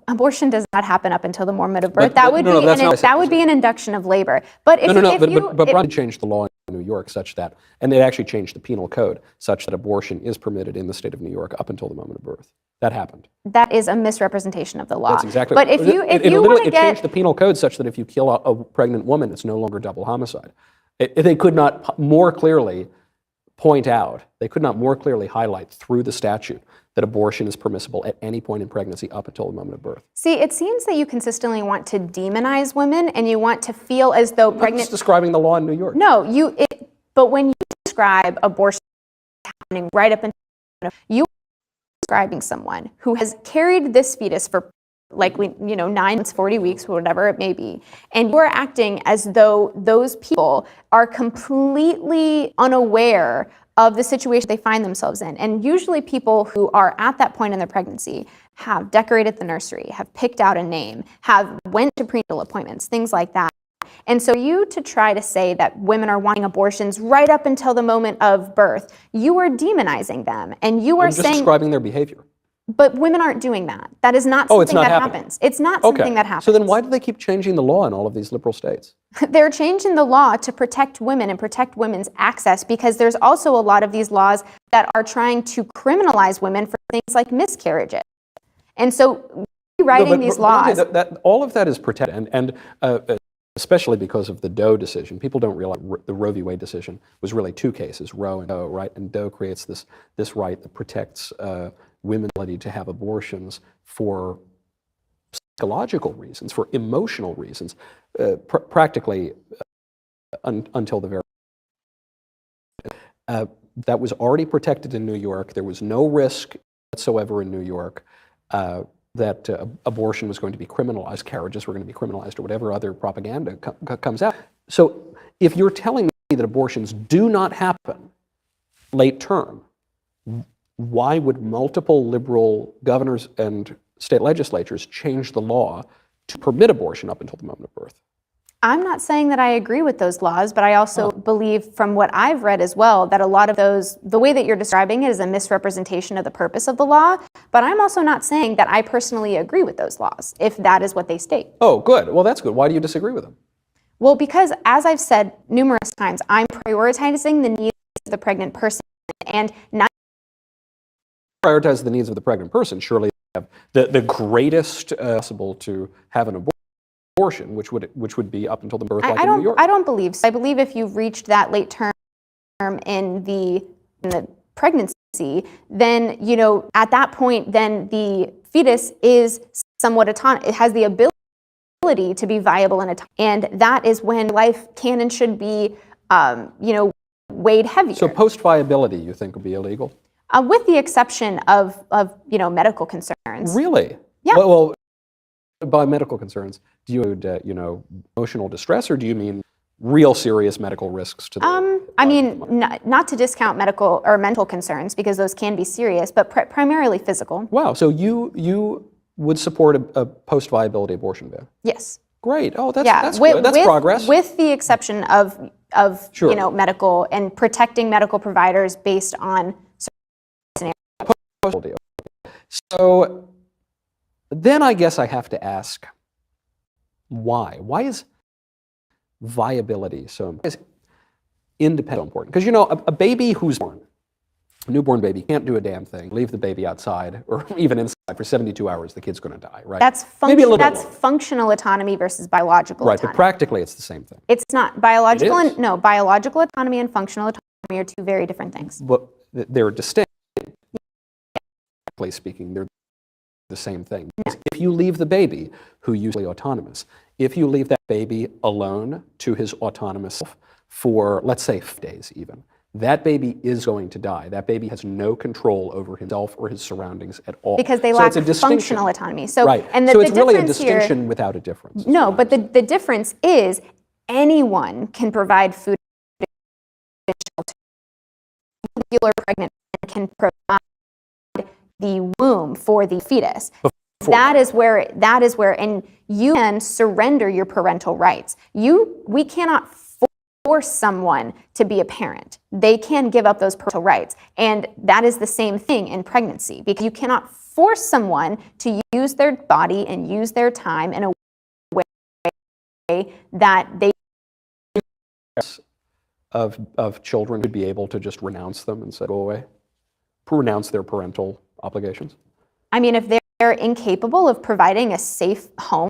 Speaker 2: Abortion does not happen up until the moment of birth.
Speaker 3: But-
Speaker 2: That
Speaker 3: but-
Speaker 2: would
Speaker 3: no, no,
Speaker 2: be
Speaker 3: that's not what I said.
Speaker 2: that would be an induction of labor. But if
Speaker 3: But Bronte changed the law in New York such that, and they actually changed the penal code such that abortion is permitted in the state of New York up until the moment of birth. That happened.
Speaker 2: that is a misrepresentation of the law.
Speaker 3: That's exactly.
Speaker 2: But if you want to
Speaker 3: it changed
Speaker 2: get
Speaker 3: the penal code such that if you kill a pregnant woman, it's no longer double homicide. They could not more clearly point out. They could not more clearly highlight through the statute that abortion is permissible at any point in pregnancy up until the moment of birth.
Speaker 2: See, it seems that you consistently want to demonize women, and you want to feel as though
Speaker 3: I'm
Speaker 2: pregnant.
Speaker 3: just describing the law in New York.
Speaker 2: No, but when you describe abortion happening right up until, you are describing someone who has carried this fetus for 9 months, 40 weeks, whatever it may be, and you are acting as though those people are completely unaware of the situation they find themselves in. And usually people who are at that point in their pregnancy have decorated the nursery, have picked out a name, have went to prenatal appointments, things like that. And so you to try to say that women are wanting abortions right up until the moment of birth, you are demonizing them. And you are
Speaker 3: I'm just
Speaker 2: saying,
Speaker 3: describing their behavior.
Speaker 2: but women aren't doing that. That is not
Speaker 3: Oh, it's
Speaker 2: something
Speaker 3: not
Speaker 2: that
Speaker 3: happening.
Speaker 2: happens. It's not
Speaker 3: Okay.
Speaker 2: something that happens.
Speaker 3: So then why do they keep changing the law in all of these liberal states?
Speaker 2: They're changing the law to protect women and protect women's access, because there's also a lot of these laws that are trying to criminalize women for things like miscarriages. And so rewriting these laws.
Speaker 3: All of that is protected, and especially because of the Doe decision. People don't realize the Roe v. Wade decision was really two cases, Roe and Doe, right? And Doe creates this right that protects women's ability to have abortions for psychological reasons, for emotional reasons, practically until the very that was already protected in New York. There was no risk whatsoever in New York that abortion was going to be criminalized, carriages were going to be criminalized, or whatever other propaganda comes out. So if you're telling me that abortions do not happen late term, why would multiple liberal governors and state legislatures change the law to permit abortion up until the moment of birth?
Speaker 2: I'm not saying that I agree with those laws, but I also believe from what I've read as well that a lot of those, the way that you're describing it is a misrepresentation of the purpose of the law. But I'm also not saying that I personally agree with those laws, if that is what they state.
Speaker 3: Oh, good. Well, that's good. Why do you disagree with them?
Speaker 2: Well, because as I've said numerous times, I'm prioritizing the needs of the pregnant person and not
Speaker 3: Prioritize the needs of the pregnant person. Surely they have the greatest possible to have an abortion, which would be up until the birth, like in New York.
Speaker 2: I don't believe so. I believe if you've reached that late term in the pregnancy, then, you know, at that point, then the fetus is somewhat autonomous. It has the ability to be viable and autonomous. And that is when life can and should be, you know, weighed heavier.
Speaker 3: So post-viability, you think, would be illegal?
Speaker 2: With the exception of, you know, medical concerns.
Speaker 3: Really?
Speaker 2: Yeah.
Speaker 3: Well, by medical concerns, do you, you know, emotional distress, or do you mean real serious medical risks to the
Speaker 2: I mean, not to discount medical or mental concerns, because those can be serious, but primarily physical.
Speaker 3: Wow, so you would support a post-viability abortion ban?
Speaker 2: Yes.
Speaker 3: Great. Oh, that's
Speaker 2: with,
Speaker 3: good. That's progress.
Speaker 2: With the exception of
Speaker 3: Sure.
Speaker 2: you know, medical and protecting medical providers based on
Speaker 3: Post-viability. So then I guess I have to ask, why? Why is viability so important? Why is independence so important? Because, you know, a baby who's born, a newborn baby, can't do a damn thing, leave the baby outside or even inside for 72 hours, the kid's going to die, right?
Speaker 2: That's functional autonomy versus biological
Speaker 3: right,
Speaker 2: autonomy.
Speaker 3: but practically it's the same thing.
Speaker 2: It's not. Biological
Speaker 3: It is.
Speaker 2: and no, biological autonomy and functional autonomy are two very different things.
Speaker 3: But they're distinct. Practically speaking, they're the same thing. If you leave the baby, who usually autonomous, if you leave that baby alone to his autonomous self for, let's say, 5 days even, that baby is going to die. That baby has no control over himself or his surroundings at all.
Speaker 2: Because they lack functional autonomy. So,
Speaker 3: right.
Speaker 2: And
Speaker 3: so
Speaker 2: the
Speaker 3: it's really a
Speaker 2: difference
Speaker 3: distinction
Speaker 2: here,
Speaker 3: without a difference.
Speaker 2: No, but the difference is anyone can provide food and shelter. Regular pregnant can provide the womb for the fetus. That is where, and you can surrender your parental rights. We cannot force someone to be a parent. They can give up those parental rights. And that is the same thing in pregnancy, because you cannot force someone to use their body and use their time in a way that they
Speaker 3: of children would be able to just renounce them and say, go away, renounce their parental obligations.
Speaker 2: I mean, if they're incapable of providing a safe home.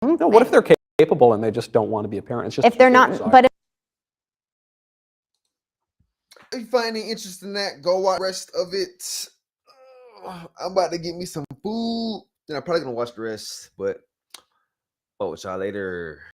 Speaker 3: No, what if they're capable and they just don't want to be a parent? It's just
Speaker 2: if they're not, but
Speaker 1: if you find any interest in that, go watch the rest of it. I'm about to get me some food. Then I'm probably gonna watch the rest, but I'll watch y'all later.